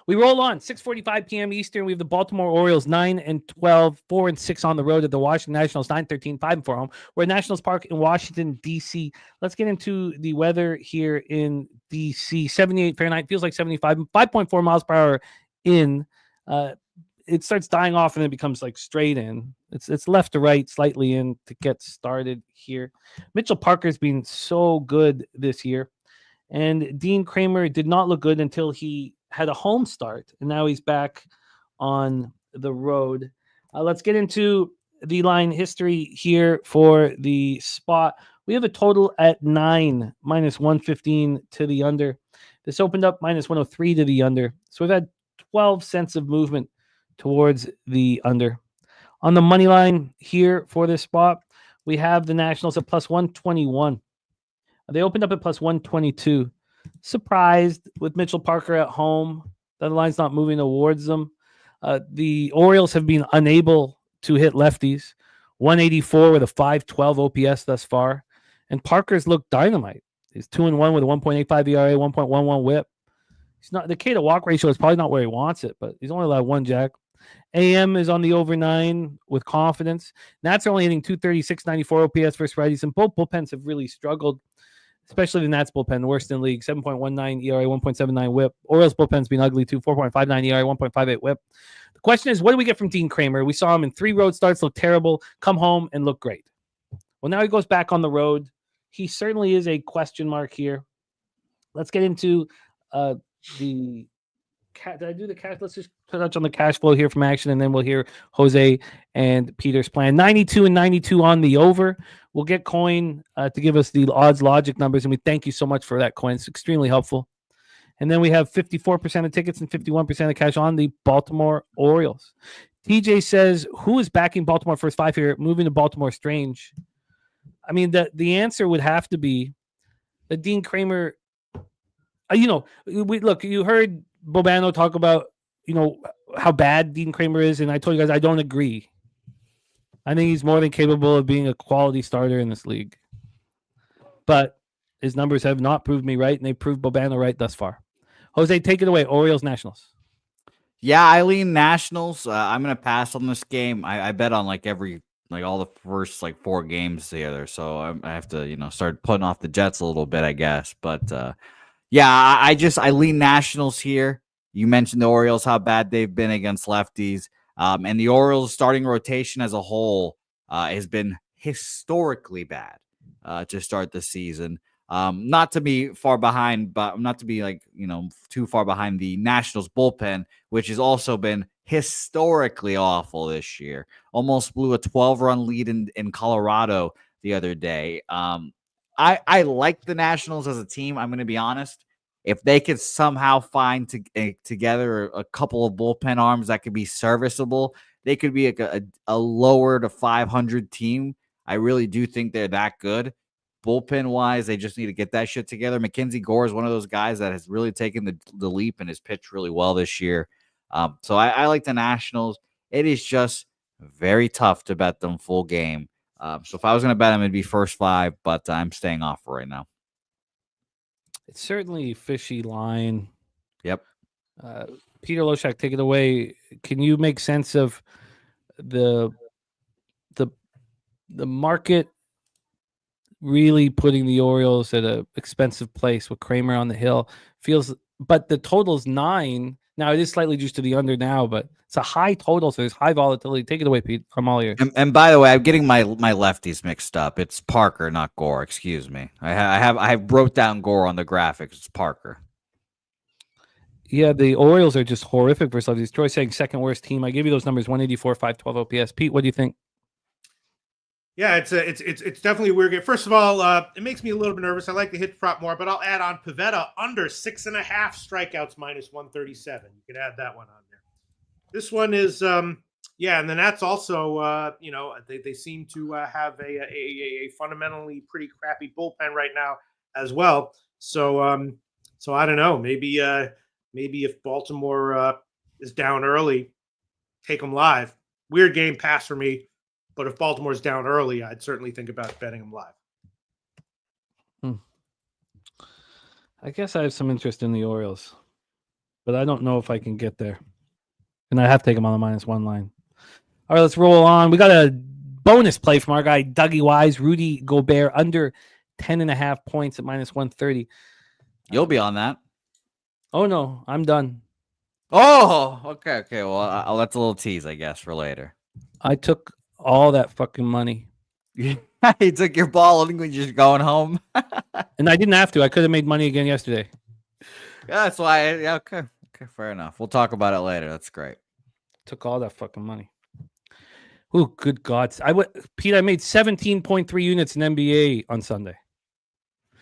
We roll on 6:45 p.m. Eastern. We have the Baltimore Orioles 9-12, 4-6 on the road at the Washington Nationals 9-13, 5-4 home. We're at Nationals Park in Washington D.C. Let's get into the weather here in D.C. 78 Fahrenheit, feels like 75, 5.4 miles per hour in. It starts dying off and then it becomes like straight in. It's left to right, slightly in to get started here. Mitchell Parker's been so good this year. And Dean Kramer did not look good until he had a home start. And now he's back on the road. Let's get into the line history here for the spot. We have a total at 9, -115 to the under. This opened up -103 to the under. So we've had 12 cents of movement towards the under. On the money line here for this spot, we have the Nationals at +121. They opened up at +122. Surprised with Mitchell Parker at home. The line's not moving towards them. The Orioles have been unable to hit lefties. 184 with a 5.12 OPS thus far. And Parker's looked dynamite. He's 2-1 with a 1.85 ERA, 1.11 WHIP. He's not, the K to walk ratio is probably not where he wants it, but he's only allowed 1 jack. AM is on the over 9 with confidence. Nats are only hitting 236, 94 OPS versus righties, and both bullpens have really struggled, especially the Nats bullpen, the worst in the league, 7.19 ERA, 1.79 WHIP. Orioles bullpen's been ugly too, 4.59 ERA, 1.58 WHIP. The question is, what do we get from Dean Kramer? We saw him in 3 road starts, look terrible, come home and look great. Well, now he goes back on the road. He certainly is a question mark here. Let's get into the did I do the cash? Let's just touch on the cash flow here from action, and then we'll hear Jose and Peter's plan. 92 and 92 on the over. We'll get Coin to give us the odds logic numbers, and we thank you so much for that, Coin. It's extremely helpful. And then we have 54% of tickets and 51% of cash on the Baltimore Orioles. TJ says, who is backing Baltimore first 5 here? Moving to Baltimore strange. I mean, the answer would have to be that Dean Kramer. You heard Bobano talk about, how bad Dean Kramer is, and I told you guys I don't agree. I think he's more than capable of being a quality starter in this league. But his numbers have not proved me right, and they proved Bobano right thus far. Jose, take it away. Orioles, Nationals. Yeah, I lean Nationals. I'm going to pass on this game. I bet on all the first 4 games together. So I have to, start putting off the Jets a little bit, I guess. But I lean Nationals here. You mentioned the Orioles, how bad they've been against lefties. And the Orioles starting rotation as a whole has been historically bad to start the season. Not to be far behind, but not to be too far behind the Nationals bullpen, which has also been historically awful this year. Almost blew a 12-run lead in Colorado the other day. I like the Nationals as a team. I'm going to be honest. If they could somehow find together a couple of bullpen arms that could be serviceable, they could be a lower to 500 team. I really do think they're that good. bullpen wise, they just need to get that shit together. Mackenzie Gore is one of those guys that has really taken the leap and has pitched really well this year. So I like the Nationals. It is just very tough to bet them full game. So if I was going to bet them, it'd be first 5, but I'm staying off right now. It's certainly a fishy line. Yep. Peter Loshak, take it away. Can you make sense of the market really putting the Orioles at an expensive place with Kramer on the hill? But the total's 9. Now it is slightly juiced to the under now, but it's a high total, so there's high volatility. Take it away, Pete. I'm all ears. And by the way, I'm getting my lefties mixed up. It's Parker, not Gore. Excuse me. I wrote down Gore on the graphics. It's Parker. Yeah, the Orioles are just horrific versus lefties. Troy saying second worst team. I gave you those numbers: 184, 512 OPS. Pete, what do you think? Yeah, it's definitely a weird game. First of all, it makes me a little bit nervous. I like the hit prop more, but I'll add on Pivetta under 6.5 strikeouts minus 137. You can add that one on there. This one is and then that's also they seem to have a fundamentally pretty crappy bullpen right now as well. So I don't know. Maybe if Baltimore is down early, take them live. Weird game pass for me. But if Baltimore's down early, I'd certainly think about betting them live. I guess I have some interest in the Orioles, but I don't know if I can get there. And I have to take them on the -1 line. All right, let's roll on. We got a bonus play from our guy, Dougie Wise. Rudy Gobert under 10.5 points at -130. You'll be on that. Oh, no, I'm done. Oh, okay. Well, that's a little tease, I guess, for later. I took all that fucking money. You took your ball and you're just going home. And I didn't have to. I could have made money again yesterday. Yeah, that's why. Okay, fair enough. We'll talk about it later. That's great. Took all that fucking money. Oh, good God. Pete, I made 17.3 units in NBA on Sunday.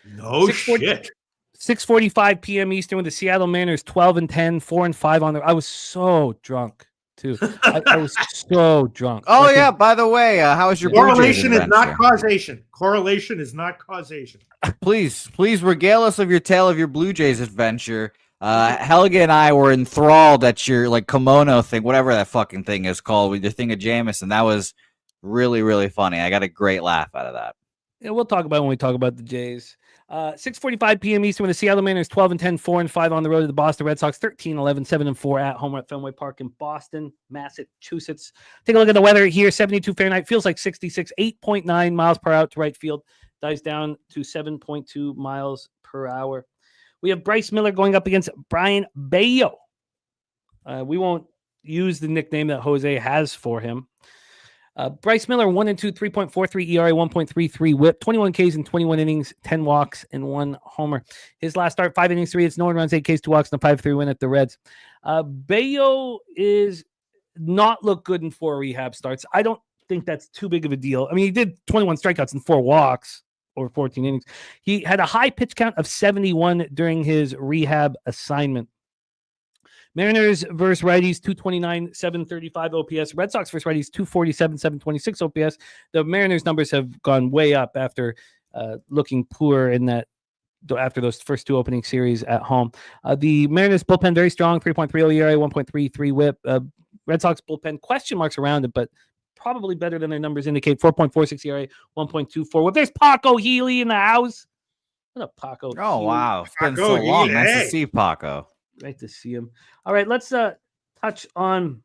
No shit. 6:45 p.m. Eastern with the Seattle Mariners 12-10, 4-5 on the. I was so drunk. Too. I was so drunk. Oh, yeah. By the way, how was your correlation? Is not causation. Correlation is not causation. Please regale us of your tale of your Blue Jays adventure. Helga and I were enthralled at your kimono thing, whatever that fucking thing is called, with your thing of Jameson. That was really, really funny. I got a great laugh out of that. Yeah, we'll talk about it when we talk about the Jays. 6:45 p.m. Eastern with the Seattle Mariners 12-10, 4-5 on the road to the Boston Red Sox 13-11, 7-4 at home at Fenway Park in Boston, Massachusetts. Take a look at the weather here. 72 Fahrenheit, feels like 66, 8.9 miles per hour to right field, dies down to 7.2 miles per hour. We have Bryce Miller going up against Brian Bayo. We won't use the nickname that Jose has for him. Bryce Miller, 1-2, 3.43 ERA, 1.33 whip, 21 Ks in 21 innings, 10 walks, and 1 homer. His last start, 5 innings, 3 hits, no one runs, 8 Ks, 2 walks, and a 5-3 win at the Reds. Bayo is not look good in 4 rehab starts. I don't think that's too big of a deal. I mean, he did 21 strikeouts and 4 walks over 14 innings. He had a high pitch count of 71 during his rehab assignment. Mariners versus righties, 229, 735 OPS. Red Sox versus righties, 247, 726 OPS. The Mariners numbers have gone way up after looking poor after those first 2 opening series at home. The Mariners bullpen very strong, 3.30 ERA, 1.33 whip. Red Sox bullpen, question marks around it, but probably better than their numbers indicate. 4.46 ERA, 1.24 whip. There's Paco Healy in the house. What up, Paco? Oh, Healy? wow. It's been so long. Nice to see Paco. Great to see him. All right, let's touch on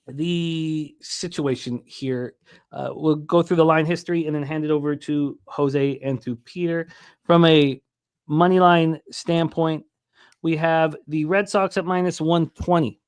the situation here. We'll go through the line history and then hand it over to Jose and to Peter. From a money line standpoint, we have the Red Sox at -120.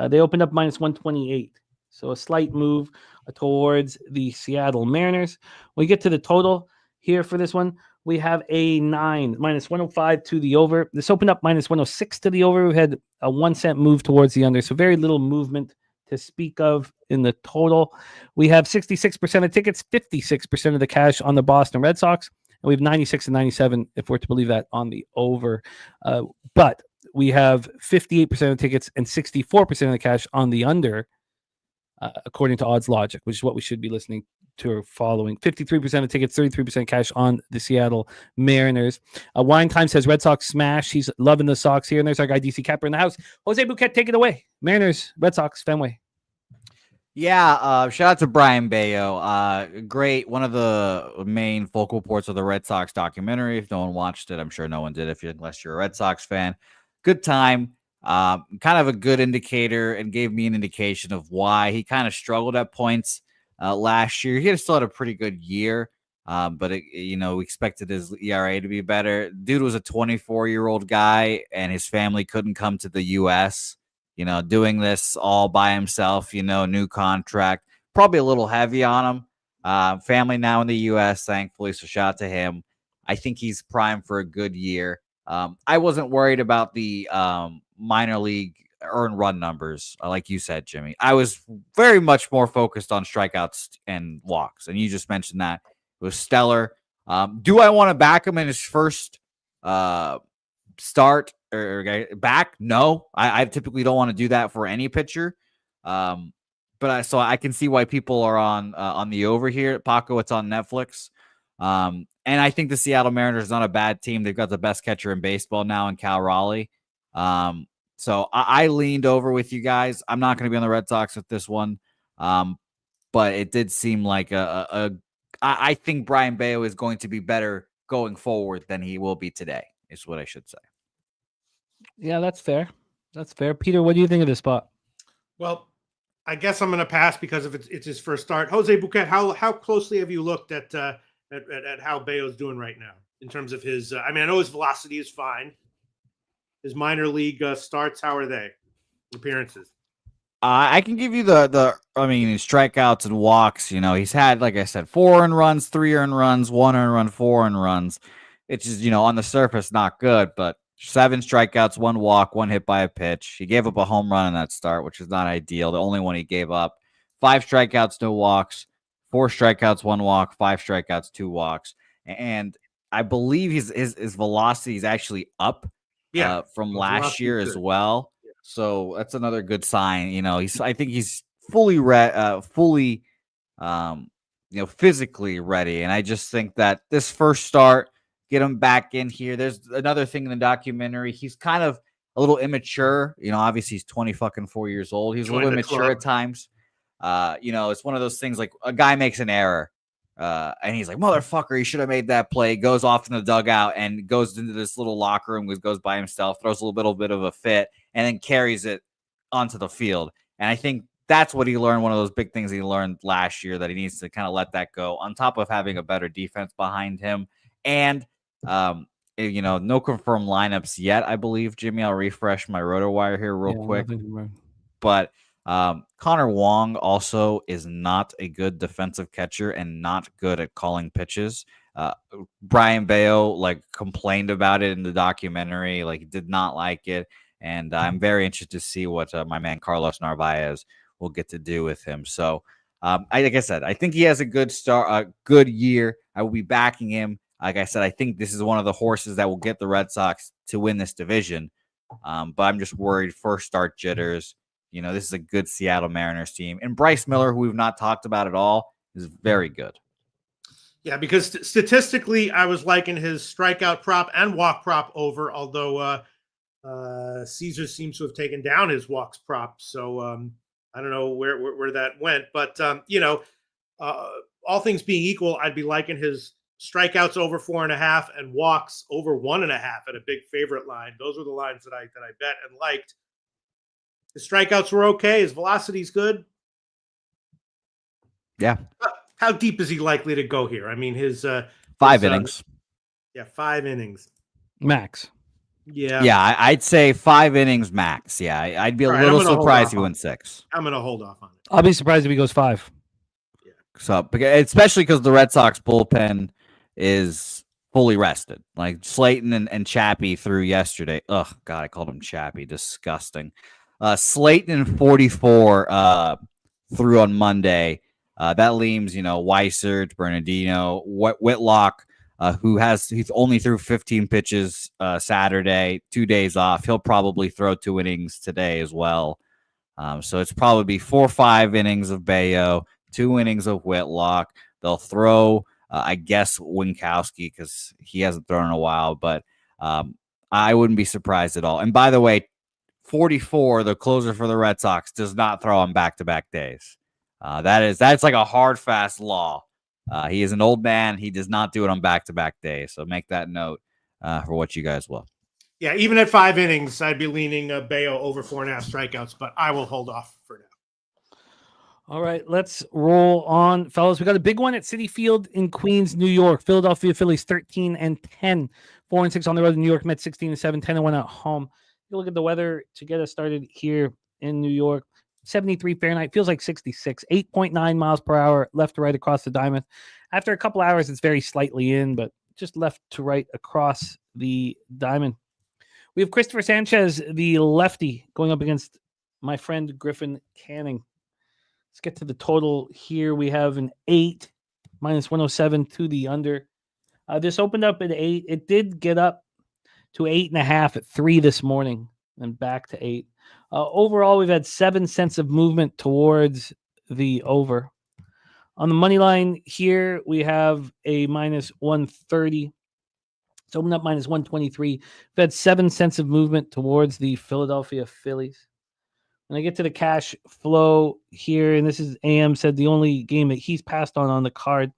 They opened up -128. So a slight move towards the Seattle Mariners. When we get to the total here for this one, we have a 9, -105 to the over. This opened up -106 to the over. We had a 1 cent move towards the under. So very little movement to speak of in the total. We have 66% of tickets, 56% of the cash on the Boston Red Sox. And we have 96 and 97, if we're to believe that, on the over. But we have 58% of tickets and 64% of the cash on the under, according to Odds Logic, which is what we should be listening tour following. 53% of tickets, 33% cash on the Seattle Mariners. Wine Time says Red Sox smash. He's loving the Sox here. And there's our guy, DC Capper, in the house. Jose Bouquett, take it away. Mariners, Red Sox, Fenway. Yeah, shout out to Brian Bayo. Great. One of the main focal points of the Red Sox documentary. If no one watched it, I'm sure no one did unless you're a Red Sox fan. Good time. Kind of a good indicator, and gave me an indication of why he kind of struggled at points last year. He still had a pretty good year, but we expected his ERA to be better. Dude was a 24-year-old guy, and his family couldn't come to the U.S., doing this all by himself, new contract, probably a little heavy on him. Family now in the U.S., thankfully, so shout out to him. I think he's primed for a good year. I wasn't worried about the minor league earned run numbers, like you said, Jimmy. I was very much more focused on strikeouts and walks, and you just mentioned that. It was stellar. Do I want to back him in his first start or back? No, I typically don't want to do that for any pitcher. But I can see why people are on the over here. Paco, it's on Netflix. And I think the Seattle Mariners is not a bad team. They've got the best catcher in baseball now in Cal Raleigh. So I leaned over with you guys. I'm not going to be on the Red Sox with this one. But it did seem like I think Brian Bayo is going to be better going forward than he will be today, is what I should say. Yeah, that's fair. That's fair. Peter, what do you think of this spot? Well, I guess I'm going to pass because if it's his first start. Jose Bouquett, how closely have you looked at how Bayo's doing right now in terms of his? I know his velocity is fine. His minor league starts, how are they? Appearances. I can give you his strikeouts and walks. He's had, like I said, 4 earned runs, 3 earned runs, 1 earned run, 4 earned runs. It's just, on the surface, not good, but 7 strikeouts, 1 walk, 1 hit by a pitch. He gave up a home run in that start, which is not ideal. The only one he gave up. 5 strikeouts, no walks, 4 strikeouts, 1 walk, 5 strikeouts, 2 walks. And I believe his velocity is actually up from last year as well. Yeah. So that's another good sign. I think he's fully physically ready. And I just think that this first start, get him back in here. There's another thing in the documentary. He's kind of a little immature. Obviously he's 24 years old. He's a little immature at times. It's one of those things like a guy makes an error and he's like, motherfucker, he should have made that play. Goes off in the dugout and goes into this little locker room, goes by himself, throws a little bit of a fit, and then carries it onto the field. And I think that's what he learned. One of those big things he learned last year, that he needs to kind of let that go, on top of having a better defense behind him. And no confirmed lineups yet, I believe. Jimmy, I'll refresh my RotoWire here real quick. But Connor Wong also is not a good defensive catcher and not good at calling pitches. Brian Bayo complained about it in the documentary, did not like it. And I'm very interested to see what my man Carlos Narvaez will get to do with him. So, like I said, I think he has a good start, a good year. I will be backing him. Like I said, I think this is one of the horses that will get the Red Sox to win this division. But I'm just worried first start jitters. This is a good Seattle Mariners team. And Bryce Miller, who we've not talked about at all, is very good. Yeah, because statistically, I was liking his strikeout prop and walk prop over, although Caesar seems to have taken down his walks prop. So I don't know where that went. But, all things being equal, I'd be liking his strikeouts over 4.5 and walks over 1.5 at a big favorite line. Those were the lines that I bet and liked. The strikeouts were okay. His velocity's good. Yeah. How deep is he likely to go here? His 5 innings. 5 innings max. Yeah, I'd say 5 innings max. Yeah, I'd be a little surprised if he went 6. I'm gonna hold off on it. I'll be surprised if he goes 5. Yeah. So, especially because the Red Sox bullpen is fully rested. Slayton and Chappie threw yesterday. Ugh, God, I called him Chappie. Disgusting. Slayton and 44 threw on Monday. That leaves, Weissert, Bernardino, Whitlock, he's only threw 15 pitches Saturday, 2 days off. He'll probably throw 2 innings today as well. So it's probably 4 or 5 innings of Bayo, 2 innings of Whitlock. They'll throw, I guess, Winkowski because he hasn't thrown in a while, but I wouldn't be surprised at all. And by the way, 44, the closer for the Red Sox, does not throw on back-to-back days. That's like a hard, fast law. He is an old man. He does not do it on back-to-back days. So make that note for what you guys will. Yeah, even at 5 innings, I'd be leaning Bayo over 4.5 strikeouts, but I will hold off for now. All right, let's roll on, fellas. We got a big one at Citi Field in Queens, New York. Philadelphia Phillies 13-10, 4-6 on the road. New York Mets 16-7, 10-1 at home. You look at the weather to get us started here in New York. 73 Fahrenheit, feels like 66, 8.9 miles per hour, left to right across the diamond. After a couple hours, it's very slightly in, but just left to right across the diamond. We have Christopher Sanchez, the lefty, going up against my friend Griffin Canning. Let's get to the total here. We have an 8, minus 107 to the under. This opened up at 8. It did get up to 8.5 at 3 this morning and back to 8. Overall, we've had 7 cents of movement towards the over. On the money line here, we have a minus 130. It's opened up minus 123. We've had 7 cents of movement towards the Philadelphia Phillies. When I get to the cash flow here, and this is AM said the only game that he's passed on the card,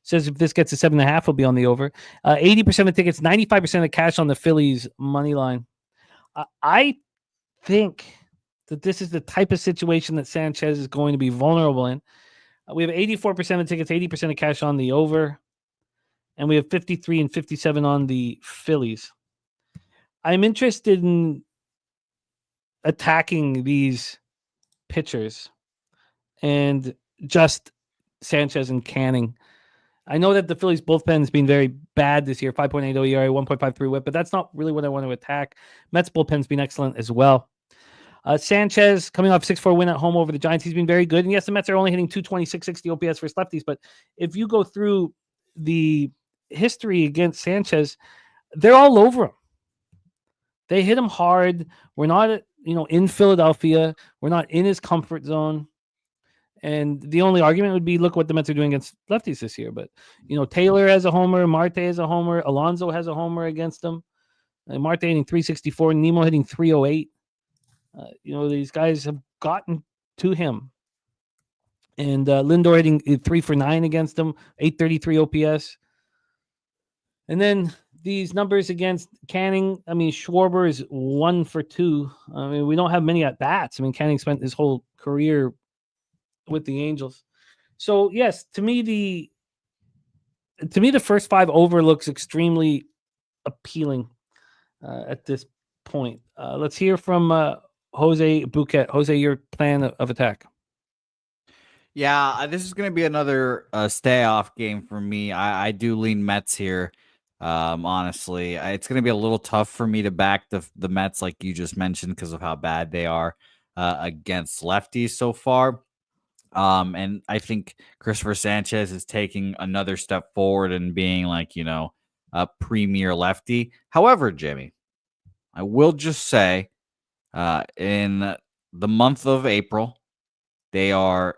says if this gets to 7.5, will be on the over. 80% of the tickets, 95% of the cash on the Phillies money line. I think that this is the type of situation that Sanchez is going to be vulnerable in. We have 84% of tickets, 80% of cash on the over, and we have 53 and 57 on the Phillies. I'm interested in attacking these pitchers and just Sanchez and Canning. I know that the Phillies bullpen has been very bad this year, 5.80 ERA, 1.53 whip, but that's not really what I want to attack. Mets bullpen's been excellent as well. Sanchez coming off 6-4 win at home over the Giants. He's been very good. And yes, the Mets are only hitting 226, 60 OPS for lefties. But if you go through the history against Sanchez, they're all over him. They hit him hard. We're not, in Philadelphia. We're not in his comfort zone. And the only argument would be, look what the Mets are doing against lefties this year. But, Taylor has a homer. Marte has a homer. Alonso has a homer against them. Marte hitting 364. Nemo hitting 308. These guys have gotten to him. And Lindor hitting 3 for 9 against him, 833 OPS. And then these numbers against Canning, Schwarber is 1 for 2. We don't have many at-bats. Canning spent his whole career with the Angels. So, yes, to me, the first 5 over looks extremely appealing at this point. Let's hear from Jose Bouquett. Jose, your plan of attack. Yeah, this is going to be another stay-off game for me. I do lean Mets here, honestly. It's going to be a little tough for me to back the Mets, like you just mentioned, because of how bad they are against lefties so far. And I think Christopher Sanchez is taking another step forward and being a premier lefty. However, Jimmy, I will just say in the month of April, they are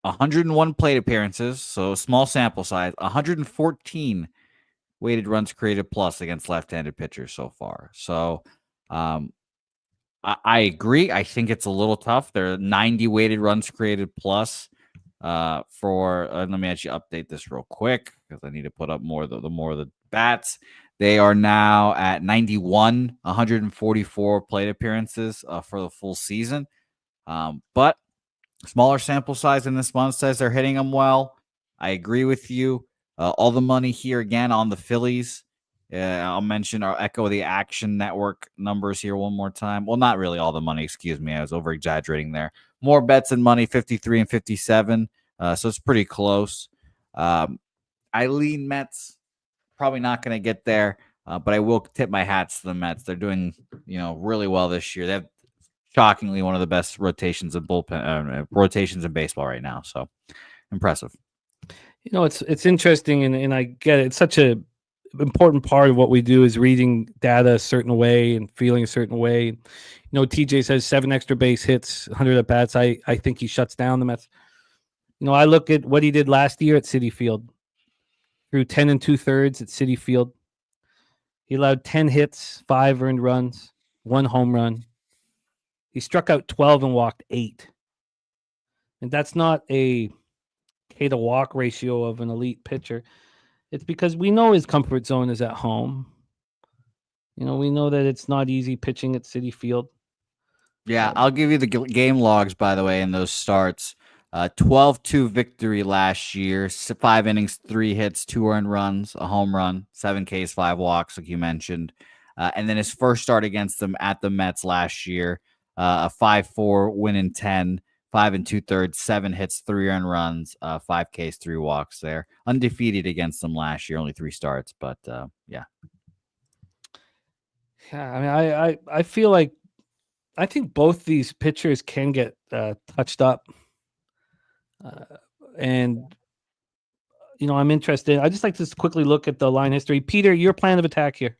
101 plate appearances, so small sample size, 114 weighted runs created plus against left-handed pitchers so far. So I agree. I think it's a little tough. There are 90 weighted runs created plus for let me actually update this real quick because I need to put up more of the bats. They are now at 91, 144 plate appearances for the full season. But smaller sample size in this month says they're hitting them well. I agree with you. All the money here again on the Phillies. I'll echo the Action Network numbers here one more time. Well, not really all the money. Excuse me. I was over exaggerating there. More bets and money, 53 and 57. So it's pretty close. I lean Mets. Probably not going to get there, but I will tip my hats to the Mets. They're doing, really well this year. They have shockingly one of the best rotations in rotations in baseball right now. So impressive. It's interesting, and I get it. It's such a important part of what we do is reading data a certain way and feeling a certain way. TJ says 7 extra base hits, 100 at bats. I think he shuts down the Mets. I look at what he did last year at Citi Field. Through 10 2/3 at Citi Field. He allowed 10 hits, 5 earned runs, 1 home run. He struck out 12 and walked 8. And that's not a K to walk ratio of an elite pitcher. It's because we know his comfort zone is at home. We know that it's not easy pitching at Citi Field. Yeah, I'll give you the game logs, by the way, in those starts. 12-2 victory last year, 5 innings, 3 hits, 2 earned runs, a home run, 7 Ks, 5 walks, like you mentioned. And then his first start against them at the Mets last year, a 5-4 win in 10, 5 2/3, 7 hits, 3 earned runs, 5 Ks, 3 walks there. Undefeated against them last year, only 3 starts, but yeah. Yeah, I mean, I feel like I think both these pitchers can get touched up. And I'm interested. I just like to quickly look at the line history. Peter, your plan of attack here.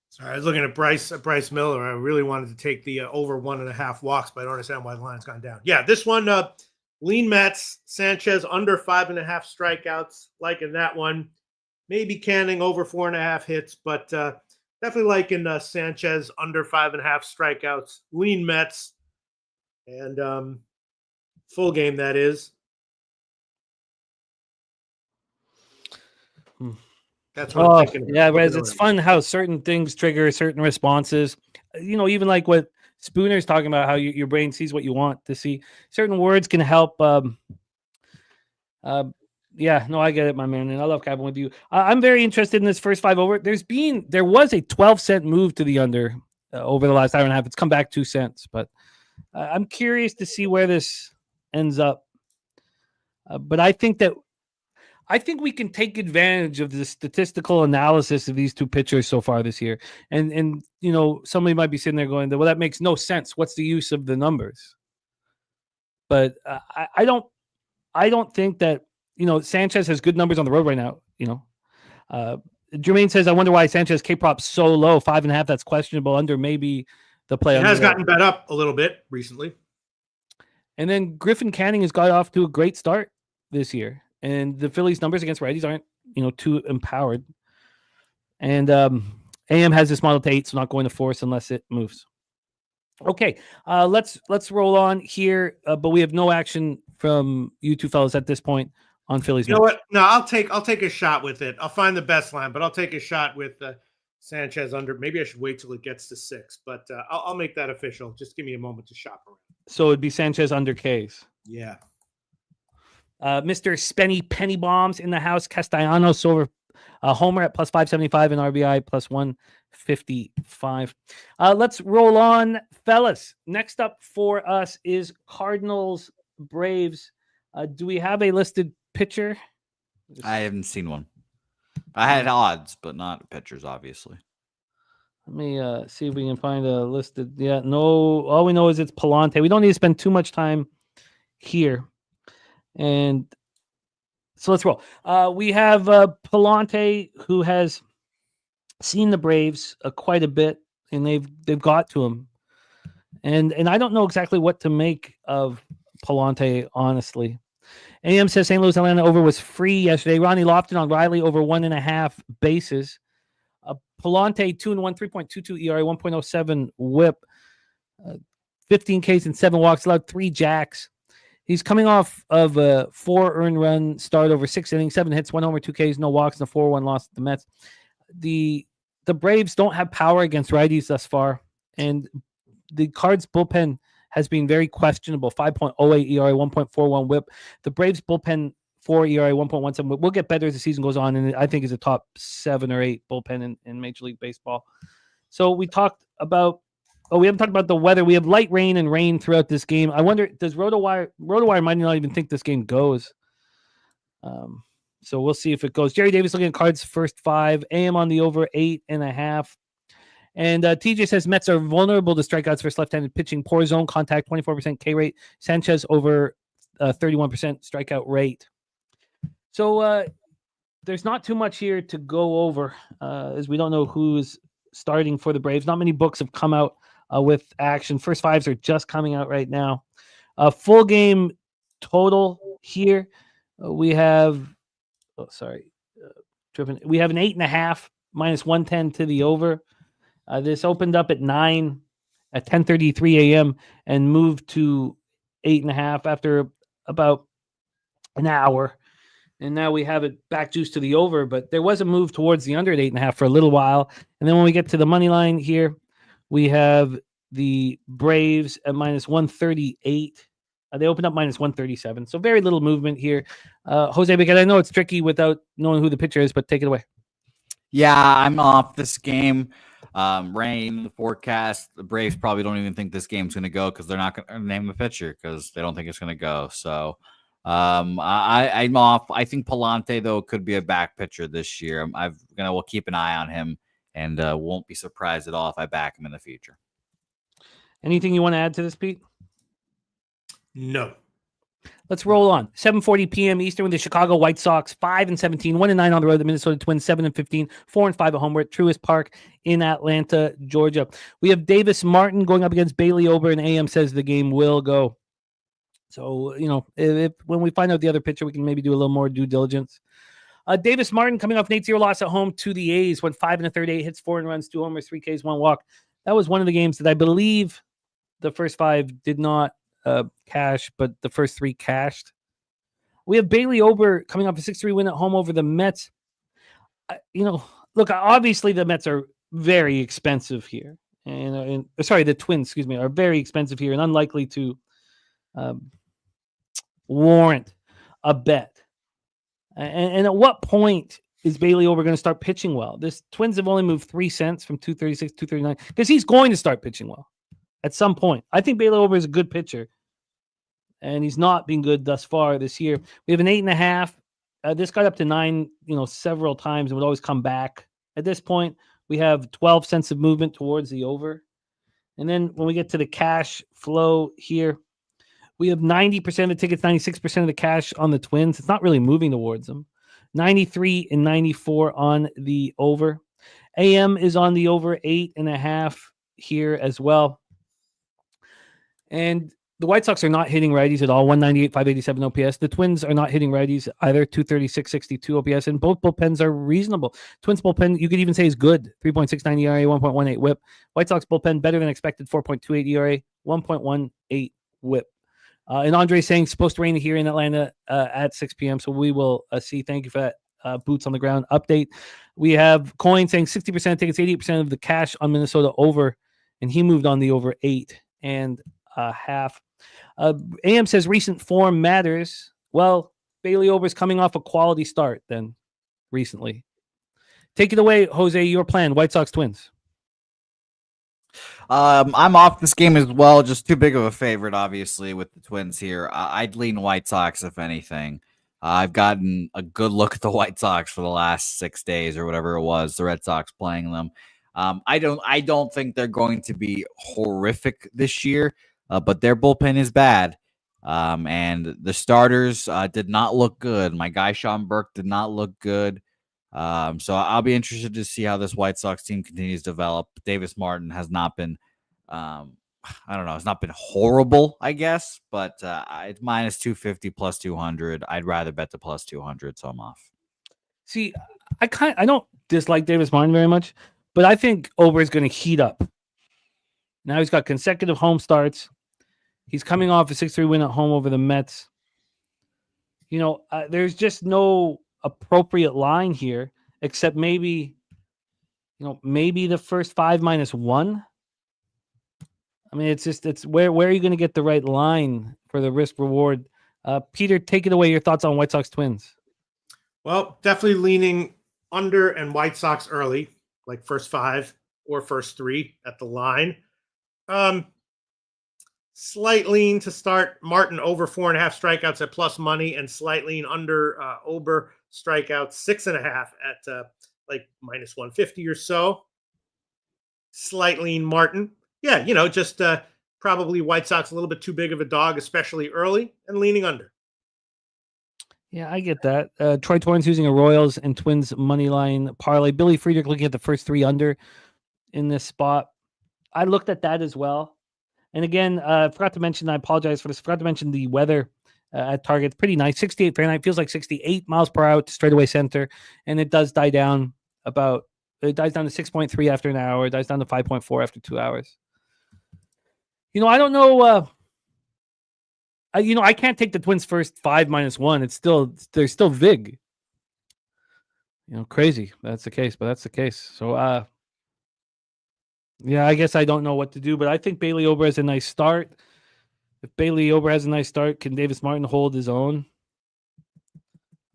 Sorry, I was looking at Bryce Miller. I really wanted to take the over 1.5 walks, but I don't understand why the line's gone down. Yeah, this one, lean Mets, Sanchez under 5.5 strikeouts, liking that one. Maybe Canning over 4.5 hits, but definitely liking Sanchez under 5.5 strikeouts. Lean Mets, and full game, that is. That's what I'm thinking. Yeah, Rez, it's fun how certain things trigger certain responses. Even like what Spooner's talking about, how your brain sees what you want to see. Certain words can help. Yeah, no, I get it, my man, and I love capping with you. I'm very interested in this first 5 over. There was a 12-cent move to the under over the last hour and a half. It's come back 2 cents, but I'm curious to see where this ends up. But I think we can take advantage of the statistical analysis of these two pitchers so far this year. And somebody might be sitting there going, well, that makes no sense. What's the use of the numbers? But I don't think that, Sanchez has good numbers on the road right now. Jermaine says, I wonder why Sanchez K-prop so low, 5.5. That's questionable. Under maybe the play. It has gotten bet up a little bit recently. And then Griffin Canning has got off to a great start this year. And the Phillies numbers against righties aren't, too empowered. And AM has this model to 8, so not going to force unless it moves. Okay, let's roll on here. But we have no action from you two fellas at this point on Phillies. You know what? No, I'll take a shot with it. I'll find the best line, but I'll take a shot with Sanchez under. Maybe I should wait till it gets to 6, but I'll make that official. Just give me a moment to shop around. So it'd be Sanchez under Ks. Yeah. Mr. Spenny Penny Bombs in the house. Castellanos over homer at plus 575 and RBI plus 155. Let's roll on, fellas. Next up for us is Cardinals Braves. Do we have a listed pitcher? I haven't seen one. I had odds, but not pitchers, obviously. Let me see if we can find a listed. Yeah, no. All we know is it's Palante. We don't need to spend too much time here. And so let's roll. We have Palante, who has seen the Braves quite a bit, and they've got to him. And I don't know exactly what to make of Palante, honestly. AM says St. Louis Atlanta over was free yesterday. Ronnie Lofton on Riley over 1.5 bases. Palante 2-1, 3.22 ERA, 1.07 WHIP, 15 Ks and 7 walks, allowed 3 jacks. He's coming off of a 4 earned run start over 6 innings, 7 hits, 1 homer, 2 Ks, no walks, and a 4-1 loss to the Mets. The Braves don't have power against righties thus far, and the Cards bullpen has been very questionable. 5.08 ERA, 1.41 WHIP. The Braves bullpen 4 ERA, 1.17 WHIP. We'll get better as the season goes on, and I think is a top 7 or 8 bullpen in Major League Baseball. So we talked about. Oh, we haven't talked about the weather. We have light rain and rain throughout this game. I wonder, does RotoWire might not even think this game goes. So we'll see if it goes. Jerry Davis looking at Cards first 5. AM on the over 8.5. And TJ says Mets are vulnerable to strikeouts versus left-handed pitching. Poor zone contact, 24% K rate. Sanchez over 31% strikeout rate. So there's not too much here to go over as we don't know who's starting for the Braves. Not many books have come out with action. First 5s are just coming out right now. Full game total here. We have, we have an 8.5 minus 110 to the over. This opened up at 9 at 10:33 a.m. and moved to 8.5 after about an hour. And now we have it back juiced to the over, but there was a move towards the under at 8.5 for a little while. And then when we get to the money line here, we have the Braves at minus 138. They opened up minus 137. So very little movement here. Jose Bouquett, I know it's tricky without knowing who the pitcher is, but take it away. Yeah, I'm off this game. Rain, the forecast. The Braves probably don't even think this game's going to go because they're not going to name the pitcher because they don't think it's going to go. So I'm off. I think Palante, though, could be a back pitcher this year. We'll keep an eye on him and won't be surprised at all if I back him in the future. Anything you want to add to this, Pete? No. Let's roll on. 7:40 p.m. Eastern with the Chicago White Sox, 5-17, 1-9 on the road. The Minnesota Twins, 7-15, 4-5 at home. We're at Truist Park in Atlanta, Georgia. We have Davis Martin going up against Bailey Ober, and AM says the game will go. So, if when we find out the other pitcher, we can maybe do a little more due diligence. Davis Martin coming off an 8-0 loss at home to the A's, went 5 1/3, 8 hits, 4 runs, 2 homers, 3 Ks, 1 walk. That was one of the games that I believe the first 5 did not cash, but the first 3 cashed. We have Bailey Ober coming off a 6-3 win at home over the Mets. Look, obviously the Mets are very expensive here, and the Twins, are very expensive here and unlikely to warrant a bet. And at what point is Bailey Ober going to start pitching well? This Twins have only moved 3 cents from 236 to 239 because he's going to start pitching well at some point. I think Bailey Ober is a good pitcher, and he's not been good thus far this year. We have an 8.5. This got up to 9, several times and would always come back. At this point, we have 12 cents of movement towards the over. And then when we get to the cash flow here, we have 90% of the tickets, 96% of the cash on the Twins. It's not really moving towards them. 93 and 94 on the over. AM is on the over 8.5 here as well. And the White Sox are not hitting righties at all. 198, 587 OPS. The Twins are not hitting righties either. 236, 62 OPS. And both bullpens are reasonable. Twins bullpen, you could even say, is good. 3.69 ERA, 1.18 whip. White Sox bullpen, better than expected. 4.28 ERA, 1.18 whip. And Andre saying supposed to rain here in Atlanta at 6 p.m. So we will see. Thank you for that boots on the ground update. We have Coin saying 60% tickets, 88% of the cash on Minnesota over. And he moved on the over 8.5. AM says recent form matters. Well, Bailey Ober's coming off a quality start then recently. Take it away, Jose, your plan, White Sox Twins. I'm off this game as well. Just too big of a favorite, obviously, with the Twins here. I'd lean White Sox, if anything. I've gotten a good look at the White Sox for the last 6 days or whatever it was, the Red Sox playing them. I don't think they're going to be horrific this year. But their bullpen is bad, and the starters did not look good. My guy Sean Burke did not look good, so I'll be interested to see how this White Sox team continues to develop. Davis Martin has not been, it's not been horrible, I guess, but it's minus 250 plus 200. I'd rather bet the plus 200, so I'm off. See, I don't dislike Davis Martin very much, but I think Ober is going to heat up. Now he's got consecutive home starts. He's coming off a 6-3 win at home over the Mets. There's just no appropriate line here, except maybe the first 5 minus 1. I mean, it's where are you going to get the right line for the risk reward? Peter, take it away. Your thoughts on White Sox Twins? Well, definitely leaning under and White Sox early, like first 5 or first 3 at the line. Slight lean to start Martin over 4.5 strikeouts at plus money, and slight lean under Ober strikeouts 6.5 at like minus 150 or so. Slight lean Martin. Yeah, just probably White Sox a little bit too big of a dog, especially early, and leaning under. Yeah, I get that. Troy Torrance using a Royals and Twins money line parlay. Billy Friedrich looking at the first 3 under in this spot. I looked at that as well. And again, I forgot to mention, I apologize for this, forgot to mention the weather at target. Pretty nice. 68 Fahrenheit, feels like 68 miles per hour to straightaway center, and it does die down it dies down to 6.3 after an hour. It dies down to 5.4 after 2 hours. I don't know. I can't take the Twins first 5-1. They're still VIG. Crazy. That's the case, but that's the case. So, yeah, I guess I don't know what to do, but I think Bailey Ober has a nice start. If Bailey Ober has a nice start, can Davis Martin hold his own?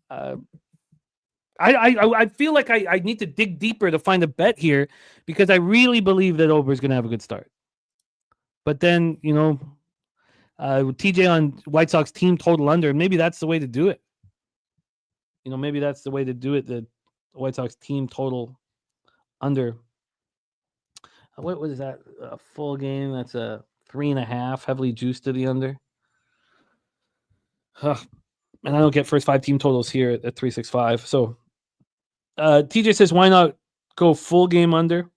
I feel like I need to dig deeper to find a bet here because I really believe that Ober is going to have a good start. But then, TJ on White Sox team total under, maybe that's the way to do it. Maybe that's the way to do it. The White Sox team total under. What is that? A full game? That's a 3.5, heavily juiced to the under. And I don't get first 5 team totals here at 365. So TJ says, why not go full game under?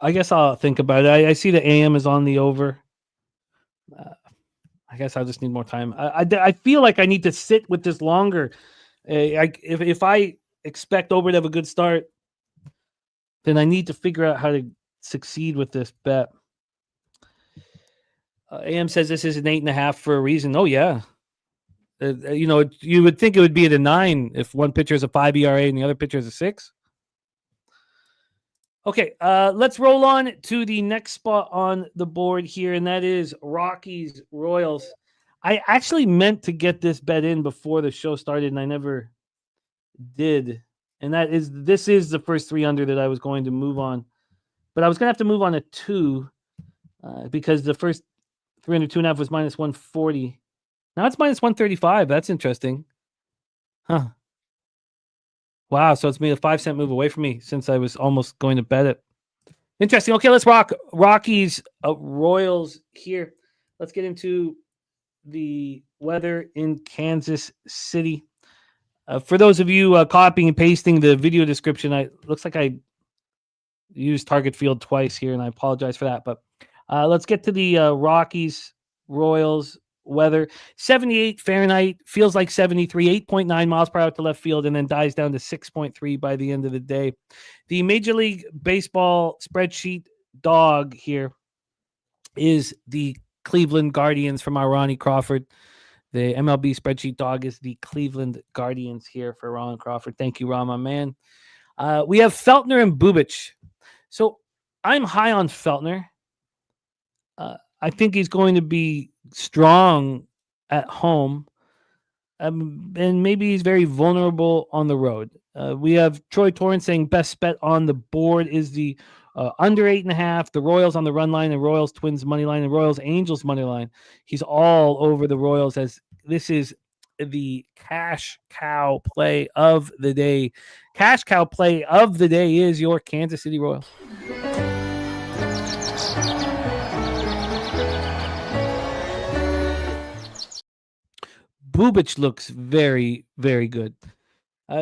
I guess I'll think about it. I see the AM is on the over. I guess I'll just need more time. I feel like I need to sit with this longer. If I expect Ober to have a good start, then I need to figure out how to succeed with this bet. AM says this is an 8.5 for a reason. Oh, yeah. You would think it would be at a 9 if one pitcher is a 5 ERA and the other pitcher is a 6. Okay, let's roll on to the next spot on the board here, and that is Rockies Royals. I actually meant to get this bet in before the show started, and I never did. And this is the first 3 under that I was going to move on. But I was going to have to move on to 2 because the first 3 under 2.5 was minus 140. Now it's minus 135. That's interesting. Huh. Wow, so it's made a 5-cent move away from me since I was almost going to bet it. Interesting. Okay, let's rock Rockies Royals here. Let's get into the weather in Kansas City. For those of you copying and pasting the video description, looks like I used Target Field twice here, and I apologize for that. But let's get to the Rockies Royals weather. 78 Fahrenheit, feels like 73, 8.9 miles per hour to left field, and then dies down to 6.3 by the end of the day. The Major League Baseball spreadsheet dog here is the Cleveland Guardians from our Ronnie Crawford. The MLB spreadsheet dog is the Cleveland Guardians here for Ron Crawford. Thank you, Ron, my man. We have Feltner and Bubic. So I'm high on Feltner. I think he's going to be strong at home, and maybe he's very vulnerable on the road. We have Troy Torrance saying best bet on the board is the under 8.5, the Royals on the run line, and Royals Twins money line, and Royals Angels money line. He's all over the Royals, as this is the cash cow play of the day. Cash cow play of the day is your Kansas City Royals. Bubic looks very, very good.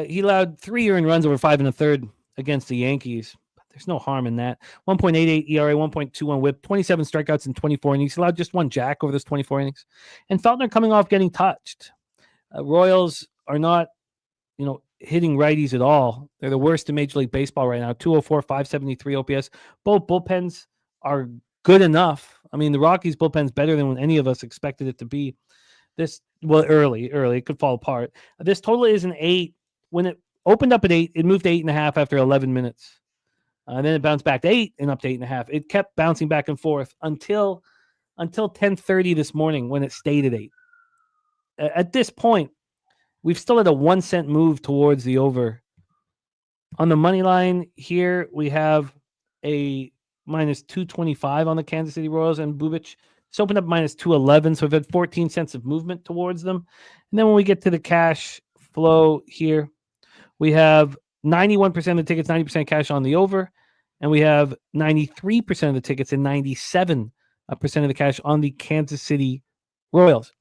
He allowed 3 earned runs over 5 1/3 against the Yankees. But there's no harm in that. 1.88 ERA, 1.21 WHIP, 27 strikeouts in 24 innings. He allowed just 1 jack over those 24 innings. And Feltner coming off getting touched. Royals are not, hitting righties at all. They're the worst in Major League Baseball right now. 204, 573 OPS. Both bullpens are good enough. I mean, the Rockies bullpen's better than any of us expected it to be. Early, it could fall apart. This total is an 8. When it opened up at 8, it moved to 8.5 after 11 minutes. Then it bounced back to 8 and up to 8.5. It kept bouncing back and forth until 10:30 this morning when it stayed at 8. At this point, we've still had a 1-cent move towards the over. On the money line here, we have a minus 225 on the Kansas City Royals and Bubic. It's opened up minus 211, so we've had 14 cents of movement towards them. And then when we get to the cash flow here, we have 91% of the tickets, 90% cash on the over, and we have 93% of the tickets and 97% of the cash on the Kansas City Royals.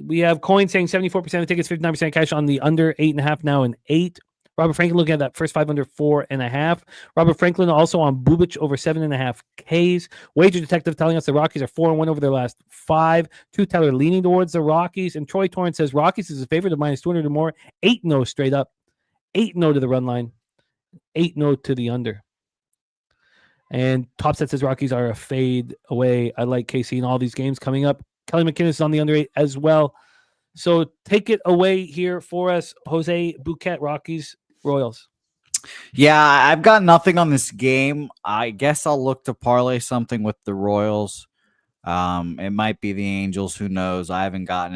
We have Coin saying 74% of the tickets, 59% cash on the under 8.5, now an 8. Robert Franklin looking at that first 5 under 4.5. Robert Franklin also on Bubic over 7.5 Ks. Wager Detective telling us the Rockies are 4-1 over their last 5. Two Teller leaning towards the Rockies. And Troy Torrance says Rockies is a favorite of minus 200 or more. 8-0 straight up. 8-0 to the run line. 8-0 to the under. And Topset says Rockies are a fade away. I like KC in all these games coming up. Kelly McKinnon is on the under 8 as well. So take it away here for us, Jose Bouquett, Rockies, Royals. Yeah, I've got nothing on this game. I guess I'll look to parlay something with the Royals. It might be the Angels. Who knows? I haven't gotten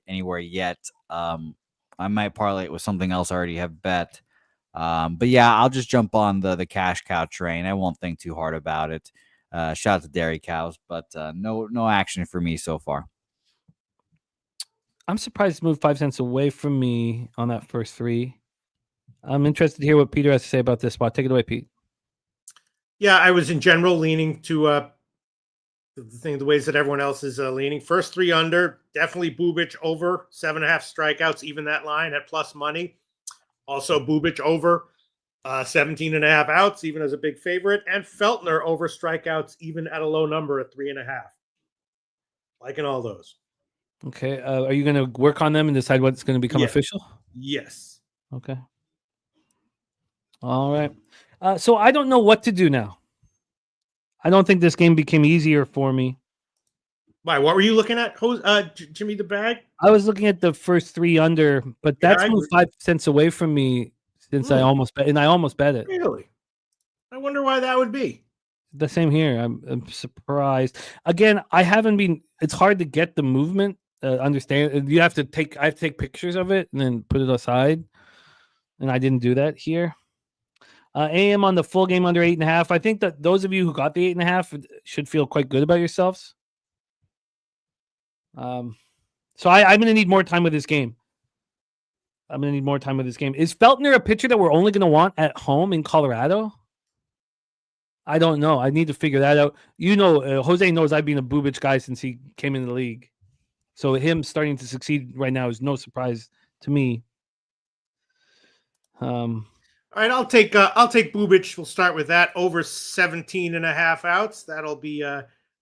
anywhere yet. I might parlay it with something else I already have bet. But yeah, I'll just jump on the cash cow train. I won't think too hard about it. Shout out to Dairy Cows, but no action for me so far. I'm surprised to move 5 cents away from me on that first 3. I'm interested to hear what Peter has to say about this spot. Take it away, Pete. Yeah, I was in general leaning to the ways that everyone else is leaning. First 3 under, definitely Bubic over 7.5 strikeouts, even that line at plus money. Also Bubic over 17.5 outs, even as a big favorite, and Feltner over strikeouts, even at a low number at 3.5. Liking all those. Okay. Are you going to work on them and decide what's going to become official? Yes. Okay. All right. So I don't know what to do now. I don't think this game became easier for me. Why? What were you looking at? Jimmy the Bag? I was looking at the first 3 under, but that's moved 5 cents away from me since I almost bet, and I almost bet it. Really? I wonder why that would be. The same here. I'm surprised. Again, I haven't been. It's hard to get the movement. Understand? You have to take. I have to take pictures of it and then put it aside, and I didn't do that here. AM on the full game under 8.5. I think that those of you who got the 8.5 should feel quite good about yourselves. So I'm going to need more time with this game. Is Feltner a pitcher that we're only going to want at home in Colorado? I don't know. I need to figure that out. Jose knows I've been a Bubic guy since he came in the league. So him starting to succeed right now is no surprise to me. All right, I'll take Bubic. We'll start with that over 17.5 outs. That'll be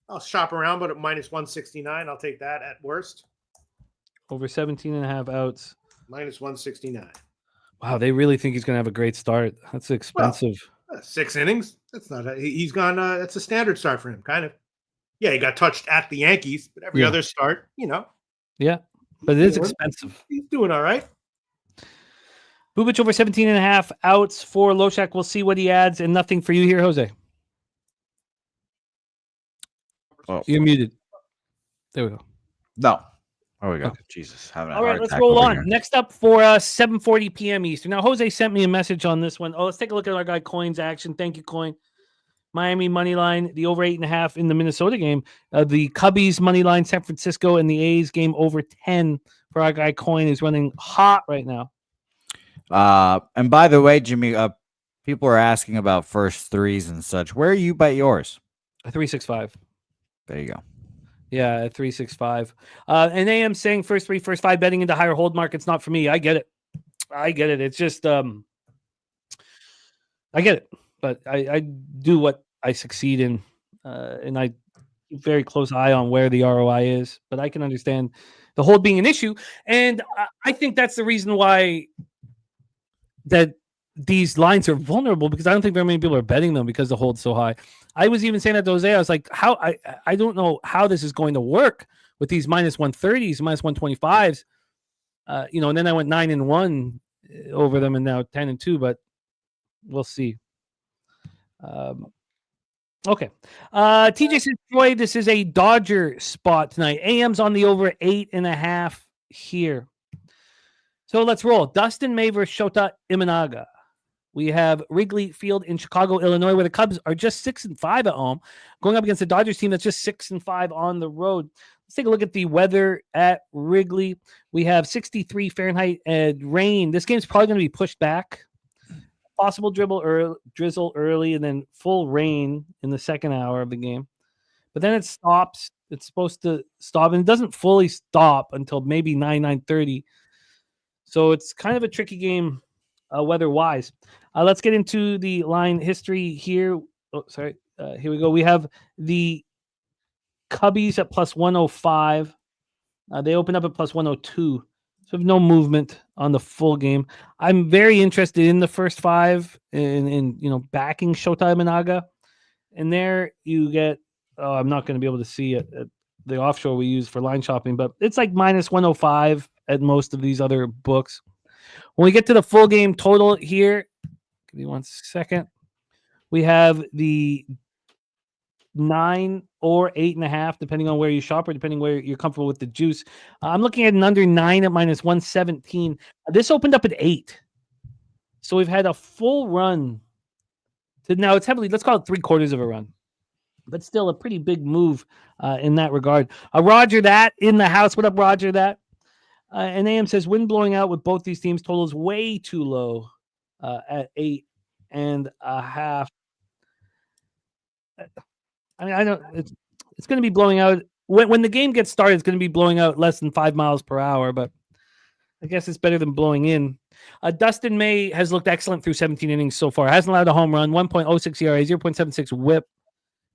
I'll shop around, but at minus 169, I'll take that at worst. Over 17.5 outs. Minus 169. Wow, they really think he's going to have a great start. That's expensive. Well, 6 innings. That's not. He's gone. That's a standard start for him, kind of. Yeah, he got touched at the Yankees, but every other start, Yeah, but it is expensive. He's doing all right. Bubic over 17.5 outs for Loshak. We'll see what he adds, and nothing for you here, Jose. Oh. You're muted. There we go. No. There we go. Okay. Jesus. All right, let's roll on. Here. Next up for 7:40 p.m. Eastern. Now, Jose sent me a message on this one. Let's take a look at our guy Coin's action. Thank you, Coin. Miami money line, the over 8.5 in the Minnesota game. The Cubbies money line, San Francisco, and the A's game over 10 for our guy Coin is running hot right now. And by the way, Jimmy, people are asking about first threes and such. Where are you bet yours? 365. There you go. Yeah, at 365. And AM saying first 5 betting into higher hold markets, not for me. I get it. It's just I get it. But I do what I succeed in, and I keep very close eye on where the ROI is. But I can understand the hold being an issue, and I think that's the reason why that these lines are vulnerable, because I don't think very many people are betting them because the hold's so high. I was even saying that to Jose, I was like, how I don't know how this is going to work with these minus 130s, minus 125s. And then I went 9-1 over them, and now 10-2, but we'll see. Okay. TJ says, Troy, this is a Dodger spot tonight. AM's on the over 8.5 here. So let's roll. Dustin May versus Shota Imanaga. We have Wrigley Field in Chicago, Illinois, where the Cubs are just 6-5 at home, going up against the Dodgers team that's just 6-5 on the road. Let's take a look at the weather at Wrigley. We have 63 Fahrenheit and rain. This game's probably going to be pushed back. Possible drizzle early, and then full rain in the second hour of the game. But then it stops. It's supposed to stop, and it doesn't fully stop until maybe 9:30. So it's kind of a tricky game weather-wise. Let's get into the line history here. Oh, sorry. Here we go. We have the Cubbies at plus 105. They open up at plus 102. So no movement on the full game. I'm very interested in the first five in backing Shota Imanaga. And there you get, I'm not going to be able to see it at the offshore we use for line shopping, but it's like minus 105 at most of these other books. When we get to the full game total here, give me 1 second. We have the 9 or 8.5, depending on where you shop or depending where you're comfortable with the juice. I'm looking at an under 9 at minus 117. This opened up at 8. So we've had a full run. Now it's heavily, let's call it 3/4 of a run, but still a pretty big move in that regard. Roger that in the house. What up, Roger that? And AM says wind blowing out with both these teams totals way too low at 8.5. I mean, I know it's going to be blowing out when the game gets started. It's going to be blowing out less than 5 miles per hour, but I guess it's better than blowing in. Dustin May has looked excellent through 17 innings so far. Hasn't allowed a home run. 1.06 ERA, 0.76 WHIP.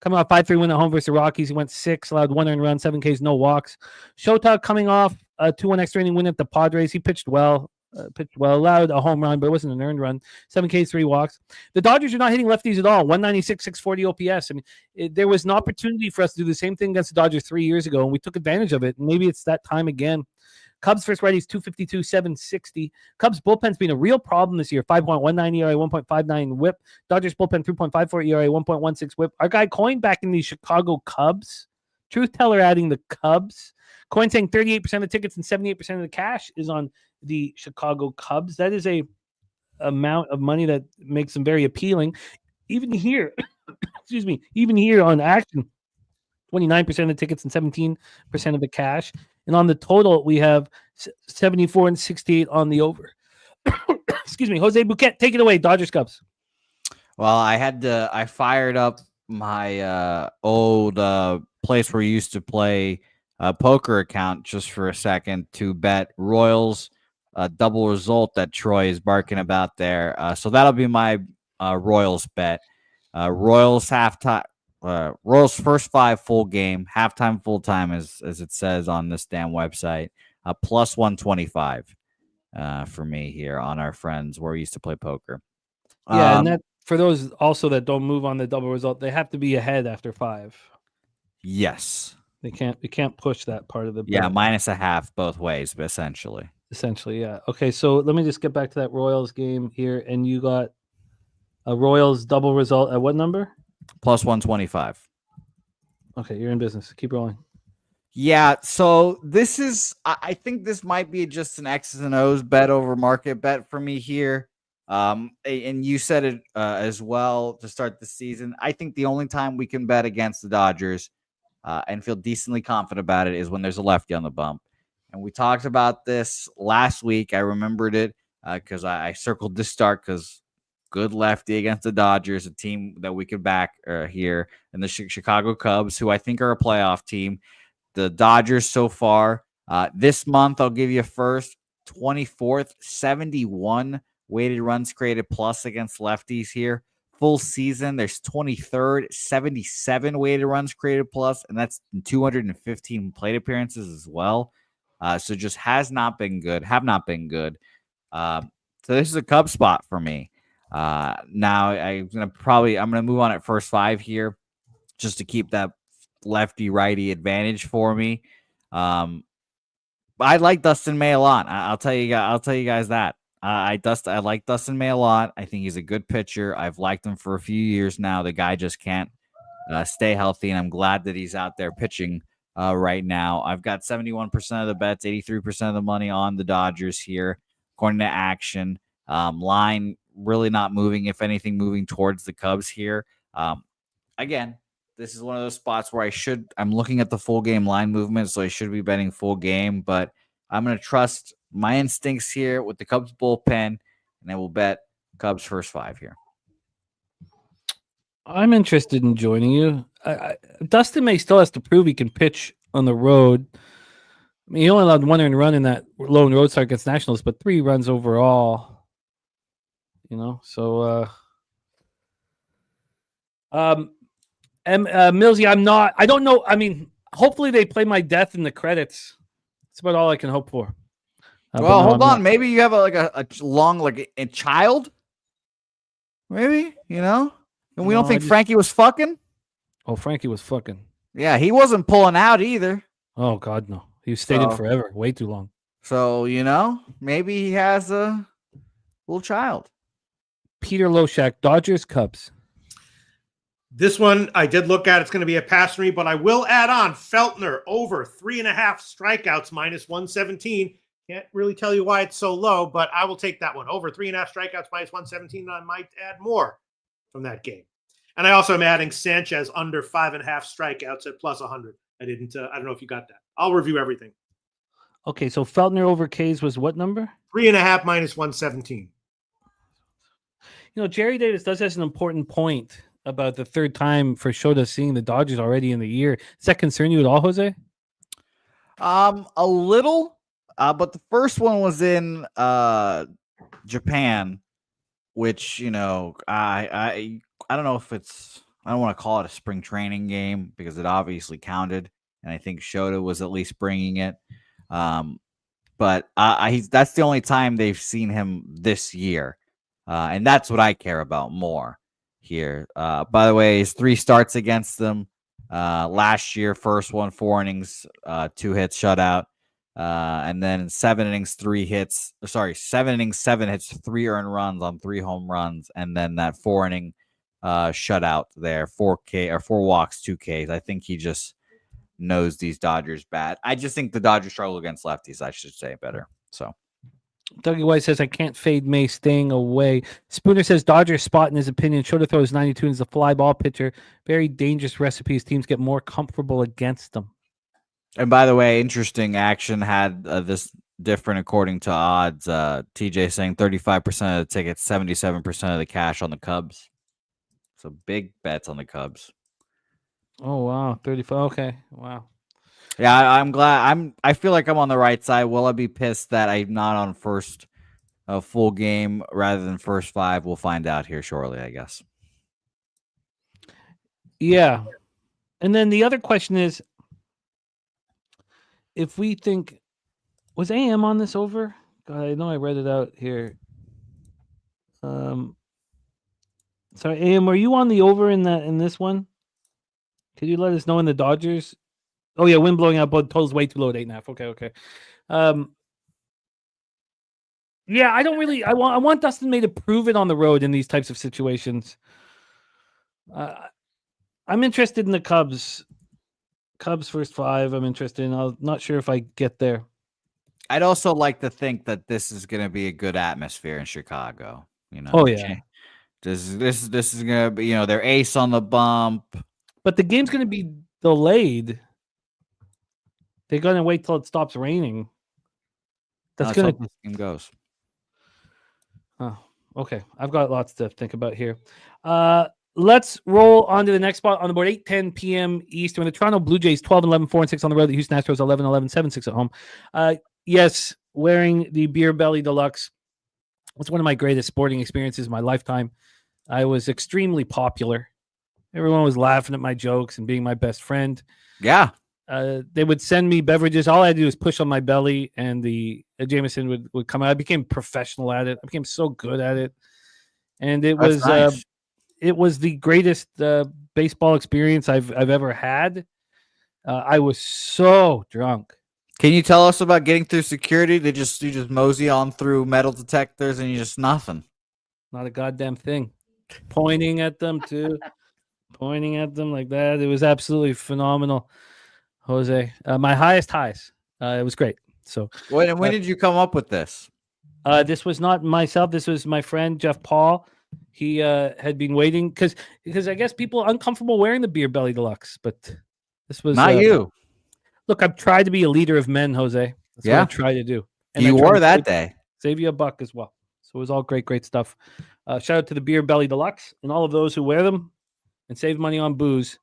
Coming off 5-3 win at home versus the Rockies. He went 6, allowed 1 earned run, 7 Ks, no walks. Shota coming off a 2-1 extra inning win at the Padres. He pitched well. Allowed a home run, but it wasn't an earned run. 7 Ks, 3 walks. The Dodgers are not hitting lefties at all. 196, 640 OPS. I mean, there was an opportunity for us to do the same thing against the Dodgers 3 years ago, and we took advantage of it. And maybe it's that time again. Cubs first righties 252, 760. Cubs bullpen's been a real problem this year. 5.19 ERA, 1.59 WHIP. Dodgers bullpen 3.54 ERA, 1.16 WHIP. Our guy Coin back in the Chicago Cubs. Truth Teller adding the Cubs. Coin saying 38% of the tickets and 78% of the cash is on the Chicago Cubs. That is a amount of money that makes them very appealing. Even here, even here on action, 29% of the tickets and 17% of the cash. And on the total, we have 74 and 68 on the over. Excuse me. Jose Bouquett, take it away. Dodgers Cubs. Well, I fired up my old place where we used to play poker account just for a second to bet Royals double result that Troy is barking about there. So that'll be my Royals bet. Royals halftime. Royals first 5 full game, halftime, full time, as it says on this damn website. Plus 125 for me here on our friends where we used to play poker. Yeah, and that for those also that don't move on the double result, they have to be ahead after 5. Yes, we can't push that part of the bet. Yeah, -0.5 both ways, but essentially, yeah. Okay, so let me just get back to that Royals game here, and you got a Royals double result at what number? Plus 125. Okay, you're in business. Keep rolling. Yeah, so this is, I think this might be just an X's and O's bet over market bet for me here. And you said it as well to start the season. I think the only time we can bet against the Dodgers and feel decently confident about it is when there's a lefty on the bump. And we talked about this last week. I remembered it because I circled this start because good lefty against the Dodgers, a team that we could back here, and the Chicago Cubs, who I think are a playoff team. The Dodgers so far this month, I'll give you first, 24th, 71 weighted runs created plus against lefties here. Full season, there's 23rd, 77 weighted runs created plus, and that's 215 plate appearances as well. So just have not been good. So this is a Cub spot for me. Now I'm gonna move on at first 5 here just to keep that lefty righty advantage for me. I like Dustin May a lot. I'll tell you guys that. I like Dustin May a lot. I think he's a good pitcher. I've liked him for a few years now. The guy just can't stay healthy, and I'm glad that he's out there pitching right now. I've got 71% of the bets, 83% of the money on the Dodgers here, according to Action. Line really not moving, if anything, moving towards the Cubs here. Again, this is one of those spots where I'm looking at the full game line movement, so I should be betting full game, but I'm going to trust my instincts here with the Cubs bullpen, and I will bet Cubs first 5 here. I'm interested in joining you. Dustin May still has to prove he can pitch on the road. I mean, he only allowed 1 earned run in that lone road start against Nationals, but 3 runs overall. So, Millsy, I don't know. I mean, hopefully they play my death in the credits. That's about all I can hope for. Well, no, hold I'm on. not. Maybe you have a long, like a child. Maybe, and we don't think Frankie was fucking. Oh, Frankie was fucking. Yeah, he wasn't pulling out either. Oh God, no. He stayed in forever, way too long. So, maybe he has a little child. Peter Loshak, Dodgers, Cubs. This one I did look at. It's going to be a pass for me, but I will add on Feltner over 3.5 strikeouts minus 117. Can't really tell you why it's so low, but I will take that one. Over 3.5 strikeouts minus 117. I might add more from that game. And I also am adding Sanchez under 5.5 strikeouts at plus 100. I don't know if you got that. I'll review everything. Okay, so Feltner over K's was what number? 3.5 minus 117. Jerry Davis does have an important point about the third time for Shota seeing the Dodgers already in the year. Does that concern you at all, Jose? A little, but the first one was in Japan, which I don't know if I don't want to call it a spring training game because it obviously counted, and I think Shota was at least bringing it. But that's the only time they've seen him this year, and that's what I care about more here. By the way, his 3 starts against them last year. First one, 4 innings, 2 hits, shutout, and then 7 innings, 3 hits. 7 innings, 7 hits, 3 earned runs on 3 home runs, and then that 4 inning shutout there, 4 walks, 2 Ks. I think he just knows these Dodgers bad. I just think the Dodgers struggle against lefties, I should say better. So Dougie White says, I can't fade May staying away. Spooner says, Dodgers spot in his opinion. Shota throws 92 and is a fly ball pitcher. Very dangerous recipes. Teams get more comfortable against them. And by the way, interesting action had this different according to odds. TJ saying 35% of the tickets, 77% of the cash on the Cubs. So big bets on the Cubs. Oh, wow. 35. Okay. Wow. Yeah, I'm glad. I feel like I'm on the right side. Will I be pissed that I'm not on first full game rather than first 5? We'll find out here shortly, I guess. Yeah. And then the other question is, if we think, was AM on this over? God, I know I read it out here. Sorry, AM, were you on the over in this one? Could you let us know in the Dodgers? Oh yeah, wind blowing out, but total's way too low at 8.5. Okay. Yeah, I don't really. I want Dustin May to prove it on the road in these types of situations. I'm interested in the Cubs. Cubs first 5. I'm interested in. I'm not sure if I get there. I'd also like to think that this is going to be a good atmosphere in Chicago. Oh yeah. This is going to be, their ace on the bump. But the game's going to be delayed. They're going to wait till it stops raining. That's going to. This game goes. Oh, okay. I've got lots to think about here. Let's roll on to the next spot on the board. 8:10 p.m. Eastern. The Toronto Blue Jays 12-11, 4-6 on the road. The Houston Astros 11-11, 7-6 at home. Yes, wearing the Beer Belly Deluxe was one of my greatest sporting experiences of my lifetime. I was extremely popular. Everyone was laughing at my jokes and being my best friend. Yeah. They would send me beverages. All I had to do was push on my belly, and the Jameson would come out. I became professional at it. I became so good at it, and it was nice. It was the greatest baseball experience I've ever had. I was so drunk. Can you tell us about getting through security? You just mosey on through metal detectors, and you just nothing. Not a goddamn thing. Pointing at them too. Pointing at them like that. It was absolutely phenomenal, Jose. My highest highs. It was great. So when did you come up with this? This was not myself. This was my friend Jeff Paul. He had been waiting because I guess people are uncomfortable wearing the Beer Belly Deluxe, but this was not you. Look, I've tried to be a leader of men, Jose. That's what I try to do. And you wore that day. Save you a buck as well. So it was all great stuff. Shout out to the Beer Belly Deluxe and all of those who wear them and save money on booze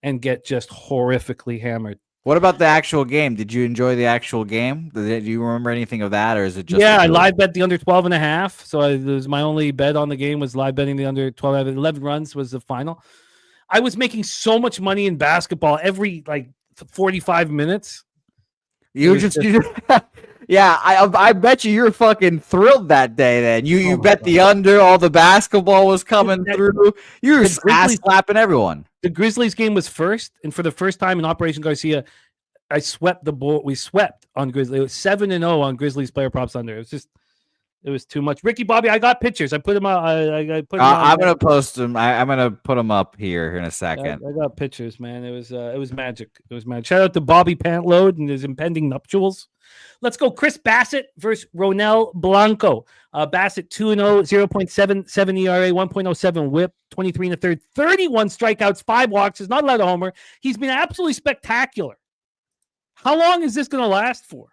and get just horrifically hammered. What about the actual game? Did you enjoy the actual game? Do you remember anything of that, or is it just? Yeah, I live bet the under 12.5. So it was my only bet on the game was live betting the under 12. 11 runs was the final. I was making so much money in basketball every 45 minutes. Yeah, I bet you were fucking thrilled that day. Then you bet the under. All the basketball was coming through. You were ass slapping everyone. The Grizzlies game was first, and for the first time in Operation Garcia, I swept the ball. We swept on Grizzlies. It was 7-0 on Grizzlies player props under. It was too much. Ricky Bobby, I got pictures. I put them out. I put them I'm gonna post them. I'm gonna put them up here in a second. I got pictures, man. It was magic. It was magic. Shout out to Bobby Pantload and his impending nuptials. Let's go. Chris Bassett versus Ronel Blanco. Bassett 2-0, 0.77 ERA, 1.07 WHIP, 23 and a third, 31 strikeouts, 5 walks. Is not allowed a homer. He's been absolutely spectacular. How long is this going to last for?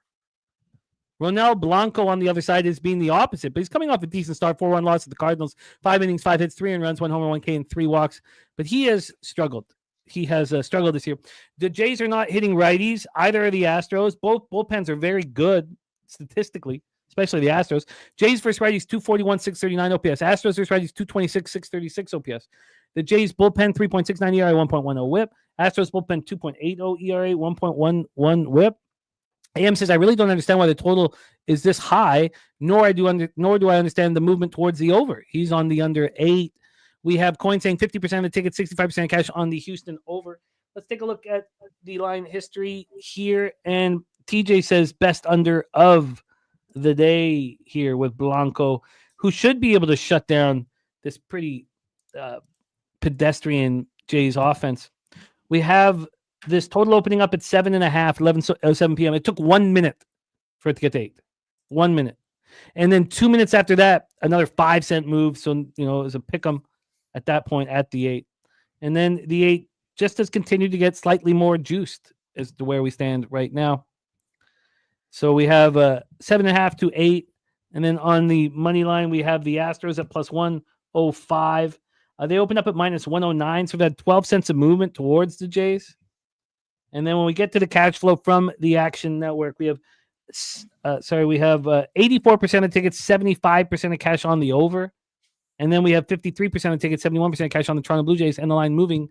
Ronel Blanco on the other side is being the opposite, but he's coming off a decent start. 4-1 loss to the Cardinals. 5 innings, 5 hits, 3 runs, 1 homer, 1 K, and 3 walks. But he has struggled. He has struggled this year. The Jays are not hitting righties. Either are the Astros. Both bullpens are very good statistically, especially the Astros. Jays versus righties, 241, 639 OPS. Astros versus righties, 226, 636 OPS. The Jays bullpen, 3.69 ERA, 1.10 WHIP. Astros bullpen, 2.80 ERA, 1.11 WHIP. AM says, I really don't understand why the total is this high, nor do I understand the movement towards the over. He's on the under 8. We have Coin saying 50% of the ticket, 65% cash on the Houston over. Let's take a look at the line history here. And TJ says best under of the day here with Blanco, who should be able to shut down this pretty pedestrian Jays offense. We have this total opening up at 7.5, 11:07 p.m. It took 1 minute for it to get to 8. 1 minute. And then 2 minutes after that, another 5-cent move. So, it was a pick 'em at that point at the 8. And then the 8 just has continued to get slightly more juiced as to where we stand right now. So we have 7.5 to 8. And then on the money line, we have the Astros at plus 105. They opened up at minus 109. So we've had 12 cents of movement towards the Jays. And then when we get to the cash flow from the Action Network, we have 84% of tickets, 75% of cash on the over. And then we have 53% of tickets, 71% of cash on the Toronto Blue Jays, and the line moving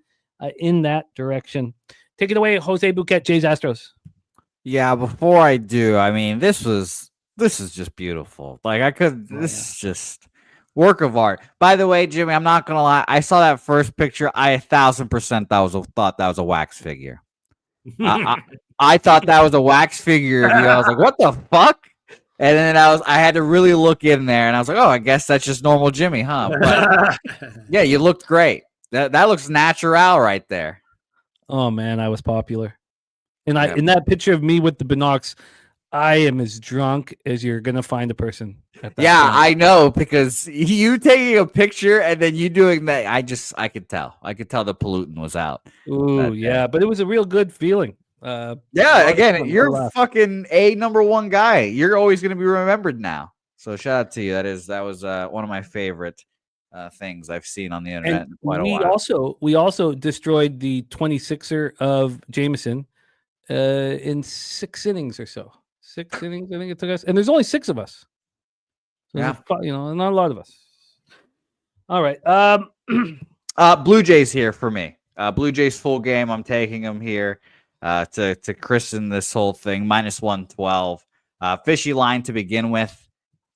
in that direction. Take it away, Jose Bouquett, Jays Astros. Yeah, before I do, I mean, this is just beautiful. This is just work of art. By the way, Jimmy, I'm not gonna lie. I saw that first picture. I 1,000% thought that was a wax figure. I thought that was a wax figure. I was like, what the fuck? And then I had to really look in there, and I was like, oh, I guess that's just normal Jimmy, huh? But yeah, you looked great. That looks natural right there. Oh man, I was popular. And in that picture of me with the binocs, I am as drunk as you're gonna find a person. Yeah, point. I know, because you taking a picture and then you doing that. I could tell. I could tell the pollutant was out. Ooh, yeah, but it was a real good feeling. Yeah, again, you're fucking a number one guy. You're always gonna be remembered now. So shout out to you. That was one of my favorite things I've seen on the internet in quite a while. We also destroyed the 26er of Jameson in 6 innings or so. 6 innings, I think it took us, and there's only 6 of us. So yeah, not a lot of us. All right. Blue Jays here for me. Blue Jays full game. I'm taking them here to christen this whole thing. Minus 112. Fishy line to begin with.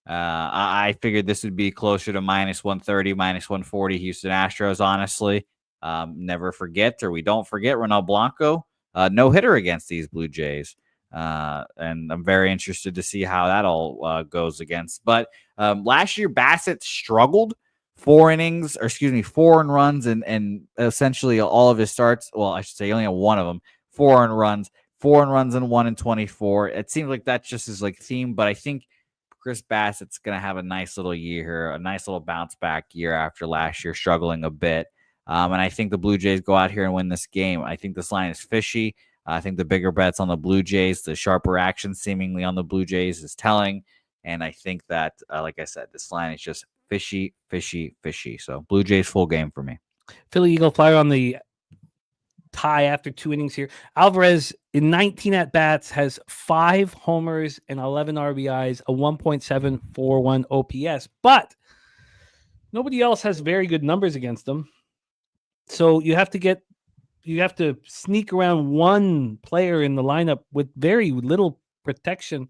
I figured this would be closer to minus 130, minus 140 Houston Astros, honestly. Never forget, or we don't forget, Ronel Blanco, no hitter against these Blue Jays. And I'm very interested to see how that all goes against. But last year, Bassett struggled 4 innings, or 4 earned runs, and essentially all of his starts. Well, I should say he only had one of them. 4 earned runs, 1 in 24. It seems like that just is like theme, but I think Chris Bassett's going to have a nice little year here, a nice little bounce back year after last year struggling a bit. And I think the Blue Jays go out here and win this game. I think this line is fishy. I think the bigger bets on the Blue Jays, the sharper action seemingly on the Blue Jays is telling. And I think that, like I said, this line is just fishy, fishy, fishy. So Blue Jays full game for me. Philly Eagle Flyer on the tie after 2 innings here. Alvarez, in 19 at-bats, has 5 homers and 11 RBIs, a 1.741 OPS. But nobody else has very good numbers against him. So you have to sneak around one player in the lineup with very little protection.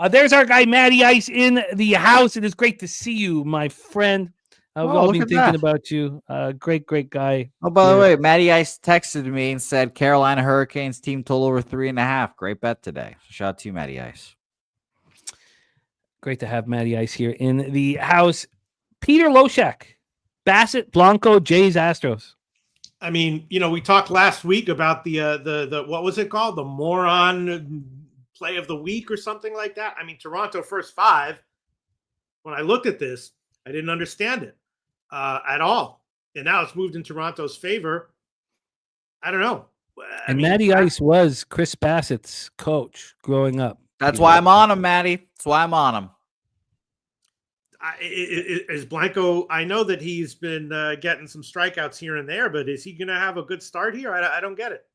There's our guy, Matty Ice, in the house. It is great to see you, my friend. We've all been thinking about you. Great guy. Oh, by the way, Matty Ice texted me and said Carolina Hurricanes team total over 3.5. Great bet today. Shout out to you, Matty Ice. Great to have Matty Ice here in the house. Peter Loshak, Bassett, Blanco, Jays, Astros. I mean, we talked last week about the what was it called? The moron play of the week or something like that. I mean, Toronto first 5. When I looked at this, I didn't understand it at all. And now it's moved in Toronto's favor. I don't know. Matty Ice was Chris Bassett's coach growing up. That's why I'm on him, Matty. That's why I'm on him. Is Blanco? I know that he's been getting some strikeouts here and there, but is he going to have a good start here? I don't get it.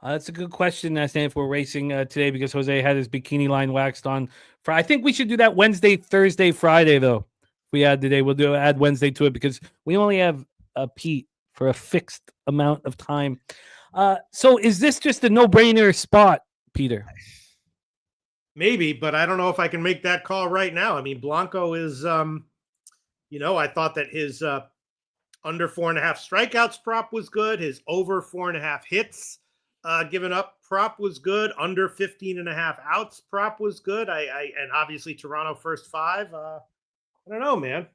That's a good question, Stan, if we're racing today, because Jose had his bikini line waxed on. I think we should do that Wednesday, Thursday, Friday, though. If we add today, we'll add Wednesday to it because we only have Pete for a fixed amount of time. So is this just a no-brainer spot, Peter? Maybe, but I don't know if I can make that call right now. I mean, Blanco is, I thought that his under 4.5 strikeouts prop was good. His over 4.5 hits given up prop was good. Under 15.5 outs prop was good. And obviously Toronto first 5. I don't know, man.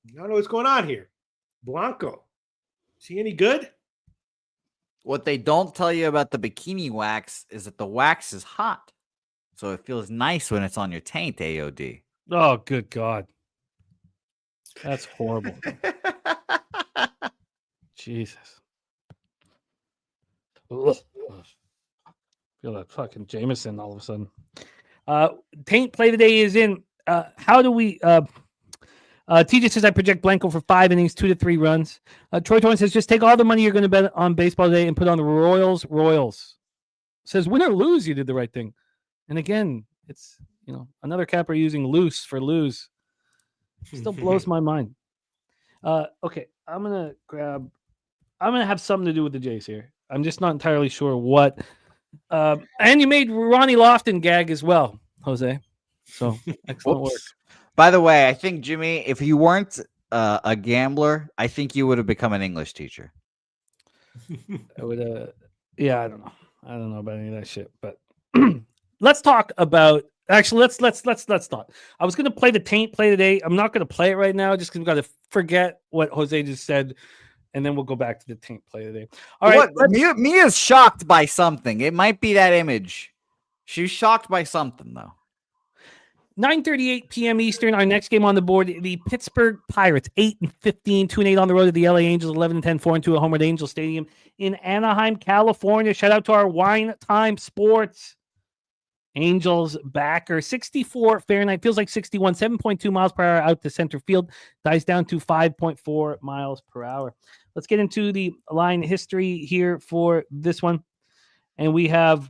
I don't know what's going on here. Blanco, is he any good? What they don't tell you about the bikini wax is that the wax is hot. So it feels nice when it's on your taint, AOD. Oh, good God. That's horrible. Jesus. Ugh. Feel that fucking Jameson all of a sudden. Taint play today is in. How do we... TJ says, I project Blanco for 5 innings, 2 to 3 runs. Troy Torrance says, just take all the money you're going to bet on baseball today and put on the Royals. Says, win or lose, you did the right thing. And again, it's, another capper using loose for lose. Still blows my mind. Okay, I'm going to have something to do with the Jays here. I'm just not entirely sure what. And you made Ronnie Lofton gag as well, Jose. So, excellent work. By the way, I think, Jimmy, if you weren't a gambler, I think you would have become an English teacher. I would, yeah, I don't know. I don't know about any of that shit, but let's talk about. Actually, let's not. I was going to play the taint play today. I'm not going to play it right now, just because we've got to forget what Jose just said, and then we'll go back to the taint play today. All right, Mia's shocked by something. It might be that image. She's shocked by something, though. 9:38 p.m. Eastern. Our next game on the board: the Pittsburgh Pirates, 8-15, 2-8 on the road to the LA Angels, 11-10, 4-2 at home at Angel Stadium in Anaheim, California. Shout out to our Wine Time Sports Angels backer. 64 Fahrenheit, feels like 61, 7.2 miles per hour out to center field, dies down to 5.4 miles per hour. Let's get into the line history here for this one, and we have.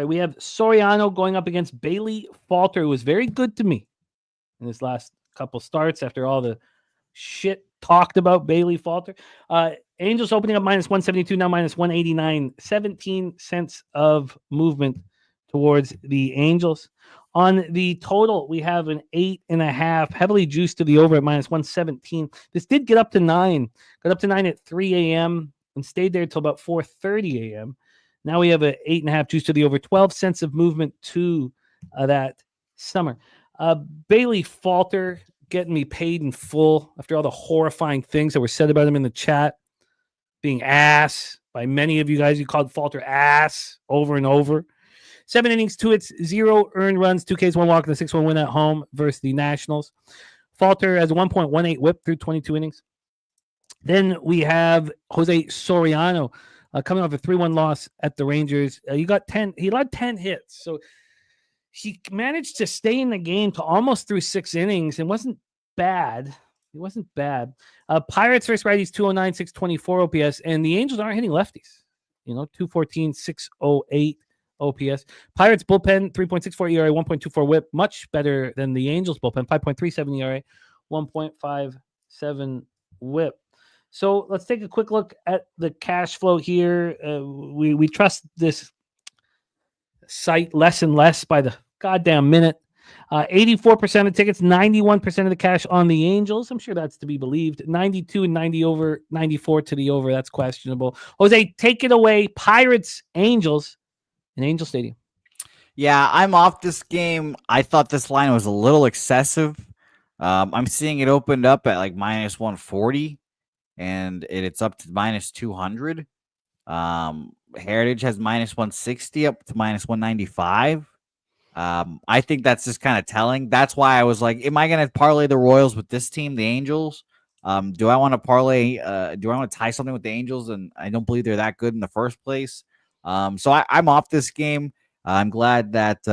We have Soriano going up against Bailey Falter, who was very good to me in his last couple starts after all the shit talked about Bailey Falter. Angels opening up minus 172, now minus 189, 17 cents of movement towards the Angels. On the total, we have an 8.5, heavily juiced to the over at minus 117. This did get up to 9, got up to 9 at 3 a.m. and stayed there until about 4:30 a.m. Now we have an 8.5 juice to the over, 12 cents of movement to that summer. Bailey Falter getting me paid in full after all the horrifying things that were said about him in the chat. Being ass by many of you guys. You called Falter ass over and over. 7 innings, 2 hits, 0 earned runs, 2 Ks, 1 walk, and a 6-1 win at home versus the Nationals. Falter has a 1.18 whip through 22 innings. Then we have Jose Soriano. Coming off a 3-1 loss at the Rangers. He led 10 hits. So he managed to stay in the game to almost through 6 innings and wasn't bad. He wasn't bad. Pirates versus righties, 209, 624 OPS, and the Angels aren't hitting lefties. 214, 608 OPS. Pirates bullpen, 3.64 ERA, 1.24 whip, much better than the Angels bullpen, 5.37 ERA, 1.57 whip. So let's take a quick look at the cash flow here. We trust this site less and less by the goddamn minute. 84% of tickets, 91% of the cash on the Angels. I'm sure that's to be believed. 92 and 90 over, 94 to the over. That's questionable. Jose, take it away. Pirates, Angels in Angel Stadium. Yeah, I'm off this game. I thought this line was a little excessive. I'm seeing it opened up at like minus 140, and it's up to minus 200. Heritage has minus 160 up to minus 195. I think that's just kind of telling. That's why I was like, am I going to parlay the Royals with this team, the Angels? Do I want to parlay? Do I want to tie something with the Angels? And I don't believe they're that good in the first place. So I'm off this game. I'm glad that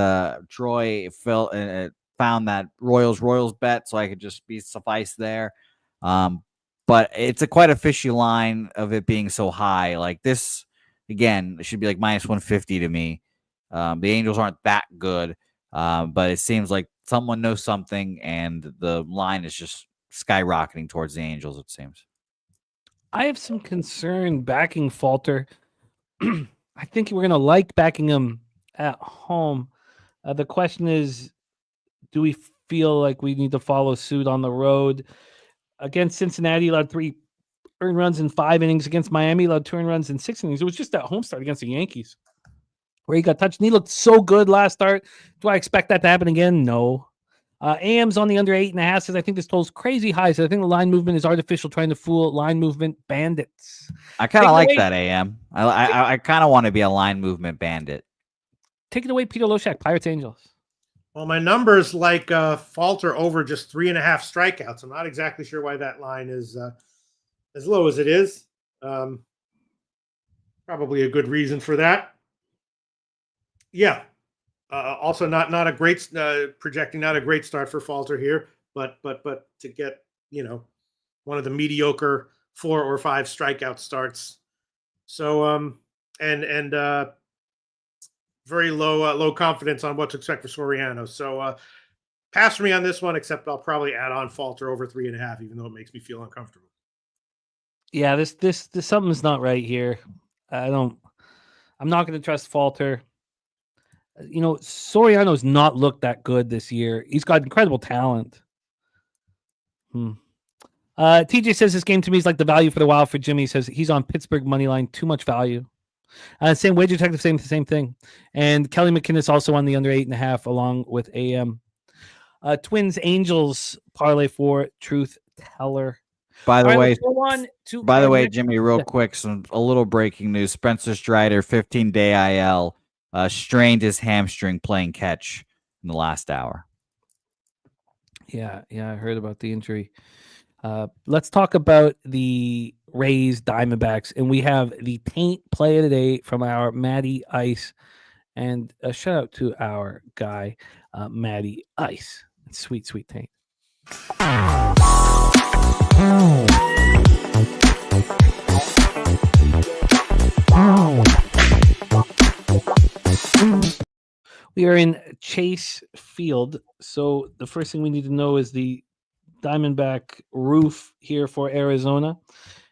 Troy found that Royals bet, so I could just be suffice there. But it's quite a fishy line of it being so high. Like this, again, it should be like minus 150 to me. The Angels aren't that good, but it seems like someone knows something, and the line is just skyrocketing towards the Angels, it seems. I have some concern backing Falter. I think we're going to like backing him at home. The question is, do we feel like we need to follow suit on the road? Against Cincinnati, allowed 3 earned runs in 5 innings. Against Miami, allowed 2 earned runs in 6 innings. It was just that home start against the Yankees where he got touched, and he looked so good last start. Do I expect that to happen again? No. AM's on the under 8.5 says, I think this total's crazy high. So I think the line movement is artificial, trying to fool line movement bandits. I kind of like that, AM. I kind of want to be a line movement bandit. Take it away, Peter Loshak, Pirates Angels. Well, my numbers like Falter over just 3.5 strikeouts. I'm not exactly sure why that line is as low as it is. Probably a good reason for that. Yeah. Also, not a great projecting, not a great start for Falter here, but to get one of the mediocre 4 or 5 strikeout starts. So and very low confidence on what to expect for Soriano. So pass for me on this one, except I'll probably add on Falter over 3.5, even though it makes me feel uncomfortable. Yeah, this something's not right here. I'm not going to trust Falter. Soriano's not looked that good this year. He's got incredible talent. TJ says this game to me is like the value for the Wild for Jimmy. He says he's on Pittsburgh money line, too much value. Same Wager Detective, same thing. And Kelly McInnes also on the under 8.5 along with AM. Twins Angels parlay for Truth Teller. By the way, next. Jimmy, real quick, a little breaking news. Spencer Strider, 15-day IL, strained his hamstring playing catch in the last hour. Yeah, I heard about the injury. Let's talk about the Rays Diamondbacks, and we have the Taint play of the day from our Matty Ice, and a shout out to our guy Matty Ice. Sweet Taint. We are in Chase Field, so the first thing we need to know is the Diamondback roof here for Arizona,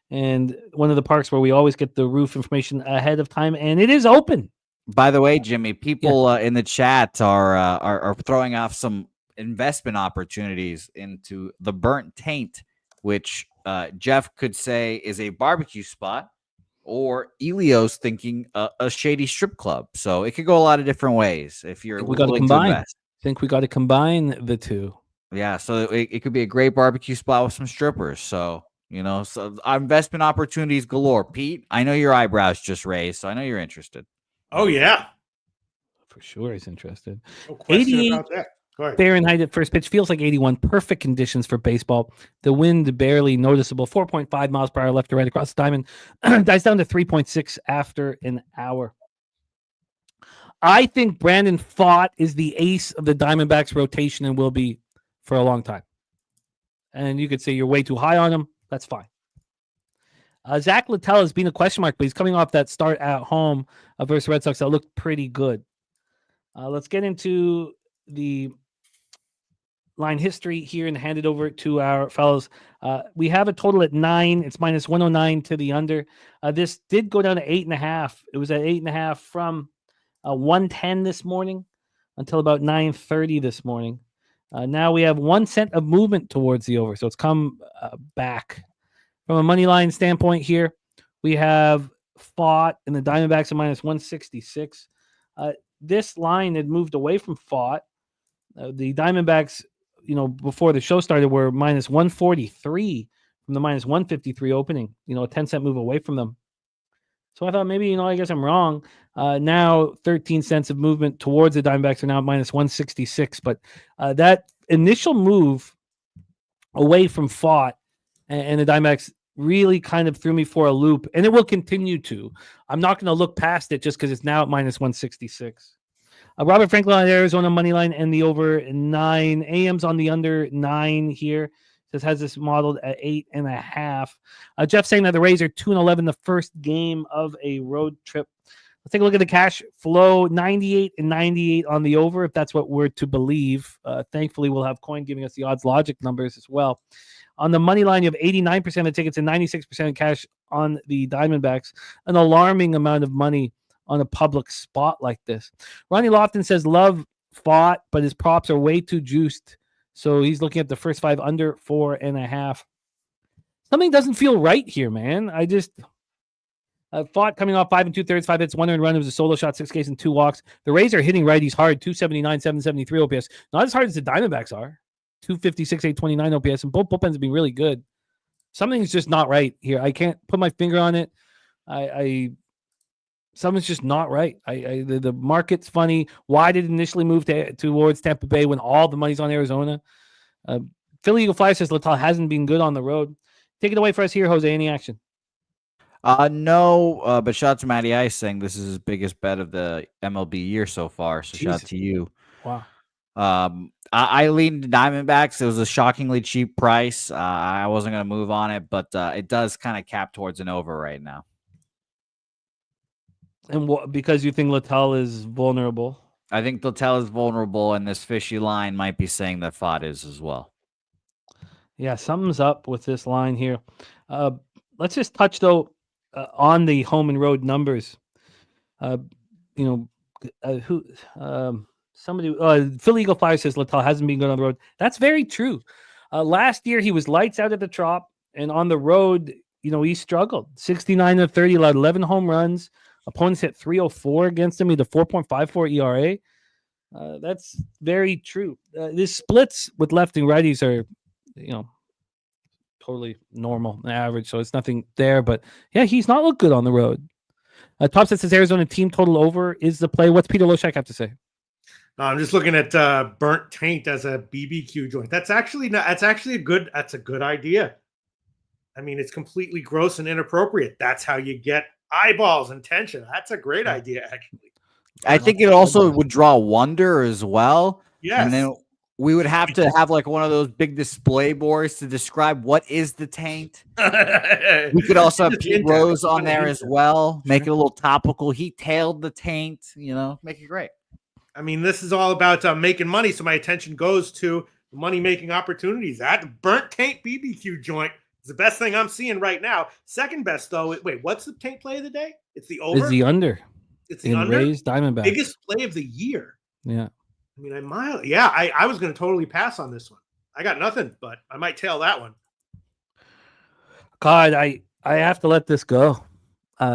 and one of the parks where we always get the roof information ahead of time, and it is open. By the way, Jimmy, people in the chat are throwing off some investment opportunities into the Burnt Taint, which Jeff could say is a barbecue spot, or Elio's thinking a shady strip club. So it could go a lot of different ways if you're willing to invest. I think we got to combine the two. Yeah, so it could be a great barbecue spot with some strippers. So, so investment opportunities galore. Pete, I know your eyebrows just raised, so I know you're interested. Oh, yeah. For sure he's interested. No question about that. Go ahead. Fahrenheit at first pitch feels like 81. Perfect conditions for baseball. The wind barely noticeable. 4.5 miles per hour left to right across the diamond. Dies down to 3.6 after an hour. I think Brandon Pfaadt is the ace of the Diamondbacks rotation and will be for a long time. and you could say you're way too high on him. That's fine. Zach Littell has been a question mark, but he's coming off that start at home versus Red Sox that looked pretty good. Let's get into the line history here and hand it over to our fellows. We have a total at 9. It's minus 109 to the under. This did go down to 8.5. It was at 8.5 from 110 this morning until about 9:30 this morning. Now we have 1 cent of movement towards the over, so it's come back. From a money line standpoint here, we have Fought and the Diamondbacks at minus 166. This line had moved away from Fought. The Diamondbacks, before the show started, were minus 143 from the minus 153 opening, a 10-cent move away from them. So I thought maybe, I guess I'm wrong. Now 13 cents of movement towards the Diamondbacks are now minus 166. But that initial move away from Fought and the Diamondbacks really kind of threw me for a loop, and it will continue to. I'm not going to look past it just because it's now at minus 166. Robert Franklin on Arizona money line and the over 9. AM's on the under 9 here. Says has this modeled at 8.5. Jeff saying that the Rays are 2-11 the first game of a road trip. Let's take a look at the cash flow. 98 and 98 on the over, if that's what we're to believe. Thankfully, we'll have Coin giving us the odds logic numbers as well. On the money line, you have 89% of tickets and 96% of cash on the Diamondbacks. An alarming amount of money on a public spot like this. Ronnie Lofton says love Fought, but his props are way too juiced. So he's looking at the first 5 under 4.5. Something doesn't feel right here, man. I just Fought coming off 5 2/3, 5 hits, 1 earned run. It was a solo shot, 6 Ks, and 2 walks. The Rays are hitting righties hard, 279, 773 OPS. Not as hard as the Diamondbacks are. 256, 829 OPS, and both bullpens have been really good. Something's just not right here. I can't put my finger on it. Something's just not right. The market's funny. Why did it initially move towards Tampa Bay when all the money's on Arizona? Philly Eagle Flyer says Littell hasn't been good on the road. Take it away for us here, Jose. Any action? No, but shout out to Matty Ice saying this is his biggest bet of the MLB year so far. So shout out to you. Wow. I leaned the Diamondbacks. It was a shockingly cheap price. I wasn't going to move on it, but it does kind of cap towards an over right now. And because you think Littell is vulnerable? I think Littell is vulnerable, and this fishy line might be saying that Fought is as well. Yeah, something's up with this line here. Let's just touch, though, on the home and road numbers. Philly Eagle Flyer says Littell hasn't been good on the road. That's very true. Last year, he was lights out at the Trop, and on the road, he struggled. 69 of 30, allowed 11 home runs. Opponents hit 304 against him. He had a 4.54 ERA. That's very true. These splits with left and righties are, totally normal and average, so it's nothing there. But, yeah, he's not looked good on the road. Top set says Arizona team total over is the play. What's Peter Loshak have to say? I'm just looking at burnt taint as a BBQ joint. That's actually a good idea. I mean, it's completely gross and inappropriate. That's how you get eyeballs and tension. That's a great idea, actually. I think it also would draw wonder as well. Yes. And then we would have to have like one of those big display boards to describe what is the taint. We could also have Pete Rose on there as well. Make it a little topical. He tailed the taint, make it great. I mean, this is all about making money, so my attention goes to money-making opportunities. That burnt taint BBQ joint is the best thing I'm seeing right now. Second best, though. Wait, what's the taint play of the day? It's the over? It's the under. It's the under? Rays Diamondbacks. Biggest play of the year. Yeah. I mean, I was going to totally pass on this one. I got nothing, but I might tail that one. God, I have to let this go.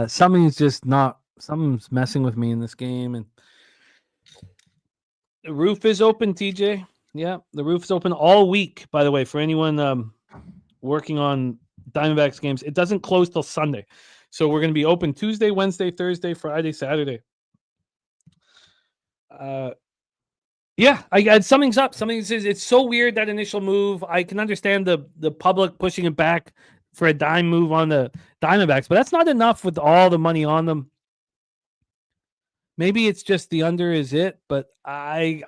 Something's messing with me in this game, and the roof is open, TJ. Yeah, the roof's open all week, by the way, for anyone working on Diamondbacks games. It doesn't close till Sunday. So we're going to be open Tuesday, Wednesday, Thursday, Friday, Saturday. Something's up. It's so weird, that initial move. I can understand the public pushing it back for a dime move on the Diamondbacks, but that's not enough with all the money on them. Maybe it's just the under is it, but I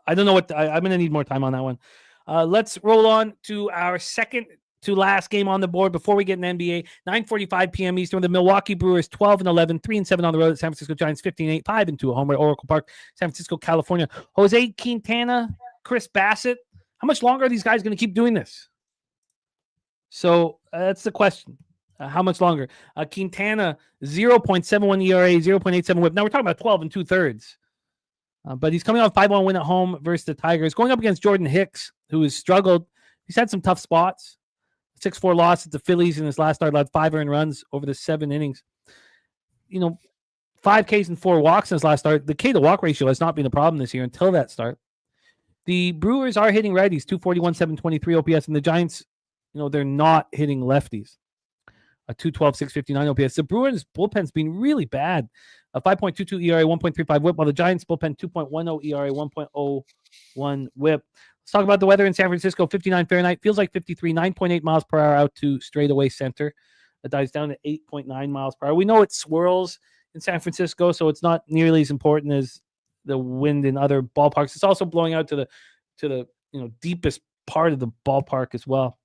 don't know I'm going to need more time on that one. Let's roll on to our second to last game on the board before we get an NBA. 9:45 p.m. Eastern. The Milwaukee Brewers 12-11, 3-7 on the road. San Francisco Giants 15-8, 5-2 at home at Oracle Park, San Francisco, California. Jose Quintana, Chris Bassett. How much longer are these guys going to keep doing this? So that's the question. How much longer? Quintana 0.71 ERA, 0.87 WHIP. Now we're talking about 12 2/3. But he's coming off 5-1 win at home versus the Tigers, going up against Jordan Hicks, who has struggled. He's had some tough spots. 6-4 loss at the Phillies in his last start, allowed 5 earned runs over the 7 innings. 5 Ks and 4 walks in his last start. The K to walk ratio has not been a problem this year until that start. The Brewers are hitting righties, 241, 723 OPS, and the Giants, they're not hitting lefties. A 212, 659 OPS. The Brewers bullpen's been really bad. A 5.22 ERA, 1.35 WHIP, while the Giants bullpen 2.10 ERA, 1.01 WHIP. Let's talk about the weather in San Francisco. 59 Fahrenheit, feels like 53, 9.8 miles per hour out to straightaway center. It dies down to 8.9 miles per hour. We know it swirls in San Francisco, so it's not nearly as important as the wind in other ballparks. It's also blowing out to the deepest part of the ballpark as well.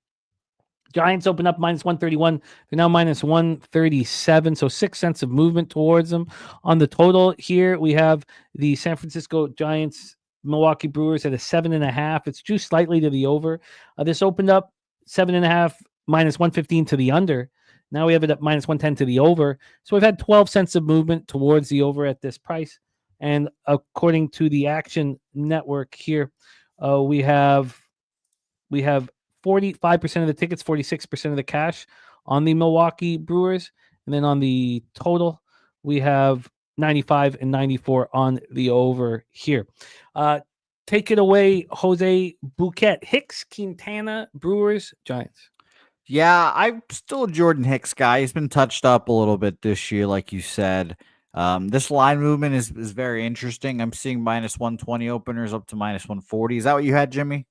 Giants open up -131. They're now -137, so 6 cents of movement towards them. On the total here, we have the San Francisco Giants, Milwaukee Brewers at a 7.5. It's juiced slightly to the over. This opened up 7.5, -115 to the under. Now we have it at -110 to the over. So we've had 12 cents of movement towards the over at this price. And according to the Action Network here, we have 45% of the tickets, 46% of the cash on the Milwaukee Brewers. And then on the total, we have 95 and 94 on the over here. Take it away, Jose Bouquett. Hicks, Quintana, Brewers, Giants. Yeah, I'm still a Jordan Hicks guy. He's been touched up a little bit this year, like you said. This line movement is very interesting. I'm seeing -120 openers up to -140. Is that what you had, Jimmy?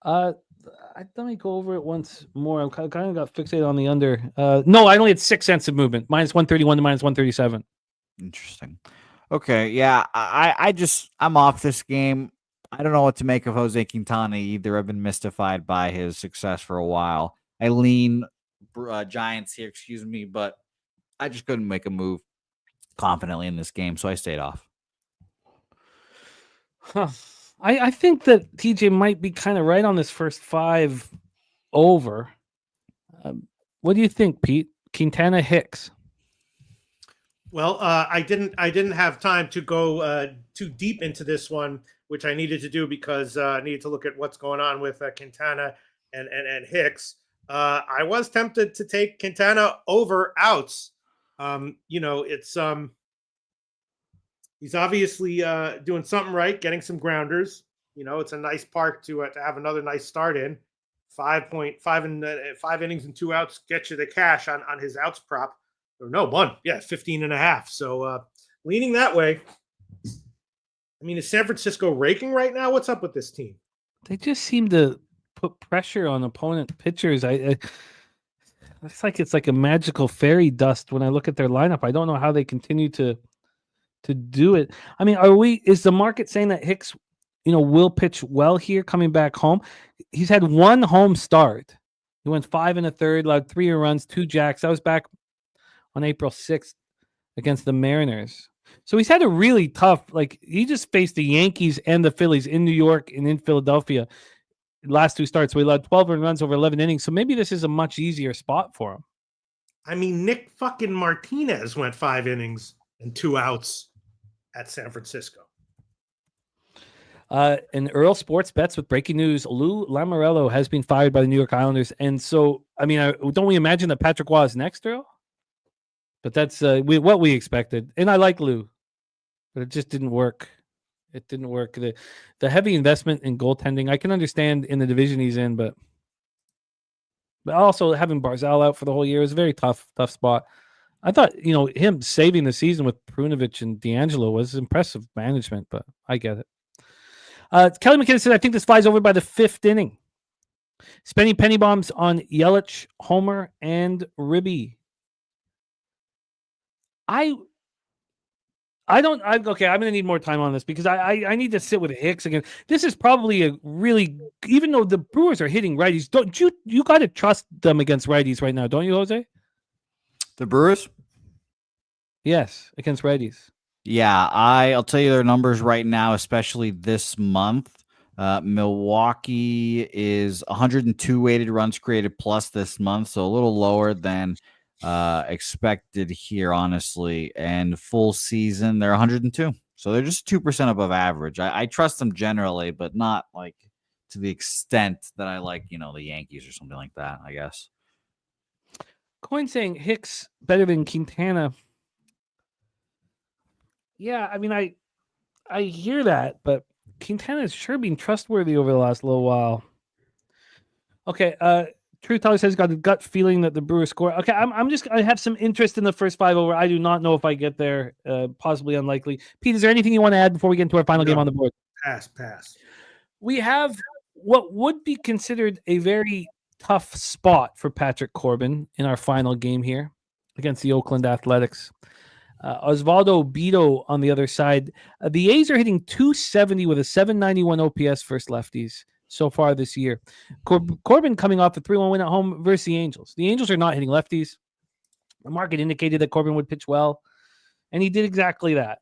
Let me go over it once more. I kind of got fixated on the under. No, I only had 6 cents of movement, -131 to -137. Interesting. Okay, yeah, I'm off this game. I don't know what to make of Jose Quintana either. I've been mystified by his success for a while. I lean Giants here, but I just couldn't make a move confidently in this game, so I stayed off. Huh. I think that TJ might be kind of right on this first 5 over. What do you think, Pete? Quintana, Hicks. Well, I didn't have time to go too deep into this one, which I needed to do because I needed to look at what's going on with Quintana and Hicks. I was tempted to take Quintana over outs. It's he's obviously doing something right, getting some grounders. It's a nice park to have another nice start in. 5 innings and 2 outs get you the cash on his outs prop. Or no, 1. Yeah, 15.5. So leaning that way. I mean, is San Francisco raking right now? What's up with this team? They just seem to put pressure on opponent pitchers. It's like a magical fairy dust when I look at their lineup. I don't know how they continue to do it. I mean, is the market saying that Hicks, will pitch well here coming back home? He's had 1 home start. He went 5 1/3, allowed 3 runs, 2 jacks. That was back on April 6th against the Mariners. So he's had a really tough, he just faced the Yankees and the Phillies in New York and in Philadelphia last 2 starts. So he allowed 12 runs over 11 innings. So maybe this is a much easier spot for him. I mean, Nick fucking Martinez went 5 innings and 2 outs at San Francisco. And Earl Sports Bets with breaking news. Lou Lamoriello has been fired by the New York Islanders. And so, I mean, don't we imagine that Patrick Waugh is next, Earl? But that's what we expected. And I like Lou, but it just didn't work. It didn't work. The heavy investment in goaltending, I can understand in the division he's in, but also having Barzal out for the whole year is a very tough spot. I thought, him saving the season with Prunovich and D'Angelo was impressive management, but I get it. Kelly McKinnon said, I think this flies over by the 5th inning. Spending penny bombs on Yelich, Homer, and Ribby. I I'm going to need more time on this because I need to sit with Hicks again. This is probably a really, even though the Brewers are hitting righties, don't you got to trust them against righties right now, don't you, Jose? The Brewers? Yes, against righties. Yeah, I'll tell you their numbers right now, especially this month. Milwaukee is 102 weighted runs created plus this month, so a little lower than expected here, honestly. And full season, they're 102. So they're just 2% above average. I trust them generally, but not like to the extent that I like, the Yankees or something like that, I guess. Coin saying Hicks better than Quintana. Yeah, I mean, I hear that, but Quintana has sure been trustworthy over the last little while. Okay, Truth Teller says got a gut feeling that the Brewers score. Okay, I have some interest in the first 5 over. I do not know if I get there. Possibly unlikely. Pete, is there anything you want to add before we get into our final game on the board? Pass. We have what would be considered a very tough spot for Patrick Corbin in our final game here against the Oakland Athletics. Osvaldo Bido on the other side. The A's are hitting 270 with a 791 OPS versus lefties so far this year. Corbin coming off a 3-1 win at home versus the Angels. The Angels are not hitting lefties. The market indicated that Corbin would pitch well, and he did exactly that.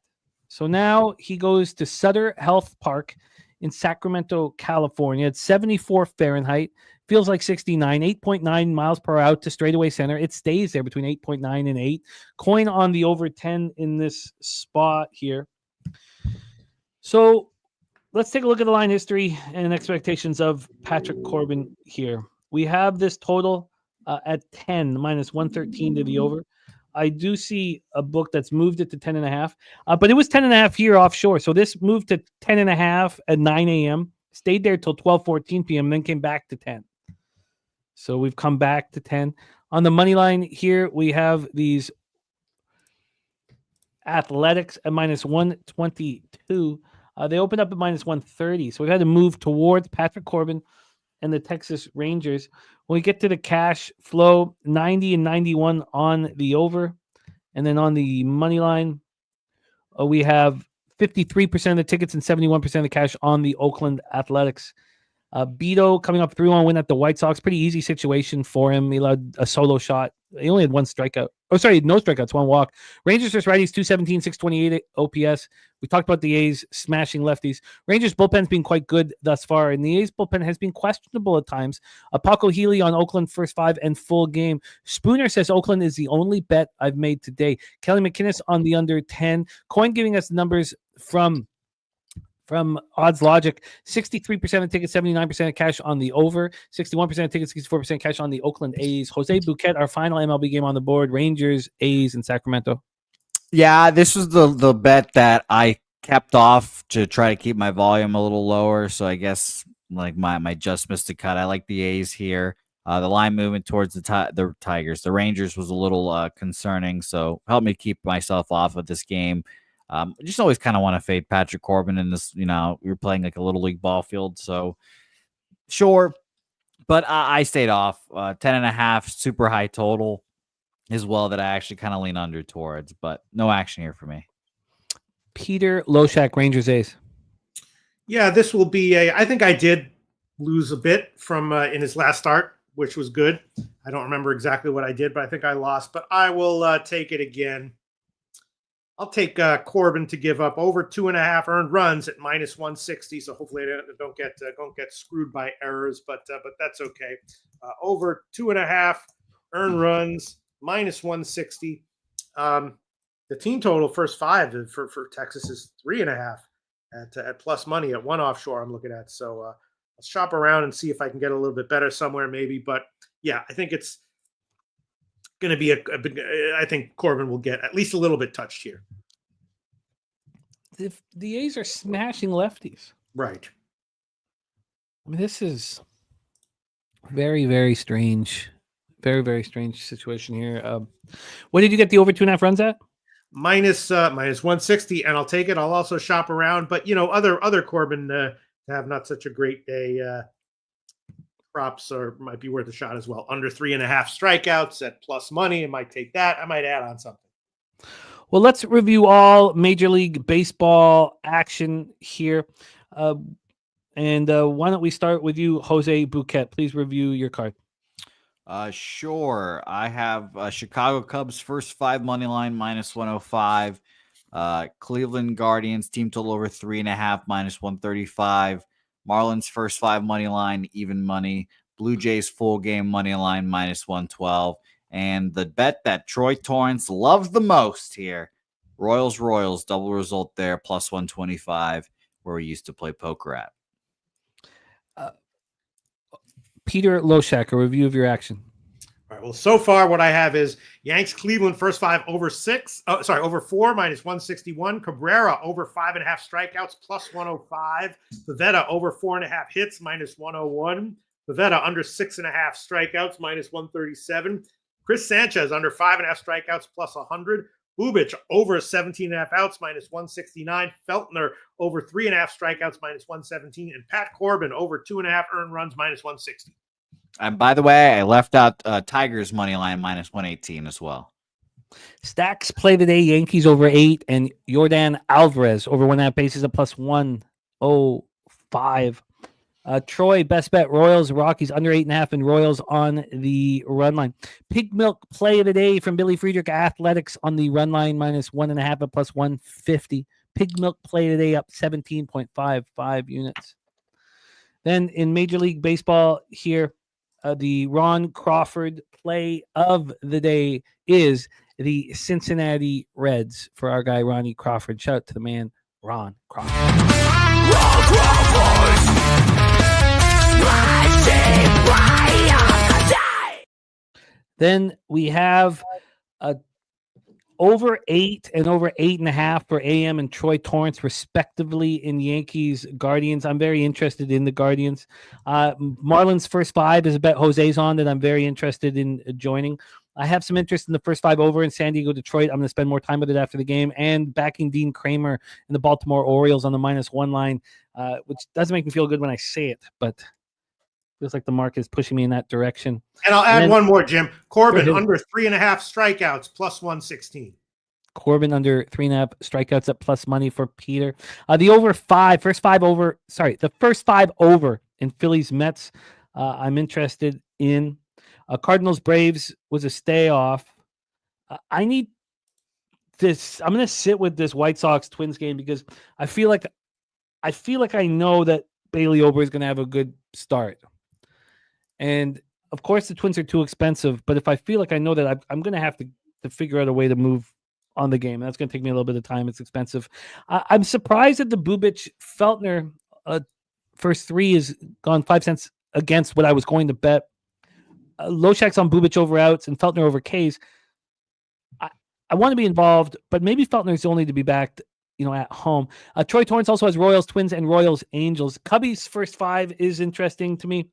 So now he goes to Sutter Health Park in Sacramento, California. It's 74 Fahrenheit. Feels like 69, 8.9 miles per hour to straightaway center. It stays there between 8.9 and 8. Coin on the over 10 in this spot here. So let's take a look at the line history and expectations of Patrick Corbin here. We have this total at 10, minus 113 to the over. I do see a book that's moved it to 10.5, but it was 10.5 here offshore. So this moved to 10.5 at 9 a.m., stayed there till 12:14 p.m., then came back to 10. So we've come back to 10. On the money line here, we have these Athletics at minus 122. They opened up at minus 130. So we've had to move towards Patrick Corbin and the Texas Rangers. When we get to the cash flow, 90 and 91 on the over. And then on the money line, we have 53% of the tickets and 71% of the cash on the Oakland Athletics. Bido coming up 3-1 win at the White Sox. Pretty easy situation for him. He allowed a solo shot. He only had one strikeout. Oh, sorry, no strikeouts, one walk. Rangers versus righties, 217, 628 OPS. We talked about the A's smashing lefties. Rangers bullpen's been quite good thus far, and the A's bullpen has been questionable at times. Paco Healy on Oakland first 5 and full game. Spooner says Oakland is the only bet I've made today. Kelly McInnes on the under 10. Coin giving us numbers from Odds Logic, 63% of tickets, 79% of cash on the over, 61% of tickets, 64% cash on the Oakland A's. Jose Bouquett, our final MLB game on the board, Rangers, A's, in Sacramento. Yeah, this was the bet that I kept off to try to keep my volume a little lower. So I guess like my just missed a cut. I like the A's here. The line movement towards the Tigers. The Rangers was a little concerning, so help me keep myself off of this game. I just always kind of want to fade Patrick Corbin in this, you're playing like a little league ball field. So sure. But I stayed off 10.5 super high total as well that I actually kind of lean under towards, but no action here for me. Peter Loshak, Rangers A's. Yeah, this will be I think I did lose a bit from in his last start, which was good. I don't remember exactly what I did, but I think I lost, but I will take it again. I'll take Corbin to give up over 2.5 earned runs at minus 160. So hopefully I don't get screwed by errors, but that's okay. Over 2.5 earned runs, minus 160. The team total first 5 for Texas is 3.5 at plus money at one offshore. I'm looking at. So I'll shop around and see if I can get a little bit better somewhere, maybe. But yeah, I think it's going to be I think Corbin will get at least a little bit touched here. If the A's are smashing lefties, right? I mean, this is very, very strange. Very, very strange situation here. What did you get the over 2.5 runs at? Minus 160, and I'll take it. I'll also shop around, but other Corbin have not such a great day. Props might be worth a shot as well. Under 3.5 strikeouts at plus money. I might take that. I might add on something. Well, let's review all Major League Baseball action here. And why don't we start with you, Jose Bouquett? Please review your card. Sure. I have Chicago Cubs first 5 money line -105. Cleveland Guardians team total over 3.5 -135. Marlins first 5 money line even money. Blue Jays full game money line -112. And the bet that Troy Torrance loves the most here, Royals double result there +125, where we used to play poker at. Peter Loshak, a review of your action. All right. Well, so far what I have is Yanks Cleveland first 5 over 4 -161. Cabrera over 5.5 strikeouts +105. Pivetta over 4.5 hits -101. Pivetta under 6.5 strikeouts -137. Chris Sanchez under 5.5 strikeouts +100. Bubic over 17.5 outs -169. Feltner over 3.5 strikeouts -117. And Pat Corbin over 2.5 earned runs -160. And by the way, I left out Tigers money line -118 as well. Stacks play today. Yankees over 8 and Yordan Alvarez over 1.5 bases at +105. Troy, best bet, Royals, Rockies under 8.5 and Royals on the run line. Pig Milk play of the day from Billy Friedrich Athletics on the run line -1.5 at +150. Pig Milk play today up 17.55 units. Then in Major League Baseball here, the Ron Crawford play of the day is the Cincinnati Reds for our guy Ronnie Crawford. Shout out to the man, Ron Crawford. Ron Crawford! Then we have over 8 and over 8.5 for AM and Troy Torrance, respectively, in Yankees Guardians. I'm very interested in the Guardians. Marlins first 5 is a bet Jose's on that I'm very interested in joining. I have some interest in the first 5 over in San Diego, Detroit. I'm going to spend more time with it after the game, and backing Dean Kramer and the Baltimore Orioles on the -1 line, which doesn't make me feel good when I say it, but feels like the market is pushing me in that direction. And I'll add one more, Jim. Corbin under 3.5 strikeouts +116. Corbin under 3.5 strikeouts at plus money for Peter. The first five over in Phillies Mets. I'm interested in. Cardinals Braves was a stay off. I need this. I'm going to sit with this White Sox Twins game because I feel like I know that Bailey Ober is going to have a good start. And of course, the Twins are too expensive. But if I feel like I know that, I'm going to have to figure out a way to move on the game. That's going to take me a little bit of time. It's expensive. I'm surprised that the Bubic Feltner first 3 is gone 5 cents against what I was going to bet. Loshak's on Bubic over outs and Feltner over Ks. I want to be involved, but maybe Feltner's only to be backed, at home. Troy Torrance also has Royals Twins and Royals Angels. Cubbies first 5 is interesting to me.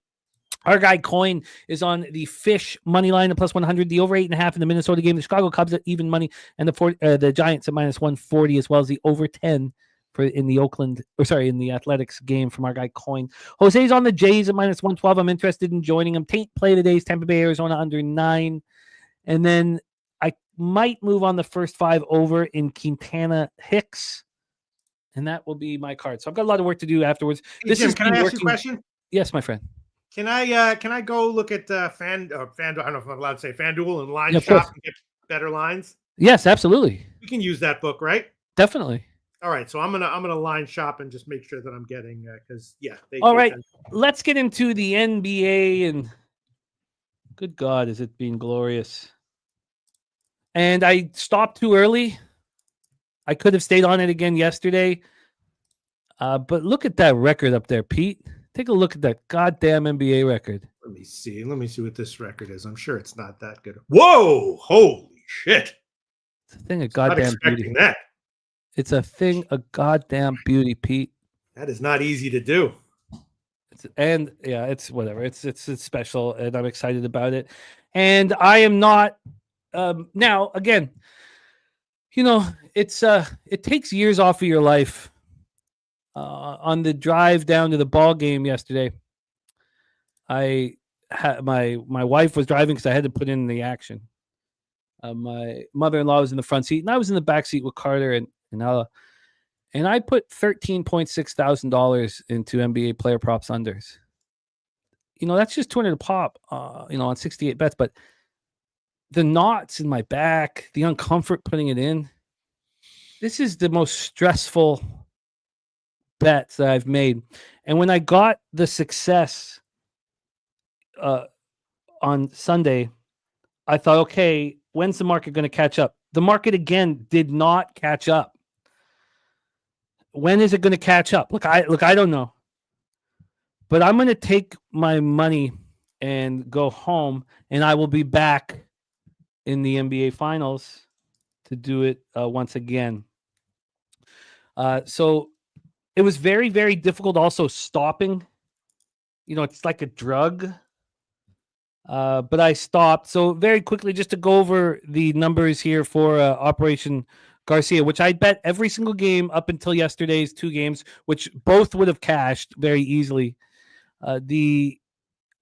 Our guy Coin is on the Fish money line at +100, the over 8.5 in the Minnesota game, the Chicago Cubs at even money, and the Giants at -140, as well as the over 10 in the Athletics game from our guy Coin. Jose's on the Jays at -112. I'm interested in joining him. Play today's Tampa Bay, Arizona under 9. And then I might move on the first 5 over in Quintana Hicks. And that will be my card. So I've got a lot of work to do afterwards. Hey, Jim, can I ask you a question? Yes, my friend. Can I go look at FanDuel? I don't know if I'm allowed to say FanDuel and Line Yeah, Shop and get better lines. Yes, absolutely. You can use that book, right? Definitely. All right, so I'm gonna line shop and just make sure that I'm getting because All right, let's get into the NBA and good God, is it being glorious? And I stopped too early. I could have stayed on it again yesterday, but look at that record up there, Pete. Take a look at that goddamn NBA record. Let me see what this record is. I'm sure it's not that good. Whoa! Holy shit! It's a thing of goddamn beauty. That. It's a thing of goddamn beauty, Pete. That is not easy to do. It's whatever. It's special, and I'm excited about it. And I am not. Now again, it takes years off of your life. On the drive down to the ball game yesterday, I had my wife was driving because I had to put in the action. My mother-in-law was in the front seat, and I was in the back seat with Carter and Ella. And I put $13,600 into NBA player props unders. That's just 200 a pop, on 68 bets. But the knots in my back, the uncomfort putting it in, this is the most stressful bets that I've made. And when I got the success on Sunday, I thought, okay, when's the market going to catch up? The market again did not catch up. When is it going to catch up? Look, I don't know. But I'm going to take my money and go home, and I will be back in the NBA Finals to do it once again. So it was very, very difficult also stopping. It's like a drug. But I stopped. So very quickly, just to go over the numbers here for Operation Garcia, which I bet every single game up until yesterday's 2 games, which both would have cashed very easily.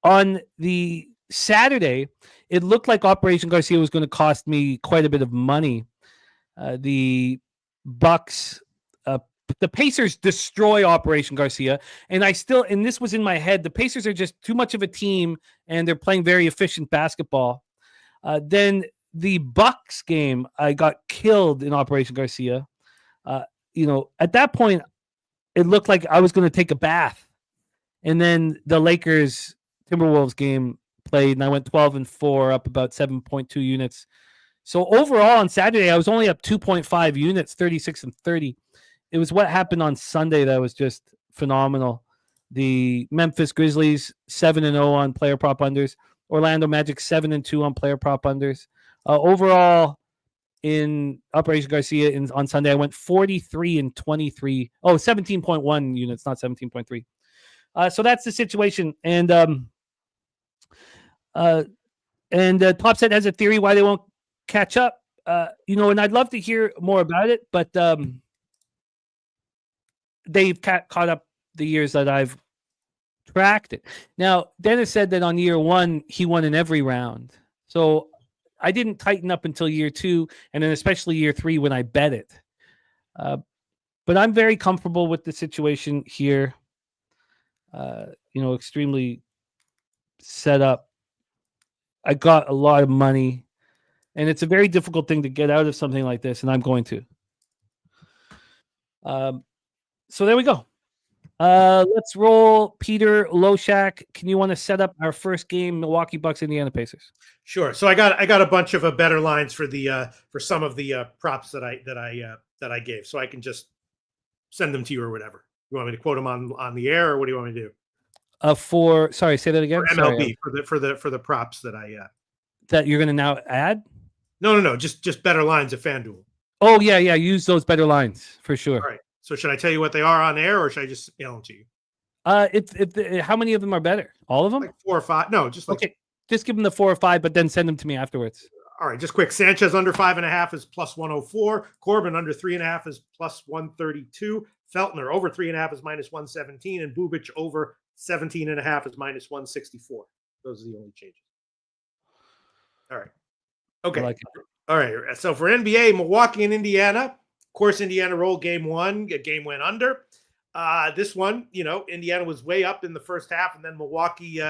On the Saturday, it looked like Operation Garcia was going to cost me quite a bit of money. The Bucks, the Pacers destroy Operation Garcia, and this was in my head. The Pacers are just too much of a team, and they're playing very efficient basketball. Then the Bucks game, I got killed in Operation Garcia. At that point, it looked like I was going to take a bath. And then the Lakers Timberwolves game played, and I went 12-4, up about 7.2 units. So overall on Saturday, I was only up 2.5 units, 36-30. It was what happened on Sunday that was just phenomenal. The Memphis Grizzlies 7-0 on player prop unders. Orlando Magic 7-2 on player prop unders. Overall, in Operation Garcia on Sunday, I went 43-23. 17.1 units, not 17.3. So that's the situation. And Top Set has a theory why they won't catch up. And I'd love to hear more about it, but they've caught up the years that I've tracked it. Now, Dennis said that on year 1, he won in every round. So I didn't tighten up until year 2, and then especially year 3 when I bet it. But I'm very comfortable with the situation here. Extremely set up. I got a lot of money, and it's a very difficult thing to get out of something like this, and I'm going to. So there we go. Let's roll. Peter Loshak, can you want to set up our first game, Milwaukee Bucks, Indiana Pacers? Sure. So I got a bunch of better lines for the for some of the props that I gave, so I can just send them to you or whatever. You want me to quote them on the air, or what do you want me to do? Sorry, say that again. For MLB, for the props that that you're going to now add. No, just better lines of FanDuel. Oh yeah, use those better lines for sure. All right. So should I tell you what they are on air, or should I just mail them to you? How many of them are better? All of them? Like 4 or 5. No, just like okay. Just give them the 4 or 5, but then send them to me afterwards. All right, just quick. Sanchez under 5.5 is plus 104. Corbin under 3.5 is plus 132. Feltner over 3.5 is minus 117, and Bubic over 17.5 is minus 164. Those are the only changes. All right. Okay. All right. So for NBA, Milwaukee and Indiana, of course, Indiana rolled game 1. Game went under. This one, Indiana was way up in the first half, and then Milwaukee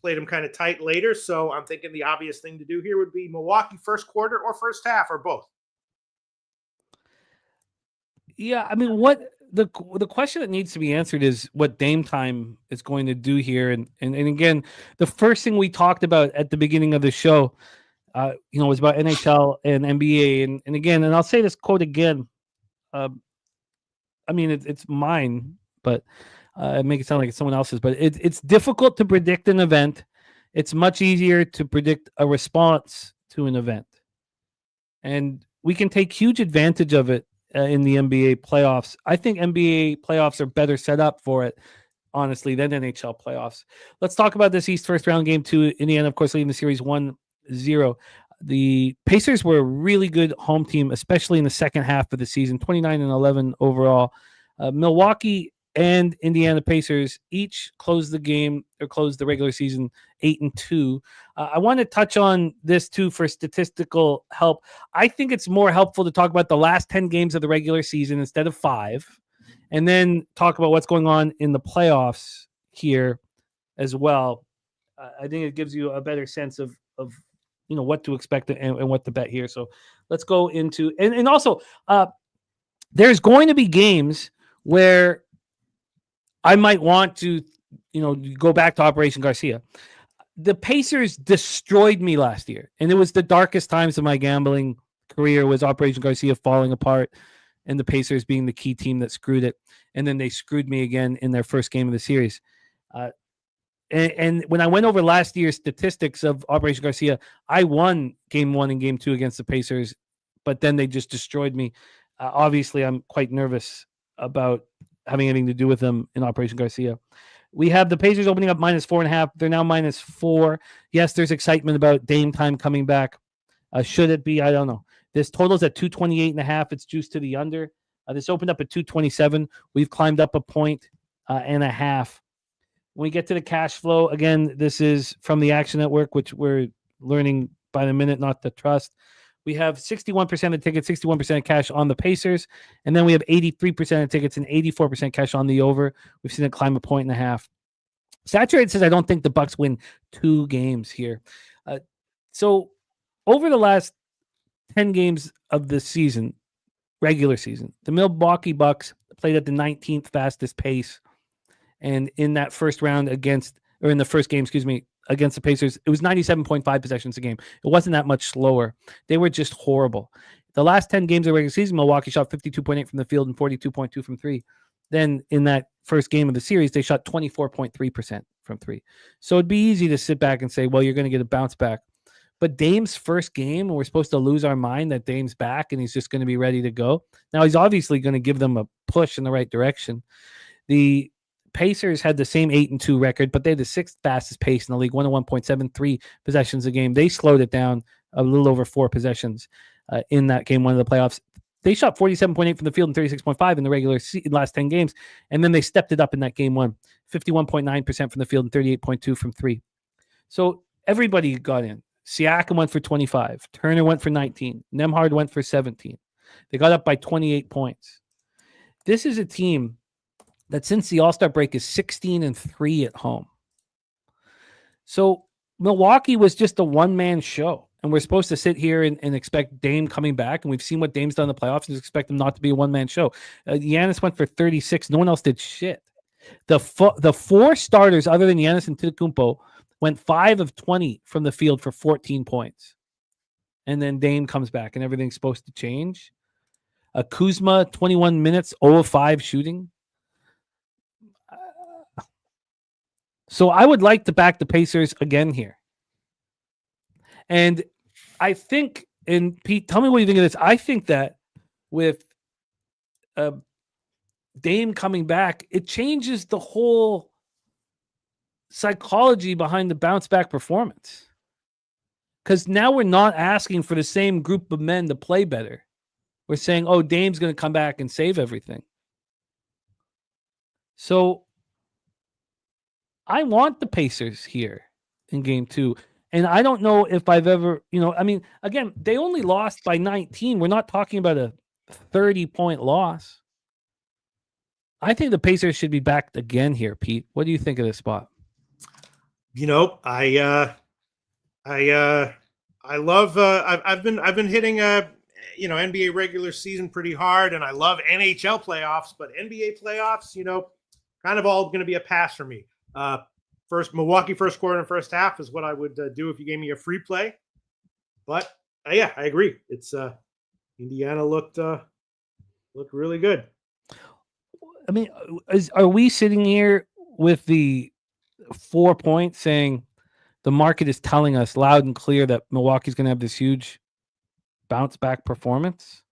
played them kind of tight later. So I'm thinking the obvious thing to do here would be Milwaukee first quarter or first half or both. Yeah, I mean, what the question that needs to be answered is what Dame Time is going to do here. And again, the first thing we talked about at the beginning of the show, was about NHL and NBA. And again, and I'll say this quote again. I mean, it's mine, but I make it sound like it's someone else's. But it's difficult to predict an event. It's much easier to predict a response to an event. And we can take huge advantage of it in the NBA playoffs. I think NBA playoffs are better set up for it, honestly, than NHL playoffs. Let's talk about this East first round game 2. Indiana, of course, leading the series 1-0. The Pacers were a really good home team, especially in the second half of the season, 29-11 overall. Milwaukee and Indiana Pacers each closed the game or closed the regular season 8-2. I want to touch on this too for statistical help. I think it's more helpful to talk about the last 10 games of the regular season instead of 5, and then talk about what's going on in the playoffs here as well. I think it gives you a better sense of what to expect and what to bet here. So let's go into and also there's going to be games where I might want to go back to Operation Garcia. The Pacers destroyed me last year, and it was the darkest times of my gambling career was Operation Garcia falling apart and the Pacers being the key team that screwed it. And then they screwed me again in their first game of the series. And when I went over last year's statistics of Operation Garcia, I won game 1 and game 2 against the Pacers, but then they just destroyed me. Obviously, I'm quite nervous about having anything to do with them in Operation Garcia. We have the Pacers opening up -4.5. They're now -4. Yes, there's excitement about Dame time coming back. Should it be? I don't know. This total's at 228.5. It's juiced to the under. This opened up at 227. We've climbed up a point and a half. When we get to the cash flow, again, this is from the Action Network, which we're learning by the minute not to trust. We have 61% of tickets, 61% of cash on the Pacers, and then we have 83% of tickets and 84% cash on the over. We've seen it climb a point and a half. Saturated says, I don't think the Bucks win 2 games here. So over the last 10 games of the season, regular season, the Milwaukee Bucks played at the 19th fastest pace. And in that first round in the first game, against the Pacers, it was 97.5 possessions a game. It wasn't that much slower. They were just horrible. The last 10 games of the regular season, Milwaukee shot 52.8 from the field and 42.2 from 3. Then in that first game of the series, they shot 24.3% from 3. So it'd be easy to sit back and say, well, you're going to get a bounce back. But Dame's first game, we're supposed to lose our mind that Dame's back and he's just going to be ready to go. Now, he's obviously going to give them a push in the right direction. The Pacers had the same 8-2 record, but they had the 6th fastest pace in the league, 101.73 possessions a game. They slowed it down a little over 4 possessions in that game 1 of the playoffs. They shot 47.8 from the field and 36.5 in the regular last 10 games, and then they stepped it up in that game 1, 51.9% from the field and 38.2 from 3. So everybody got in. Siakam went for 25. Turner went for 19. Nembhard went for 17. They got up by 28 points. This is a team that since the All-Star break is 16-3 at home. So Milwaukee was just a one-man show. And we're supposed to sit here and expect Dame coming back. And we've seen what Dame's done in the playoffs and expect him not to be a one-man show. Giannis went for 36. No one else did shit. The 4 starters other than Giannis and Antetokounmpo went 5 of 20 from the field for 14 points. And then Dame comes back and everything's supposed to change. Kuzma, 21 minutes, 0 of 5 shooting. So I would like to back the Pacers again here. And I think, and Pete, tell me what you think of this. I think that with Dame coming back, it changes the whole psychology behind the bounce back performance. Because now we're not asking for the same group of men to play better. We're saying, oh, Dame's going to come back and save everything. So I want the Pacers here in game 2. And I don't know if I've ever, again, they only lost by 19. We're not talking about a 30-point loss. I think the Pacers should be backed again here, Pete. What do you think of this spot? I love. I've been hitting NBA regular season pretty hard, and I love NHL playoffs. But NBA playoffs, kind of all going to be a pass for me. Milwaukee first quarter and first half is what I would do if you gave me a free play. But yeah, I agree. It's Indiana looked really good. I mean, are we sitting here with the 4 points saying the market is telling us loud and clear that Milwaukee's going to have this huge bounce back performance?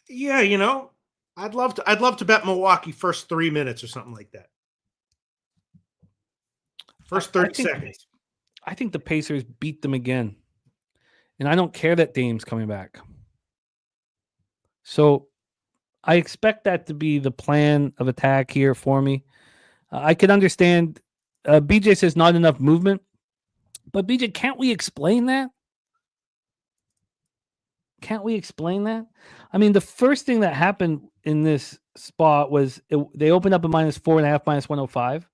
Yeah, I'd love to bet Milwaukee first 3 minutes or something like that. First 30 seconds. I think the Pacers beat them again. And I don't care that Dame's coming back. So I expect that to be the plan of attack here for me. I can understand. BJ says not enough movement, but BJ, can't we explain that? Can't we explain that? I mean, the first thing that happened in this spot was they opened up a -4.5, -105.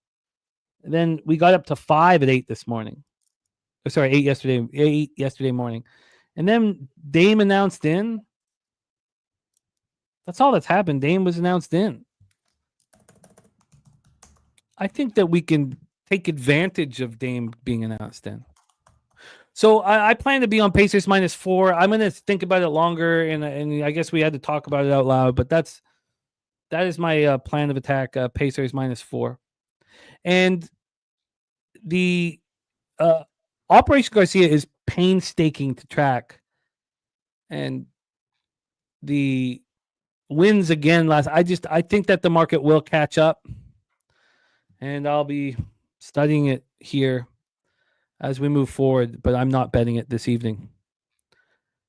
Then we got up to 5 at 8 this morning. Oh, sorry, 8 yesterday morning. And then Dame announced in. That's all that's happened. Dame was announced in. I think that we can take advantage of Dame being announced in. So I plan to be on Pacers -4. I'm going to think about it longer, and I guess we had to talk about it out loud. But that is my plan of attack. Pacers -4, and the Operation Garcia is painstaking to track, and the wins again last. I think that the market will catch up, and I'll be studying it here as we move forward, but I'm not betting it this evening.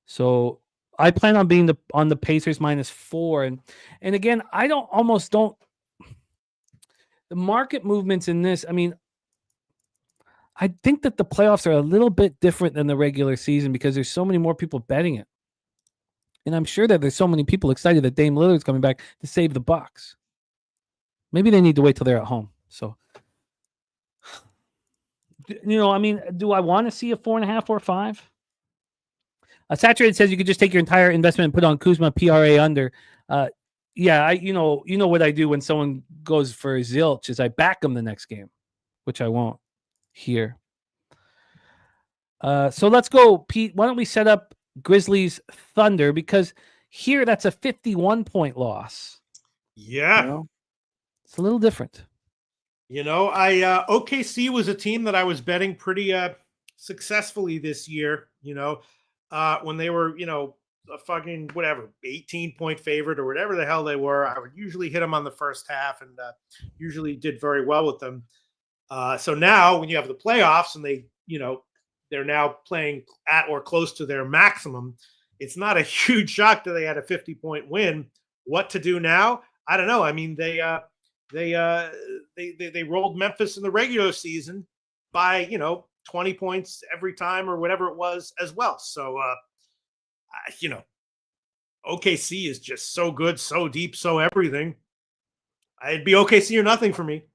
So I plan on being on the Pacers -4, and again, I don't. The market movements in this. I mean, I think that the playoffs are a little bit different than the regular season because there's so many more people betting it, and I'm sure that there's so many people excited that Dame Lillard's coming back to save the Bucks. Maybe they need to wait till they're at home. So. I mean, do I want to see a 4.5 or 5? Saturated says you could just take your entire investment and put on Kuzma PRA under. Yeah, you know what I do when someone goes for zilch is I back them the next game, which I won't here. So let's go, Pete. Why don't we set up Grizzlies Thunder, because here that's a 51-point loss. Yeah, it's a little different. OKC was a team that I was betting pretty successfully this year, when they were, a fucking 18-point favorite or whatever the hell they were. I would usually hit them on the first half and usually did very well with them. So now when you have the playoffs and they're now playing at or close to their maximum, it's not a huge shock that they had a 50-point win. What to do now? I don't know. I mean, they rolled Memphis in the regular season by 20 points every time or whatever it was as well. So OKC is just so good, so deep, so everything. It'd be OKC or nothing for me.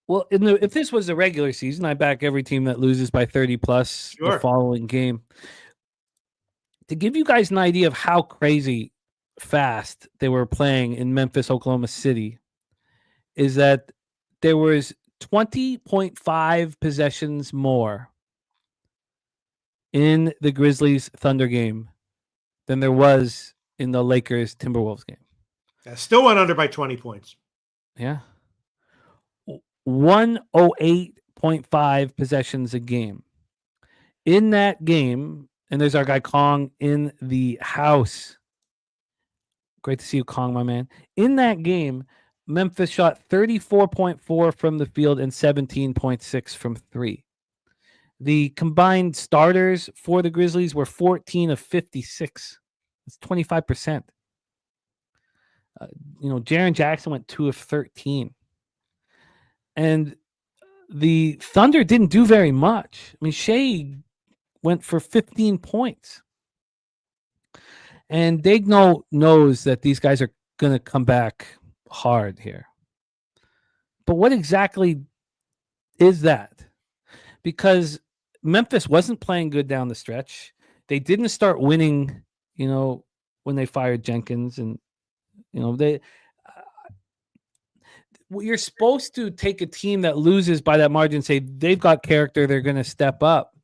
Well, if this was a regular season, I back every team that loses by 30 plus the following game. To give you guys an idea of how crazy fast they were playing in Memphis, Oklahoma City, is that there was 20.5 possessions more in the Grizzlies Thunder game than there was in the Lakers Timberwolves game. Still went under by 20 points. Yeah. 108.5 possessions a game. In that game, and there's our guy Kong in the house. Great to see you, Kong, my man. In that game, Memphis shot 34.4 from the field and 17.6 from 3. The combined starters for the Grizzlies were 14 of 56. That's 25%. Jaren Jackson went 2 of 13. And the Thunder didn't do very much. I mean, Shea went for 15 points. And Dagno knows that these guys are going to come back hard here. But what exactly is that? Because Memphis wasn't playing good down the stretch. They didn't start winning, when they fired Jenkins. And, you're supposed to take a team that loses by that margin and say they've got character, they're going to step up.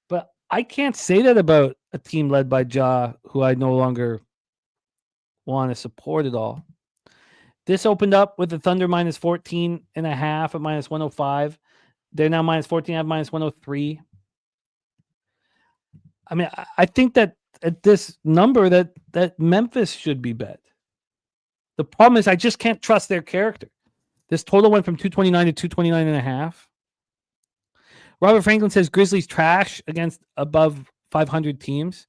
But I can't say that about a team led by Ja, who I no longer want to support at all. This opened up with the Thunder -14.5 at -105. They're now -14.5, -103. I mean, I think that at this number that Memphis should be bet. The problem is I just can't trust their character. This total went from 229 to 229.5. Robert Franklin says Grizzlies trash against above 500 teams.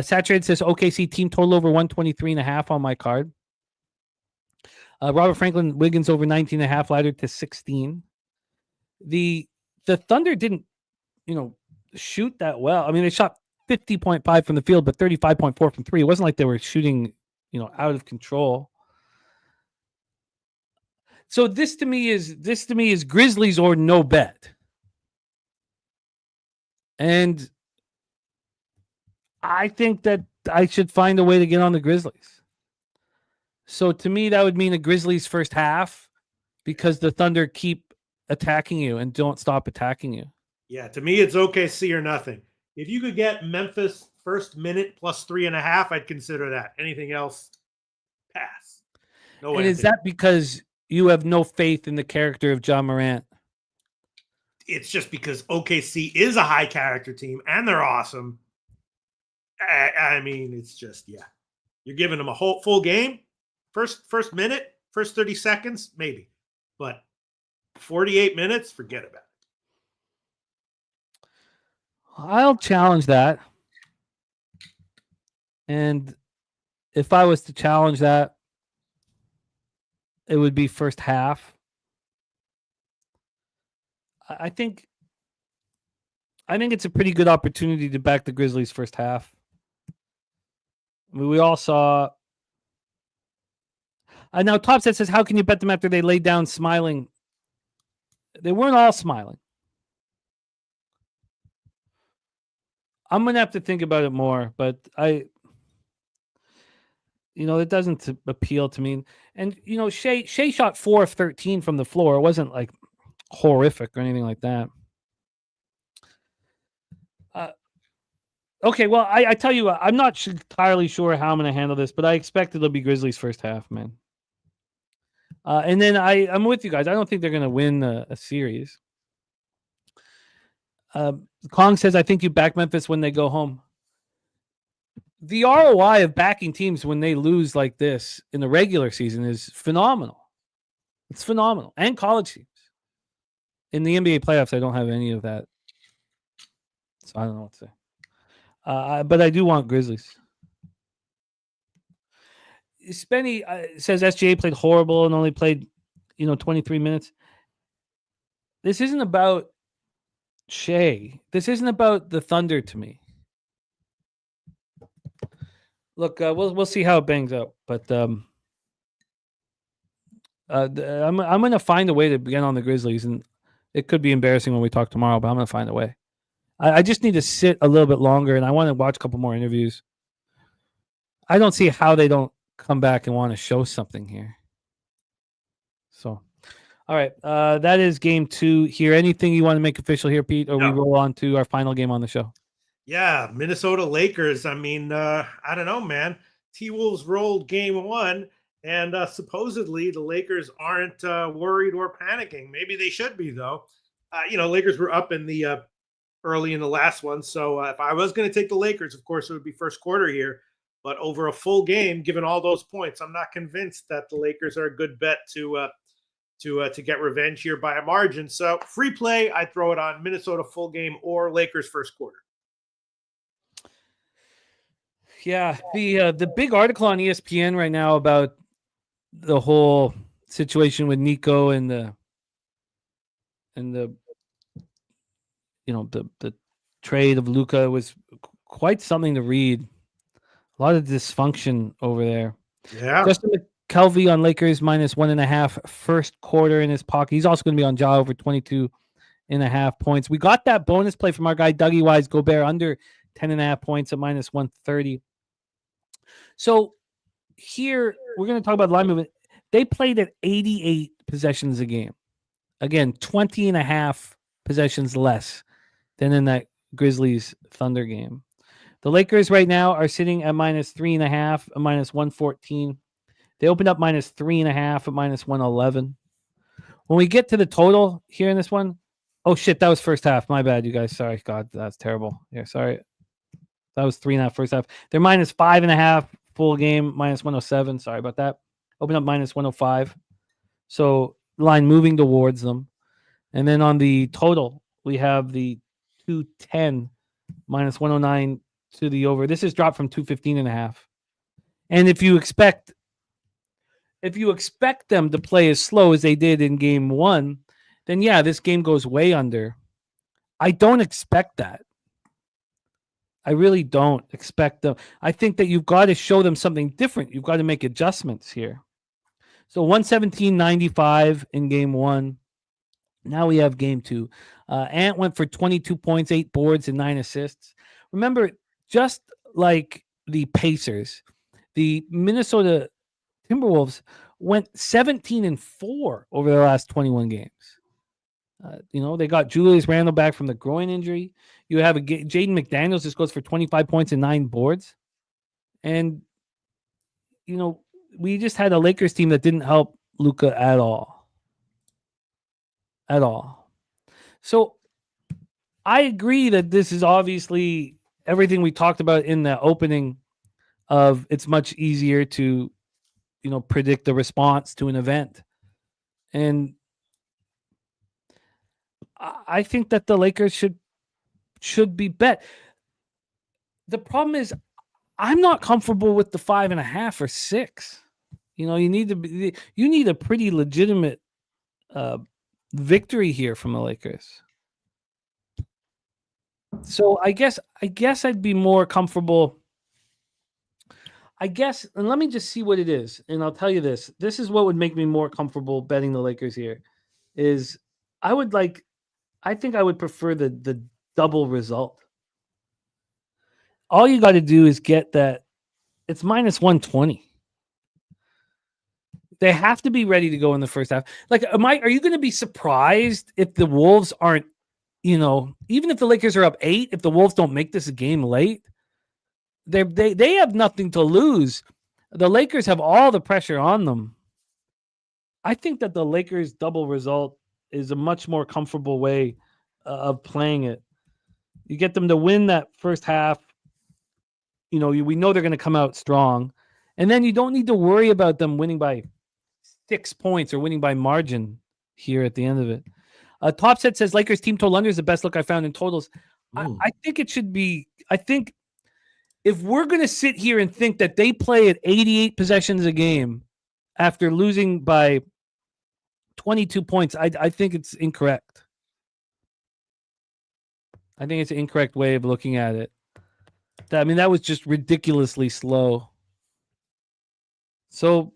Saturated says OKC team total over 123.5 on my card. Robert Franklin, Wiggins over 19.5, laddered to 16. The Thunder didn't, shoot that well. I mean, they shot 50.5 from the field, but 35.4 from three. It wasn't like they were shooting, out of control. So this to me is Grizzlies or no bet. And I think that I should find a way to get on the Grizzlies. So to me, that would mean a Grizzlies first half because the Thunder keep attacking you and don't stop attacking you. Yeah, to me, it's OKC or nothing. If you could get Memphis first minute plus 3.5, I'd consider that. Anything else, pass. No. And is that because you have no faith in the character of John Morant? It's just because OKC is a high character team and they're awesome. I mean, it's just, you're giving them a whole full game. First minute, first 30 seconds, maybe. But 48 minutes, forget about it. I'll challenge that. And if I was to challenge that, it would be first half. I think it's a pretty good opportunity to back the Grizzlies first half. I mean, we all saw. Now, Topset says, how can you bet them after they laid down smiling? They weren't all smiling. I'm going to have to think about it more, but it doesn't appeal to me. And, Shea shot 4 of 13 from the floor. It wasn't like horrific or anything like that. Okay, well, I tell you what, I'm not entirely sure how I'm going to handle this, but I expect it'll be Grizzlies first half, man. And then I'm with you guys. I don't think they're going to win a series. Kong says, I think you back Memphis when they go home. The ROI of backing teams when they lose like this in the regular season is phenomenal. It's phenomenal. And college teams. In the NBA playoffs, I don't have any of that. So I don't know what to say. But I do want Grizzlies. Spenny says SGA played horrible and only played, 23 minutes. This isn't about Shea. This isn't about the Thunder to me. Look, we'll see how it bangs out, but I'm going to find a way to get on the Grizzlies, and it could be embarrassing when we talk tomorrow, but I'm going to find a way. I just need to sit a little bit longer, and I want to watch a couple more interviews. I don't see how they don't come back and want to show something here. So, all right, that is game 2 here. Anything you want to make official here, Pete, or we roll on to our final game on the show? Yeah, Minnesota Lakers. I mean, I don't know, man. T-Wolves rolled game 1, and supposedly the Lakers aren't worried or panicking. Maybe they should be, though. Lakers were up in the early in the last one. So if I was going to take the Lakers, of course, it would be first quarter here. But over a full game, given all those points, I'm not convinced that the Lakers are a good bet to get revenge here by a margin. So free play, I throw it on Minnesota full game or Lakers first quarter. Yeah, the big article on ESPN right now about the whole situation with Nico and the trade of Luka was quite something to read. A lot of dysfunction over there. Yeah. Justin McKelvey on Lakers minus 1.5 first quarter in his pocket. He's also going to be on Ja over 22.5 points. We got that bonus play from our guy Dougie Wise, Gobert under 10.5 points at minus 130. So here we're going to talk about line movement. They played at 88 possessions a game. Again, 20.5 possessions less than in that Grizzlies Thunder game. The Lakers right now are sitting at minus 3.5, a minus 114. They opened up minus 3.5 at minus 111. When we get to the total here in this one, oh shit, that was first half. My bad, you guys. Sorry, God, that's terrible. Yeah, sorry. That was 3.5 first half. They're minus 5.5 full game, minus 107. Sorry about that. Open up minus 105. So line moving towards them. And then on the total, we have the 210 minus 109 to the over. This has dropped from 215.5. And if you expect them to play as slow as they did in game 1, then yeah, this game goes way under. I don't expect that. I really don't expect them. I think that you've got to show them something different. You've got to make adjustments here. So 117.95 in game 1. Now we have game 2. Ant went for 22 points, 8 boards, and 9 assists. Remember, just like the Pacers, the Minnesota Timberwolves went 17-4 over the last 21 games. They got Julius Randle back from the groin injury. You have Jaden McDaniels just goes for 25 points and 9 boards. And, we just had a Lakers team that didn't help Luka at all. At all. So I agree that this is obviously everything we talked about in the opening of it's much easier to, predict the response to an event. And I think that the Lakers should be bet. The problem is I'm not comfortable with the 5.5 or 6. You need a pretty legitimate victory here from the Lakers. So I guess I'd be more comfortable. And let me just see what it is. And I'll tell you this. This is what would make me more comfortable betting the Lakers here is I think I would prefer the double result. All you got to do is get that it's minus 120. They have to be ready to go in the first half. Are you going to be surprised if the Wolves aren't, even if the Lakers are up 8, if the Wolves don't make this a game late? They have nothing to lose. The Lakers have all the pressure on them. I think that the Lakers double result is a much more comfortable way of playing it. You get them to win that first half. We know they're going to come out strong. And then you don't need to worry about them winning by 6 points or winning by margin here at the end of it. Top Set says Lakers team total under is the best look I found in totals. I think it should be. I think if we're going to sit here and think that they play at 88 possessions a game after losing by 22 points, I think it's incorrect. I think it's an incorrect way of looking at it. That was just ridiculously slow. So,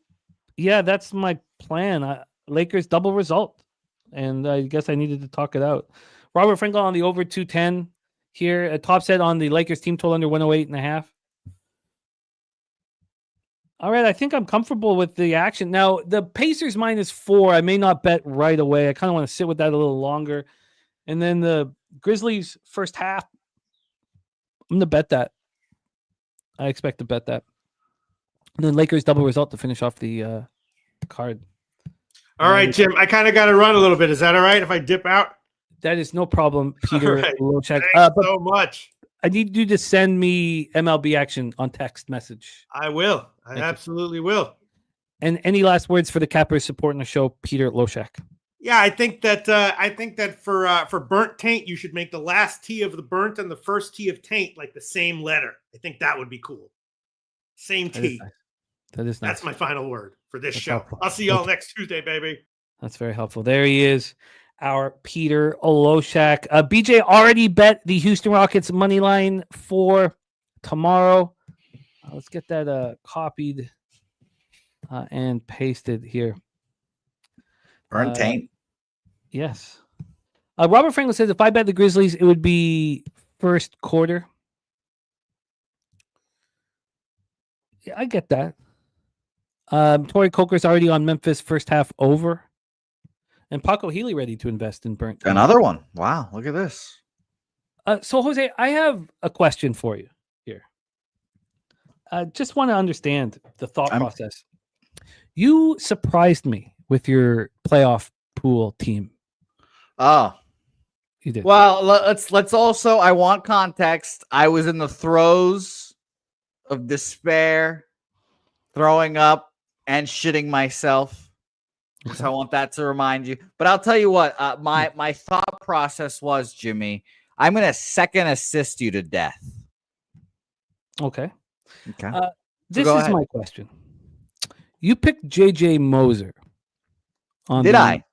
yeah, that's my plan. Lakers double result. And I guess I needed to talk it out. Robert Franklin on the over 210 here. A top set on the Lakers team total under 108.5. All right, I think I'm comfortable with the action. Now, the Pacers -4, I may not bet right away. I kind of want to sit with that a little longer. And then the Grizzlies first half, I'm going to bet that. I expect to bet that. And then Lakers double result to finish off the card. All right, Jim, I kind of got to run a little bit. Is that all right if I dip out? That is no problem, Peter. Right. Loshak. Thanks so much. I need you to send me MLB action on text message. I will. I absolutely will. And any last words for the cappers supporting the show, Peter Loshak? Yeah, I think that for burnt taint, you should make the last T of the burnt and the first T of taint like the same letter. I think that would be cool. Same T. That is nice. That's my final word for this show. Helpful. I'll see y'all next Tuesday, baby. That's very helpful. There he is, our Peter Loshak. BJ already bet the Houston Rockets money line for tomorrow. Let's get that copied and pasted here. Burnt taint. Yes. Robert Franklin says if I bet the Grizzlies, it would be first quarter. Yeah, I get that. Tori Coker's already on Memphis first half over. And Paco Healy ready to invest in burnt. Another one. Wow, look at this. So, Jose, I have a question for you here. Just want to understand the thought process. You surprised me with your playoff pool team. Oh, you did. Well, let's also. I want context. I was in the throes of despair, throwing up, and shitting myself. So I want that to remind you. But I'll tell you what. My thought process was, Jimmy, I'm going to second assist you to death. Okay. Okay. This go is ahead. my question. You picked J.J. Moser on Did the I?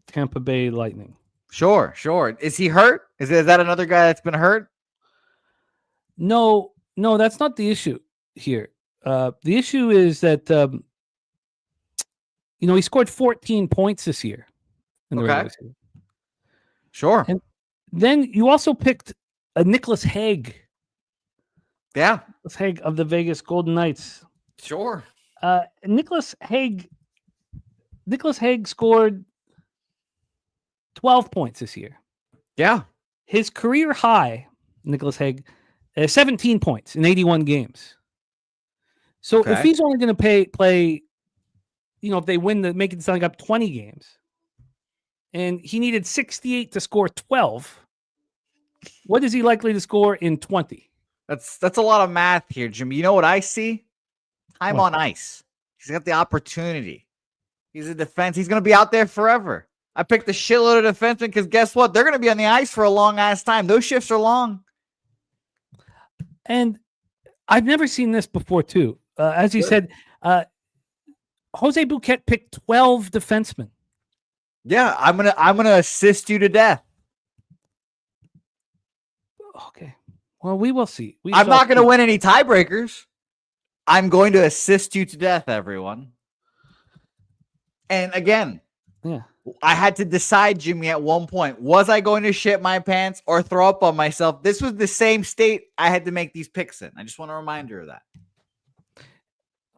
Tampa Bay Lightning. Sure. Is he hurt? Is that another guy that's been hurt? No, that's not the issue here. The issue is that he scored 14 points this year in the regular season. Sure. And then you also picked a Nicholas Hague. Yeah. Nicholas Hague of the Vegas Golden Knights. Sure. Nicholas Hague scored 12 points this year. Yeah. His career high, Nicholas Hague, 17 points in 81 games. So if he's only going to play, if they win, make it sound like up 20 games, and he needed 68 to score 12, what is he likely to score in 20? That's a lot of math here, Jimmy. You know what I see? Time What? on ice. He's got the opportunity. He's a defense. He's going to be out there forever. I picked a shitload of defensemen because guess what? They're going to be on the ice for a long ass time. Those shifts are long. And I've never seen this before, too. As you said, Jose Bouquett picked 12 defensemen. Yeah, I'm gonna assist you to death. Okay. Well, we will see. I'm not going to win any tiebreakers. I'm going to assist you to death, everyone. And again, I had to decide, Jimmy, at one point, was I going to shit my pants or throw up on myself? This was the same state I had to make these picks in. I just want a reminder of that.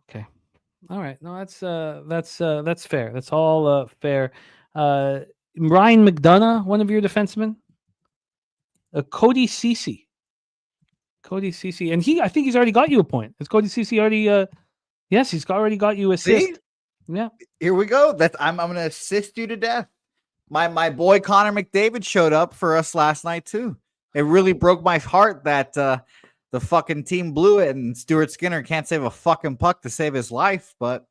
Okay. All right. No, that's fair. That's all fair. Ryan McDonough, one of your defensemen. Cody Ceci. And I think he's already got you a point. Has Cody Ceci already yes, he's already got you assist. See? Yeah. Here we go. I'm going to assist you to death. My boy Connor McDavid showed up for us last night too. It really broke my heart that the fucking team blew it and Stuart Skinner can't save a fucking puck to save his life, but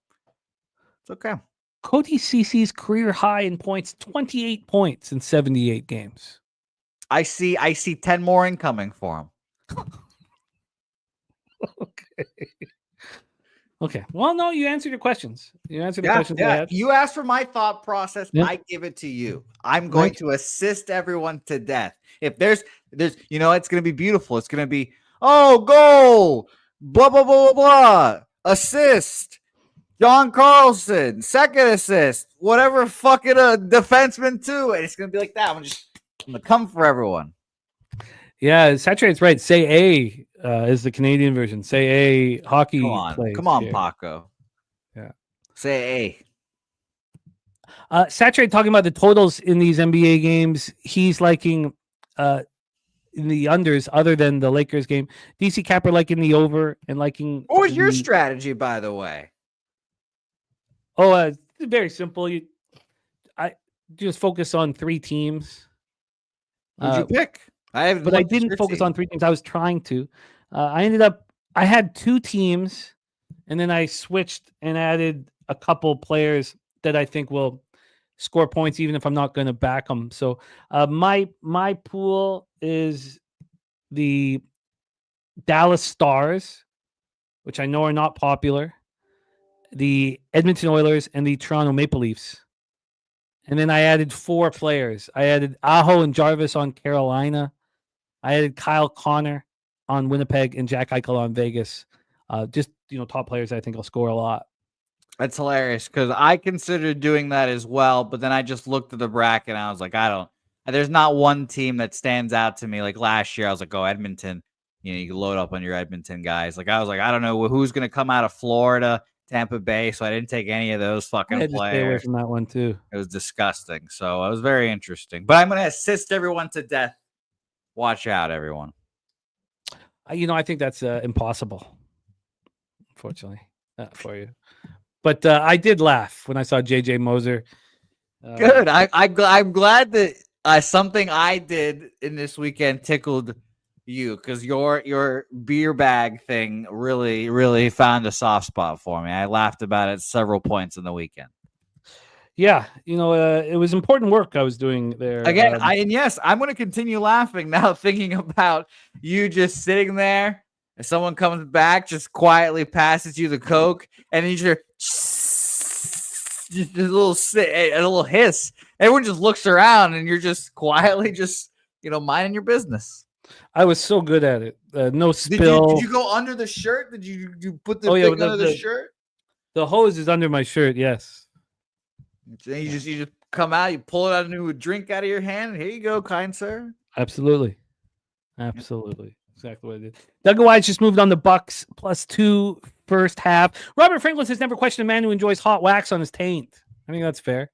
it's okay. Cody Ceci's career high in points, 28 points in 78 games. I see 10 more incoming for him. Okay. Well, no, you answered your questions. You answered the questions I had. You asked for my thought process. Yeah. I give it to you. I'm going to assist everyone to death. If there's, it's going to be beautiful. It's going to be, goal, blah, blah, blah, blah, blah, assist, John Carlson, second assist, whatever fucking defenseman too. And it's going to be like that. I'm going to come for everyone. Yeah, Saturate's right. Say A is the Canadian version. Say A hockey. Come on, Paco. Yeah. Say A. Saturate talking about the totals in these NBA games. He's liking in the unders other than the Lakers game. DC Capper liking the over and liking. What was your strategy, by the way? Oh, very simple. I just focus on 3 teams. Who'd you pick? I didn't focus on 3 teams. I was trying to. I had 2 teams, and then I switched and added a couple players that I think will score points, even if I'm not going to back them. So my pool is the Dallas Stars, which I know are not popular, the Edmonton Oilers, and the Toronto Maple Leafs. And then I added 4 players. I added Aho and Jarvis on Carolina. I added Kyle Connor on Winnipeg and Jack Eichel on Vegas. Just, top players I think will score a lot. That's hilarious because I considered doing that as well, but then I just looked at the bracket and I was like, there's not one team that stands out to me. Like last year, I was like, Edmonton, you can load up on your Edmonton guys. Like I was like, I don't know who's going to come out of Florida, Tampa Bay, so I didn't take any of those fucking I had to stay away from that one too. It was disgusting. So it was very interesting. But I'm going to assist everyone to death. Watch out, everyone. I think that's impossible, unfortunately, for you. But I did laugh when I saw J.J. Moser. Good. I'm glad that something I did in this weekend tickled you because your beer bag thing really, really found a soft spot for me. I laughed about it several points in the weekend. Yeah, it was important work I was doing there. Again, I'm going to continue laughing now, thinking about you just sitting there If someone comes back, just quietly passes you the Coke, and then you hear just a little hiss. Everyone just looks around, and you're just quietly minding your business. I was so good at it. No spill. Did you go under the shirt? Did you put the thing under the shirt? The hose is under my shirt. Yes. You just come out. You pull it out into a drink out of your hand. Here you go, kind sir. Absolutely. Exactly what I did. Doug White just moved on the Bucks +2 first half. Robert Franklin says never question a man who enjoys hot wax on his taint. I think that's fair.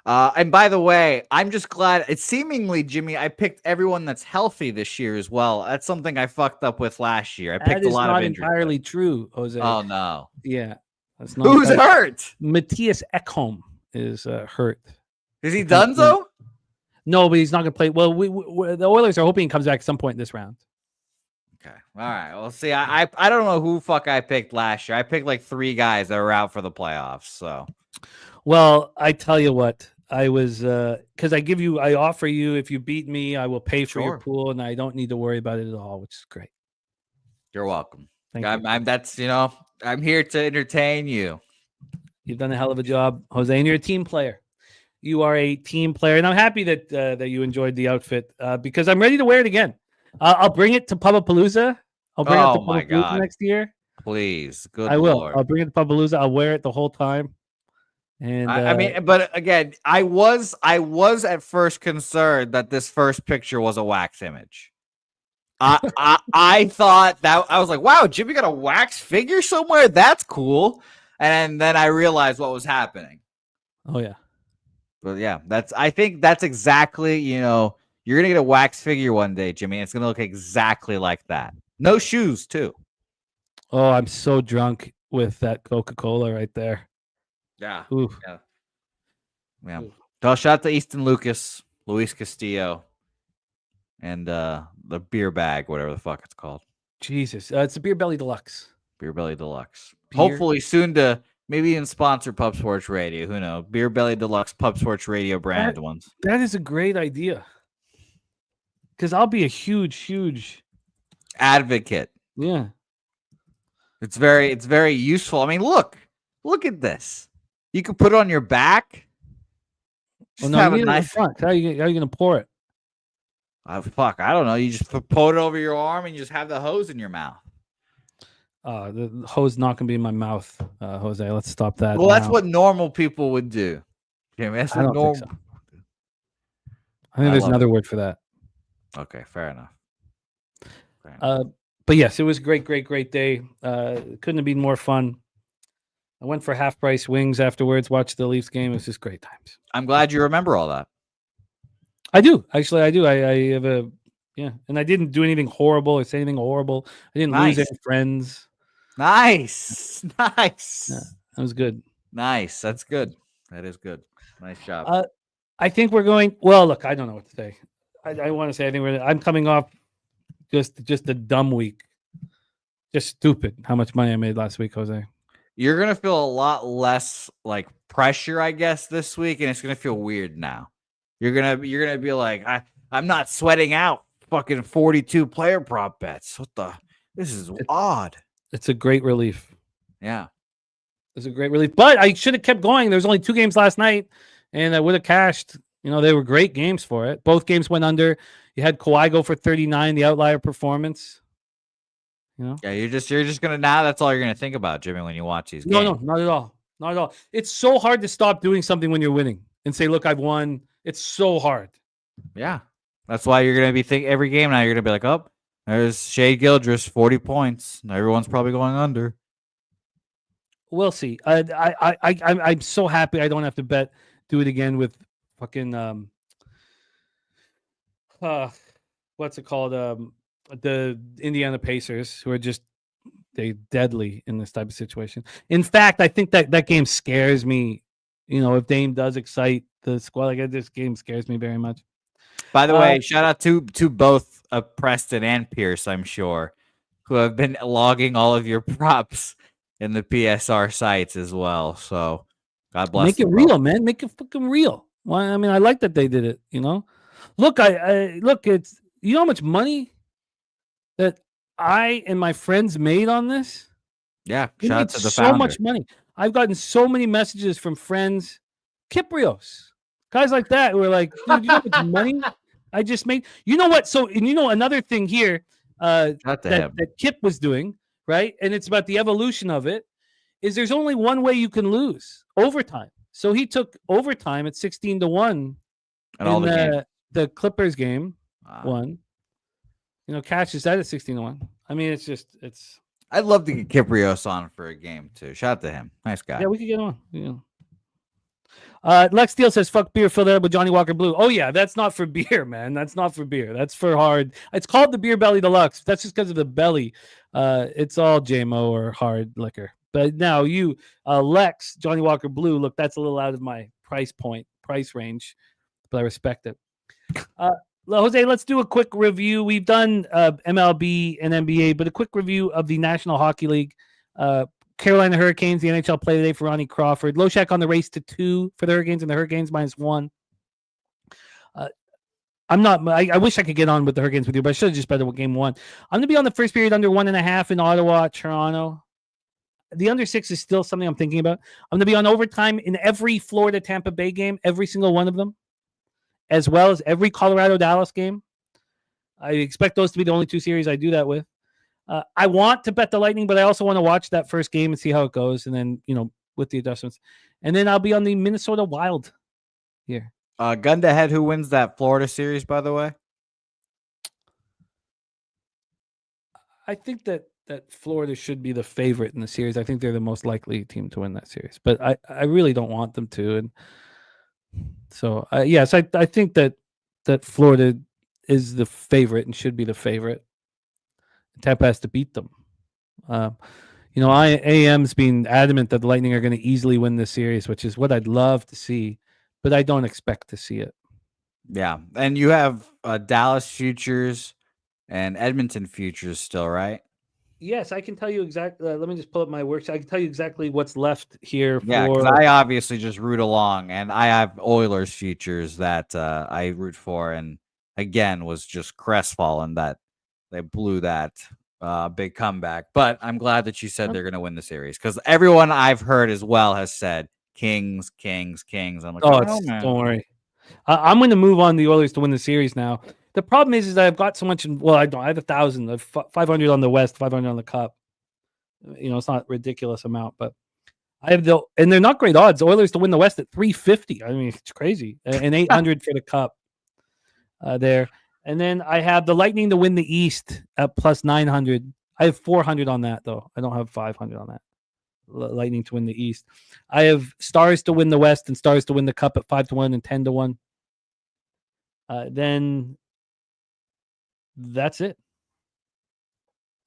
And by the way, I'm just glad it's seemingly, Jimmy, I picked everyone that's healthy this year as well. That's something I fucked up with last year. I picked a lot of injuries. That is not entirely true, Jose. Oh, no. Yeah. That's not Who's hurt? Matthias Ekholm is hurt. Is he done, though? No, but he's not going to play. Well, the Oilers are hoping he comes back at some point in this round. Okay. All right. Well, see, I don't know who I picked last year. I picked like 3 guys that were out for the playoffs. So, well, I tell you what, I was because I offer you, if you beat me, I will pay for your pool, and I don't need to worry about it at all, which is great. You're welcome. Thank you. I'm here to entertain you. You've done a hell of a job, Jose, and you're a team player. You are a team player, and I'm happy that you enjoyed the outfit because I'm ready to wear it again. I'll bring it to Pubapalooza. I'll bring it to Pubapalooza next year. Please, I will. Lord. I'll bring it to Pubapalooza. I'll wear it the whole time. And I mean, but again, I was at first concerned that this first picture was a wax image. I thought that I was like, wow, Jimmy got a wax figure somewhere. That's cool. And then I realized what was happening. Oh yeah. But yeah, I think that's exactly, you're going to get a wax figure one day, Jimmy. It's going to look exactly like that. No shoes, too. Oh, I'm so drunk with that Coca-Cola right there. Yeah. Ooh. Yeah. Shout out to Easton Lucas, Luis Castillo, and the beer bag, whatever the fuck it's called. Jesus. It's a Beer Belly Deluxe. Beer Belly Deluxe. Hopefully soon to maybe even sponsor Pub Sports Radio. Who knows? Beer Belly Deluxe Pub Sports Radio brand ones. That is a great idea. Because I'll be a huge advocate. Yeah. It's very useful. I mean, look at this. You can put it on your back. Just have a nice front. How are you going to pour it? I don't know. You just put it over your arm and you just have the hose in your mouth. The hose not going to be in my mouth, Jose. Let's stop that. Well, that's what normal people would do. Jimmy, that's what normal. Think so. I think there's another word for that. Okay, fair enough. But yes, it was a great day. Couldn't have been more fun. I went for half price wings afterwards, watched the Leafs game. It was just great times. I'm glad you remember all that. I do. Actually, I do. I have and I didn't do anything horrible or say anything horrible. I didn't lose any friends. Nice. Yeah, that was good. Nice. That's good. That is good. Nice job. I think we're going. Well, look, I don't know what to say. I want to say I'm coming off just a dumb week. Just stupid how much money I made last week, Jose. You're gonna feel a lot less like pressure, I guess, this week, and it's gonna feel weird now. You're gonna be like, I'm not sweating out fucking 42 player prop bets. This is odd. It's a great relief. Yeah. It's a great relief. But I should have kept going. There's only 2 games last night, and I would have cashed. They were great games for it. Both games went under. You had Kawhi go for 39, the outlier performance. Yeah, you're just gonna now. That's all you're gonna think about, Jimmy, when you watch these games. No, not at all. Not at all. It's so hard to stop doing something when you're winning and say, "Look, I've won." It's so hard. Yeah, that's why you're gonna be every game now. You're gonna be like, "Oh, there's Shea Gildress, 40 points. Everyone's probably going under." We'll see. I'm so happy I don't have to do it again with fucking what's it called? The Indiana Pacers, who are just deadly in this type of situation. In fact, I think that game scares me. If Dame does excite the squad, this game scares me very much. By the way, shout out to both Preston and Pierce, I'm sure, who have been logging all of your props in the PSR sites as well. So God bless. Make it real, man. Make it fucking real. Well, I mean, I like that they did it. Look, look, it's how much money that I and my friends made on this. Yeah, We shout out made to the so founder. much money. I've gotten so many messages from friends, Kiprios, guys like that who are like, dude, you know how much money I just made? You know what? So, and you know, another thing here Shout to him. that Kip was doing, right? And it's about the evolution of it, is there's only one way you can lose, overtime. So he took overtime at 16-1 And all the games. the Clippers game, Wow. won. You know, cashes that at 16-1. I mean, it's I'd love to get Kiprios on for a game too. Shout out to him. Nice guy. yeah, we could get on. Yeah. Lex Steele says, fuck beer, fill that up with Johnny Walker Blue. Oh, yeah, that's not for beer, man. That's not for beer. That's for hard. It's called the Beer Belly Deluxe. That's just because of the belly. It's all JMO or hard liquor. But now you, Lex, Johnny Walker Blue, look, that's a little out of my price range, but I respect it. Jose, let's do a quick review. We've done MLB and NBA, but a quick review of the National Hockey League. Carolina Hurricanes, the NHL play today for Ronnie Crawford. Loshak on the race to 2 for the Hurricanes, and the Hurricanes -1. I wish I could get on with the Hurricanes with you, but I should have just bet with game 1. I'm going to be on the first period under 1.5 in Ottawa, Toronto. The under 6 is still something I'm thinking about. I'm going to be on overtime in every Florida Tampa Bay game, every single one of them, as well as every Colorado Dallas game. I expect those to be the only 2 series I do that with. I want to bet the Lightning, but I also want to watch that first game and see how it goes. And then, with the adjustments. And then I'll be on the Minnesota Wild here. Gun to head, who wins that Florida series, by the way? I think that Florida should be the favorite in the series. I think they're the most likely team to win that series. But I really don't want them to. And so, yes, I think that Florida is the favorite and should be the favorite. Tampa has to beat them. AM's been adamant that the Lightning are going to easily win this series, which is what I'd love to see, but I don't expect to see it. Yeah, and you have Dallas futures and Edmonton futures still, right? Yes, I can tell you exactly. Let me just pull up my worksheet. I can tell you exactly what's left here. Yeah, because I obviously just root along, and I have Oilers futures that I root for, and again was just crestfallen that they blew that big comeback. But I'm glad that you said they're going to win the series, because everyone I've heard as well has said Kings, Kings, Kings. I'm like, man. Don't worry. I'm going to move on the Oilers to win the series now. The problem is that I've got so much. I have 1,000. I have 500 on the West, 500 on the Cup. It's not a ridiculous amount, but I have and they're not great odds. Oilers to win the West at 350. I mean, it's crazy, and 800 for the Cup there. And then I have the Lightning to win the East at plus 900. I have 400 on that, though. I don't have 500 on that. Lightning to win the East. I have Stars to win the West and Stars to win the Cup at 5-1 and 10-1. Then that's it.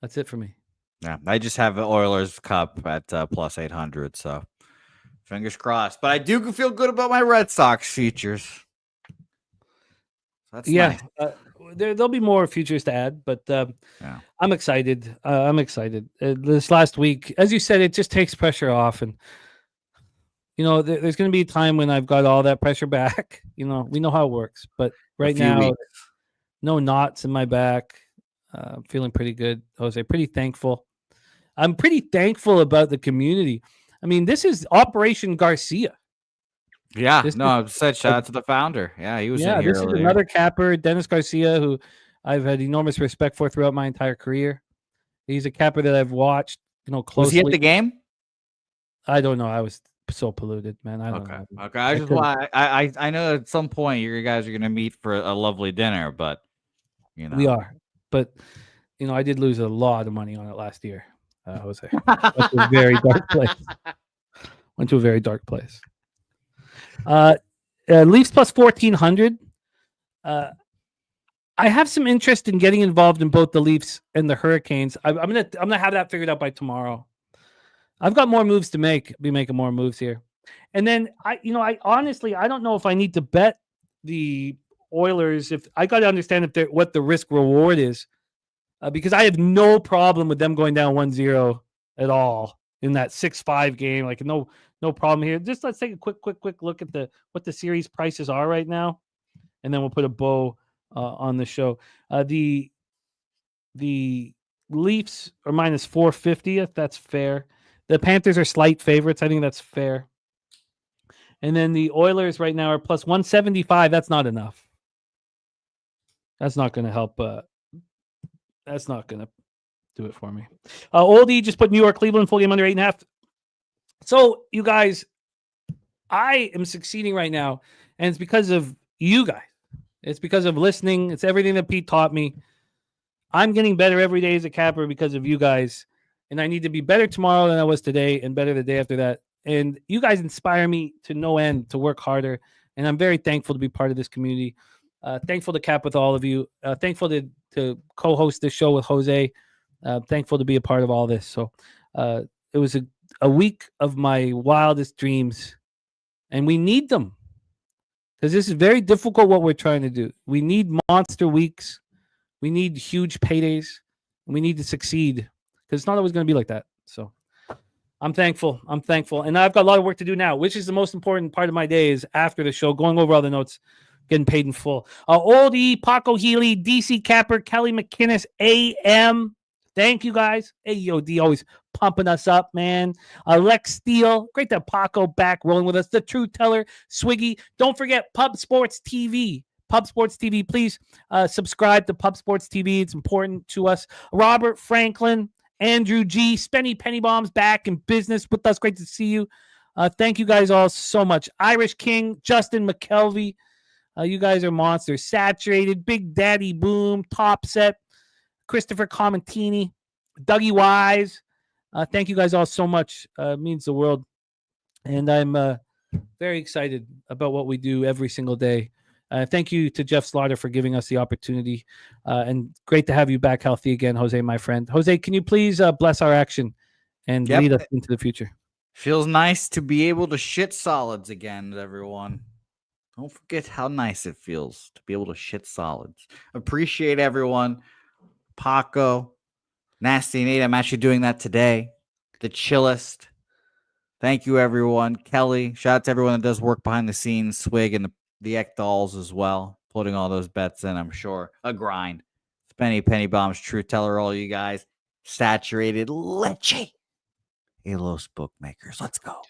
That's it for me. Yeah, I just have the Oilers Cup at plus 800, so fingers crossed. But I do feel good about my Red Sox futures. That's nice. There'll be more futures to add, but I'm excited. This last week, as you said, it just takes pressure off, and there's going to be a time when I've got all that pressure back. We know how it works, but right now, no knots in my back. I'm feeling pretty good, Jose. Pretty thankful. I'm pretty thankful about the community. I mean, this is Operation Garcia. Yeah, I said shout out to the founder. Yeah, he was in here this earlier. is another capper, Dennis Garcia, who I've had enormous respect for throughout my entire career. He's a capper that I've watched, closely. Was he at the game? I don't know. I was so polluted, man. I don't know. Okay. I know at some point you guys are going to meet for a lovely dinner, but we are. But I did lose a lot of money on it last year. Jose. Went to a very dark place. Leafs plus 1,400. I have some interest in getting involved in both the Leafs and the Hurricanes. I'm gonna have that figured out by tomorrow. I've got more moves to make. Be making more moves here, and then I honestly don't know if I need to bet the Oilers. If I got to understand what the risk reward is, because I have no problem with them going down 1-0 at all in that 6-5 game. Like no problem here. Just let's take a quick look at what the series prices are right now, and then we'll put a bow on the show. The The Leafs are minus 450. If that's fair. The Panthers are slight favorites. I think that's fair. And then the Oilers right now are plus 175. That's not enough. That's not going to help. That's not going to do it for me. Oldie just put New York, Cleveland, full game under 8.5. So, you guys, I am succeeding right now, and it's because of you guys. It's because of listening. It's everything that Pete taught me. I'm getting better every day as a capper because of you guys, and I need to be better tomorrow than I was today and better the day after that. And you guys inspire me to no end to work harder, and I'm very thankful to be part of this community. Thankful to cap with all of you. Thankful to co-host this show with Jose. Thankful to be a part of all this. So it was a week of my wildest dreams, and we need them because this is very difficult what we're trying to do. We need monster weeks. We need huge paydays. And we need to succeed because it's not always going to be like that. So I'm thankful. And I've got a lot of work to do now, which is the most important part of my day is after the show, going over all the notes, getting paid in full. Oldie, Paco Healy, DC Capper, Kelly McInnes, AM. Thank you guys. AOD always pumping us up, man. Lex Steele. Great to have Paco back rolling with us. The Truth Teller, Swiggy. Don't forget Pub Sports TV. Pub Sports TV. Please subscribe to Pub Sports TV. It's important to us. Robert Franklin, Andrew G, Spenny Pennybombs back in business with us. Great to see you. Thank you guys all so much. Irish King, Justin McKelvey. You guys are monsters. Saturated, Big Daddy Boom, Top Set, Christopher Comentini, Dougie Wise. Thank you guys all so much. It means the world. And I'm very excited about what we do every single day. Thank you to Jeff Slaughter for giving us the opportunity. And great to have you back healthy again, Jose, my friend. Jose, can you please bless our action and lead us into the future? Feels nice to be able to shit solids again, everyone. Don't forget how nice it feels to be able to shit solids. Appreciate everyone. Paco, Nasty Nate, I'm actually doing that today. The chillest. Thank you, everyone. Kelly, shout out to everyone that does work behind the scenes. Swig and the Ekdals as well. Putting all those bets in, I'm sure. A grind. Penny Bombs, True Teller, all you guys. Saturated leche. Los bookmakers. Let's go.